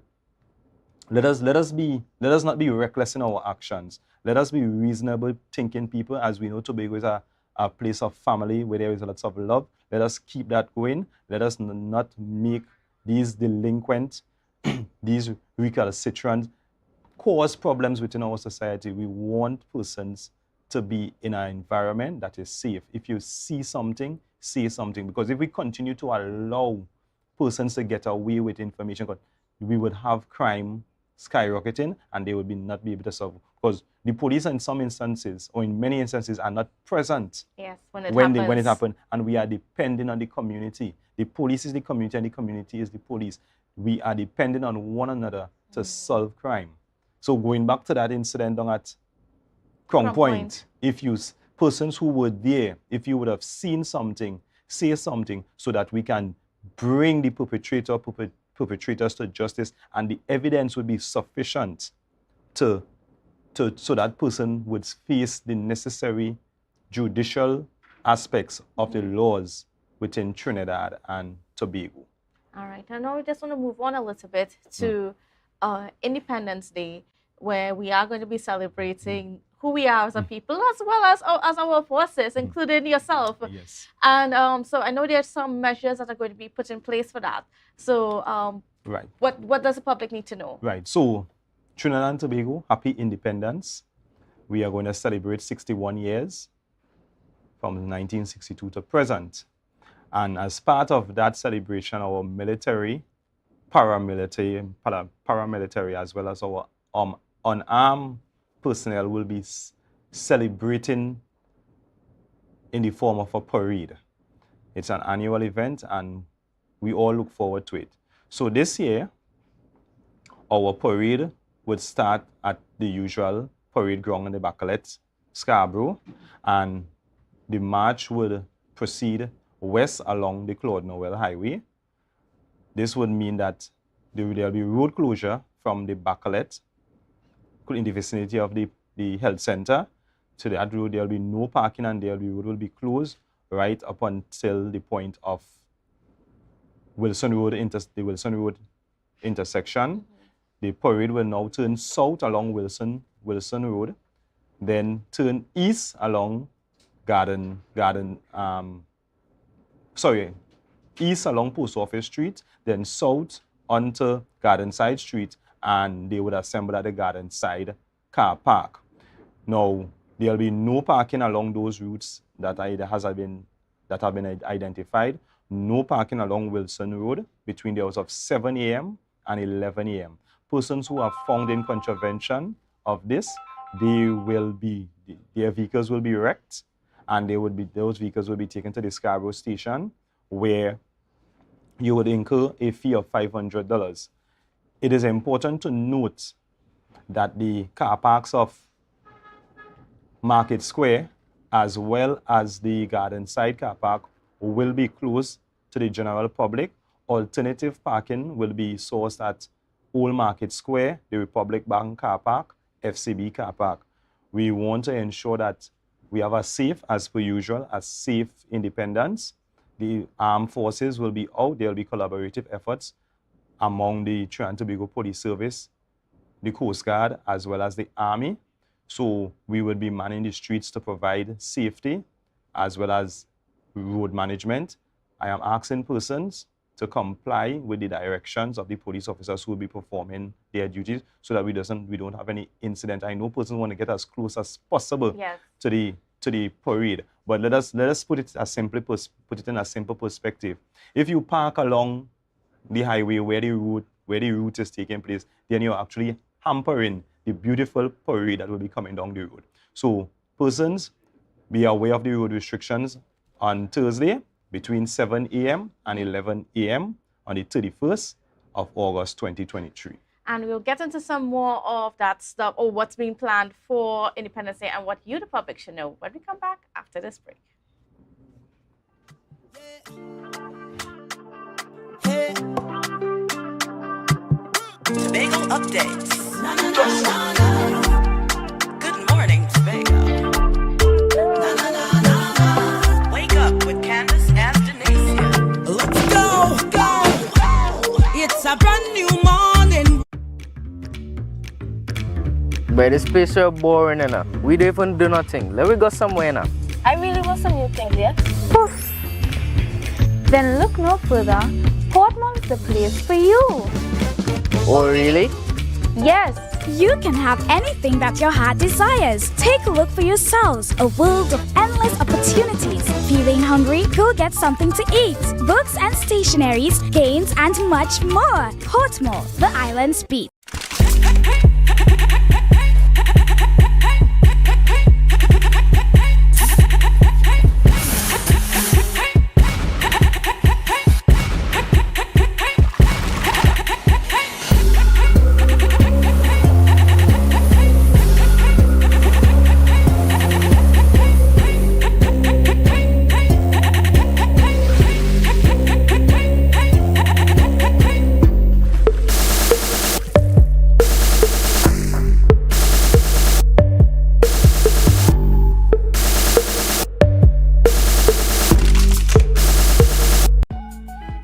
let us not be reckless in our actions. Let us be reasonable thinking people. As we know, Tobago is a place of family where there is lots of love. Let us keep that going. Let us not make these delinquent, these recalcitrant, cause problems within our society. We want persons to be in an environment that is safe. If you see something, say something. Because if we continue to allow persons to get away with information, we would have crime skyrocketing and they would not be able to solve. Because the police in some instances, or in many instances, are not present when it happens. And we are depending on the community. The police is the community and the community is the police. We are depending on one another to solve crime. So going back to that incident down at Crown Point, if you persons who were there, if you would have seen something, say something so that we can bring the perpetrators to justice and the evidence would be sufficient so that person would face the necessary judicial aspects of the laws within Trinidad and Tobago. All right, and now we just want to move on a little bit to Independence Day, where we are going to be celebrating who we are as a people, as well as our forces, including yourself. Yes. And so I know there's some measures that are going to be put in place for that. So right. What does the public need to know? Right. So Trinidad and Tobago, happy independence. We are going to celebrate 61 years from 1962 to present. And as part of that celebration, our military, paramilitary, as well as our unarmed personnel will be celebrating in the form of a parade. It's an annual event and we all look forward to it. So this year, our parade would start at the usual parade ground in the Bacalet, Scarborough, and the march would proceed west along the Claude Noel Highway. This would mean that there will be road closure from the Bacalet in the vicinity of the health center. To that road, there will be no parking and the road will be closed right up until the point of Wilson Road, the Wilson Road intersection. The parade will now turn south along Wilson Road, then turn east along east along Post Office Street, then south onto Gardenside Street, and they would assemble at the Gardenside car park. Now, there'll be no parking along those routes that have been identified. No parking along Wilson Road between the hours of 7 a.m. and 11 a.m. Persons who are found in contravention of this, their vehicles will be wrecked, and those vehicles will be taken to the Scarborough station, where you would incur a fee of $500. It is important to note that the car parks of Market Square, as well as the Gardenside car park, will be closed to the general public. Alternative parking will be sourced at Old Market Square, the Republic Bank car park, FCB car park. We want to ensure that we have a safe, as per usual, a safe independence. The armed forces will be out. There will be collaborative efforts among the Trinidad and Tobago Police Service, the Coast Guard, as well as the Army. So we will be manning the streets to provide safety as well as road management. I am asking persons to comply with the directions of the police officers who will be performing their duties so that we don't have any incident. I know persons want to get as close as possible to the parade, but let us put it in a simple perspective. If you park along the highway where the route is taking place, then you're actually hampering the beautiful parade that will be coming down the road. So persons, be aware of the road restrictions on Thursday. between 7 a.m. and 11 a.m. on the 31st of August 2023. And we'll get into some more of that stuff, or what's being planned for Independence Day and what you, the public, should know when we come back after this break. Tobago updates. Good morning, Tobago. Wake up with Candace and Denise. Let's go, go. It's a brand new morning. But this place so boring enough. We don't even do nothing. Let me go somewhere now. I really want some new things, yeah? Poof. Then look no further. Portmore is the place for you. Oh, really? Yes. You can have anything that your heart desires. Take a look for yourselves. A world of endless opportunities. Feeling hungry? Go get something to eat. Books and stationeries, games, and much more. Portmore, the island's beat.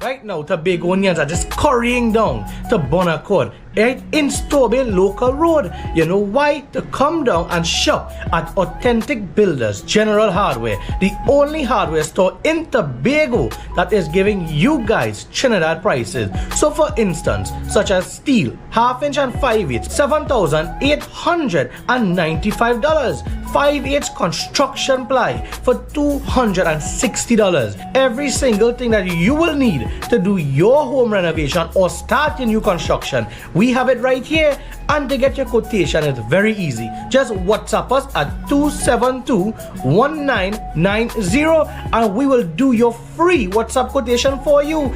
Right now, Tobagonians are just scurrying down to Bonaccord, right in Stobie Local Road. You know why? To come down and shop at Authentic Builders General Hardware, the only hardware store in Tobago that is giving you guys Trinidad prices. So for instance, such as steel, half-inch and 5/8, $7,895. 5/8 construction ply for $260. Every single thing that you will need to do your home renovation or start your new construction, we have it right here. And to get your quotation, it's very easy. Just WhatsApp us at 272-1990 and we will do your free WhatsApp quotation for you.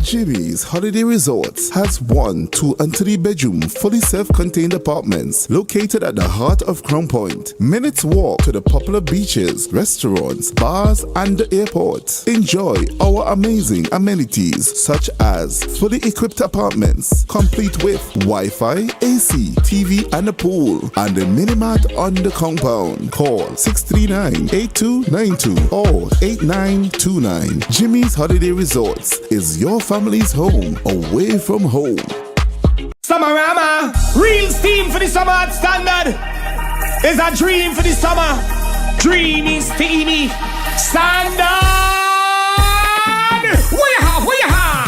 Jimmy's Holiday Resorts has 1, 2, and 3 bedroom fully self-contained apartments located at the heart of Crown Point. Minutes walk to the popular beaches, restaurants, bars, and the airport. Enjoy our amazing amenities such as fully equipped apartments, complete with Wi-Fi, AC, TV, and a pool, and a mini-mart on the compound. Call 639-8292 or 8929. Jimmy's Holiday Resorts is your family's home away from home. Summerama, real steam for the summer at Standard. Is a dream for the summer. Dreamy, steamy, Standard. What you have? What you have?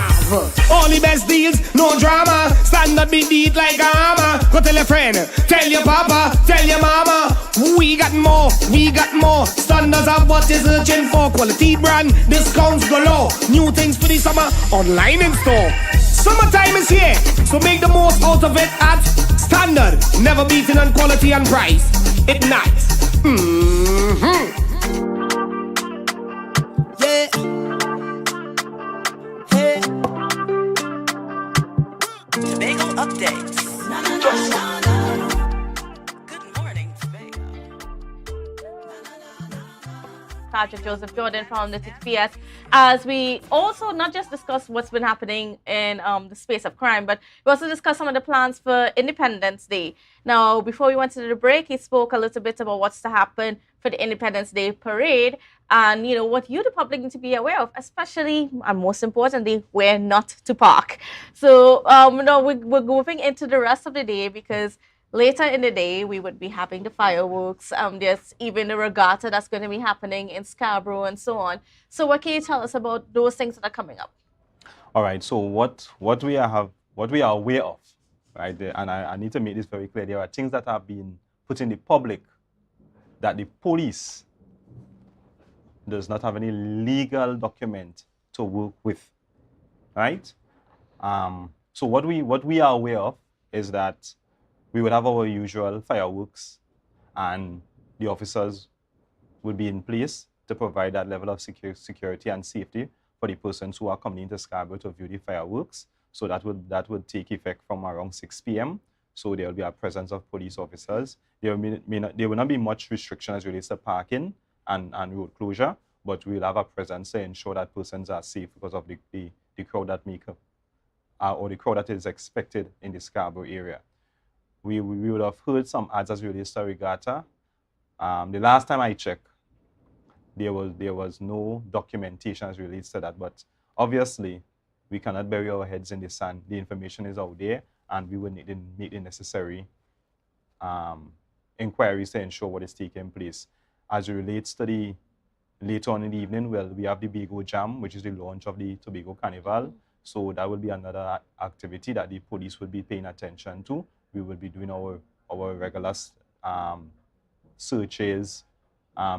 All the best deals, no drama. Standard be beat like a hammer. Go tell your friend, tell your papa, tell your mama. We got more, we got more. Standards have what you're searching for. Quality brand, discounts galore. New things for the summer, online in store. Summertime is here, so make the most out of it at Standard. Never beating on quality and price. It nice. Yeah. Hey. Tobago updates. Sergeant Joseph Jordan from the TPS, as we also not just discuss what's been happening in the space of crime, but we also discuss some of the plans for Independence Day. Now, before we went to the break, he spoke a little bit about what's to happen for the Independence Day parade and, you know, what you, the public, need to be aware of, especially and most importantly, where not to park. So, we're moving into the rest of the day because later in the day, we would be having the fireworks. There's even the regatta that's going to be happening in Scarborough and so on. So what can you tell us about those things that are coming up? All right. So what we are aware of, right? And I need to make this very clear. There are things that have been put in the public that the police does not have any legal document to work with, right? So what we are aware of is that we would have our usual fireworks, and the officers would be in place to provide that level of security and safety for the persons who are coming into Scarborough to view the fireworks. So that would take effect from around 6 p.m. So there will be a presence of police officers. There will not be much restriction as relates to parking and road closure, but we'll have a presence to ensure that persons are safe because of the crowd that make up, or the crowd that is expected in the Scarborough area. We would have heard some ads as relates to regatta. The last time I checked, there was no documentation as relates to that, but obviously we cannot bury our heads in the sand. The information is out there, and we will need to make the necessary inquiries to ensure what is taking place. As it relates to the later on in the evening, well, we have the Tobago Jam, which is the launch of the Tobago Carnival. So that will be another activity that the police will be paying attention to. We will be doing our regular searches,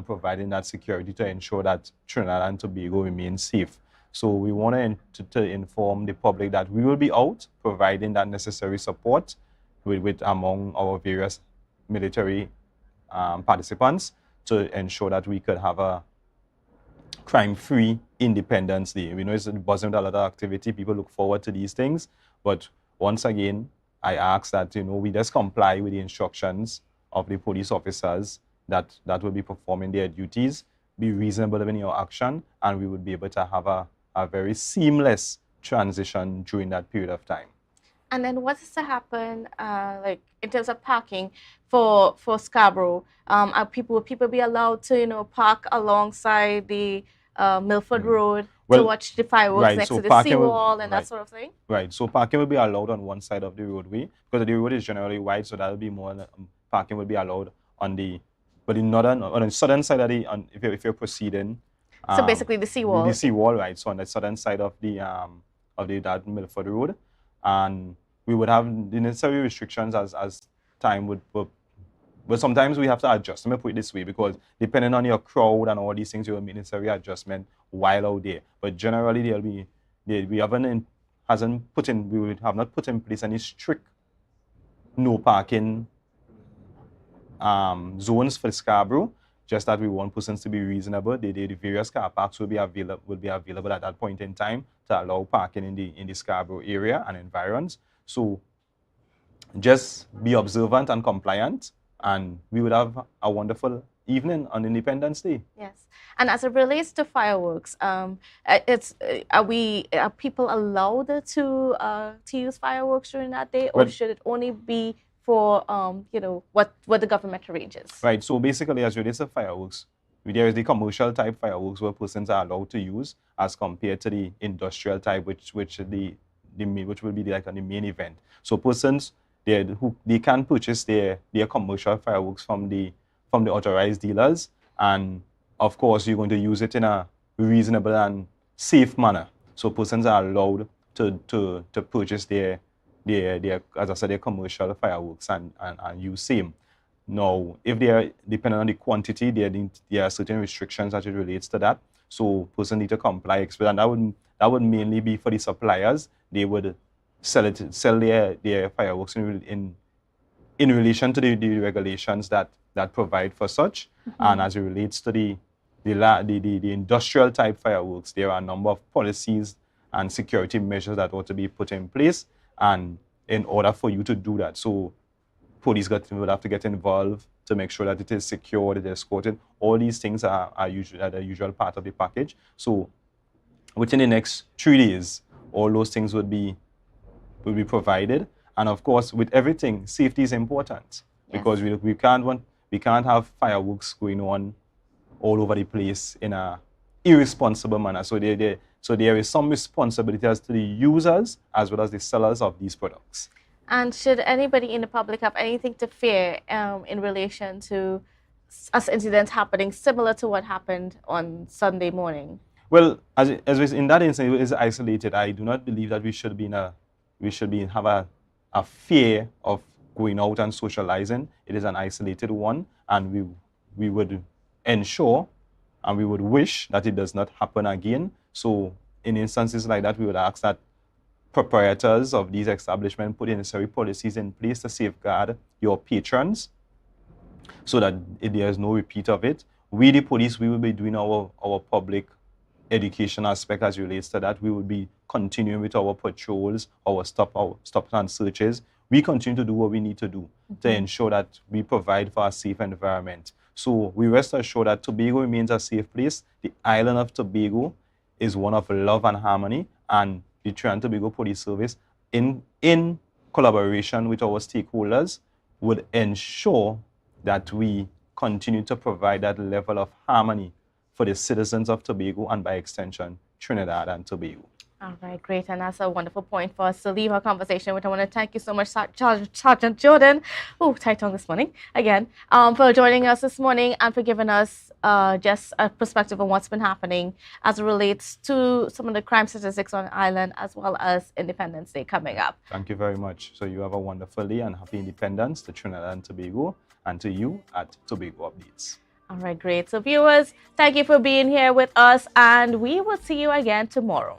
providing that security to ensure that Trinidad and Tobago remains safe. So we want to inform the public that we will be out providing that necessary support with among our various military participants to ensure that we could have a crime-free Independence Day. We know it's buzzing with a lot of activity. People look forward to these things. But once again, I ask that we just comply with the instructions of the police officers that will be performing their duties, be reasonable in your action, and we would be able to have a very seamless transition during that period of time. And then what is to happen, like in terms of parking for Scarborough? Will people be allowed to park alongside the Milford Road to watch the fireworks next to the seawall and that sort of thing? Right. So parking will be allowed on one side of the roadway because the road is generally wide, so that will be more. Parking will be allowed on the southern side of if you're proceeding. So basically the seawall. The seawall, right? So on the southern side of that Milford Road, and we would have the necessary restrictions as time would. But sometimes we have to adjust. Let me put it this way, because depending on your crowd and all these things, you will make necessary adjustment while out there. But generally, we have not put in place any strict no parking zones for Scarborough. Just that we want persons to be reasonable. The various car parks will be available at that point in time to allow parking in the Scarborough area and environs. So just be observant and compliant, and we would have a wonderful evening on Independence Day. Yes, and as it relates to fireworks, are people allowed to use fireworks during that day, or should it only be for what the government arranges? Right. So basically, as it relates to fireworks, there is the commercial type fireworks where persons are allowed to use, as compared to the industrial type, which will be the main event. So persons they can purchase their commercial fireworks from the authorized dealers, and of course you're going to use it in a reasonable and safe manner. So persons are allowed to purchase their as I said, their commercial fireworks and use same. Now, if they are depending on the quantity, there are certain restrictions as it relates to that. So persons need to comply, and that would mainly be for the suppliers. They would sell their fireworks in relation to the regulations that provide for such. And as it relates to the industrial type fireworks, there are a number of policies and security measures that ought to be put in place, and in order for you to do that, so police would have to get involved to make sure that it is secured, it is escorted. All these things are the usual part of the package. So within the next 3 days, all those things will be provided. And of course, with everything, safety is important, because we can't have fireworks going on all over the place in a irresponsible manner. So there is some responsibility as to the users as well as the sellers of these products. And should anybody in the public have anything to fear in relation to an incident happening similar to what happened on Sunday morning? Well, as in that instance, it is isolated. I do not believe that we should have a fear of going out and socializing. It is an isolated one, and we would ensure and we would wish that it does not happen again. So in instances like that, we would ask that proprietors of these establishments put the necessary policies in place to safeguard your patrons so that there is no repeat of it. We, the police, we will be doing our public education aspect as relates to that. We will be continuing with our patrols, our stop and searches. We continue to do what we need to do to ensure that we provide for a safe environment. So we rest assured that Tobago remains a safe place. The island of Tobago is one of love and harmony, and the Trinidad and Tobago Police Service, in collaboration with our stakeholders, would ensure that we continue to provide that level of harmony for the citizens of Tobago and by extension, Trinidad and Tobago. All right, great. And that's a wonderful point for us to leave our conversation with. I want to thank you so much, Sergeant Jordan. Oh, tight tongue this morning again, for joining us this morning and for giving us just a perspective on what's been happening as it relates to some of the crime statistics on the island, as well as Independence Day coming up. Thank you very much. So you have a wonderful day and happy independence to Trinidad and Tobago and to you at Tobago Updates. All right, great. So viewers, thank you for being here with us, and we will see you again tomorrow.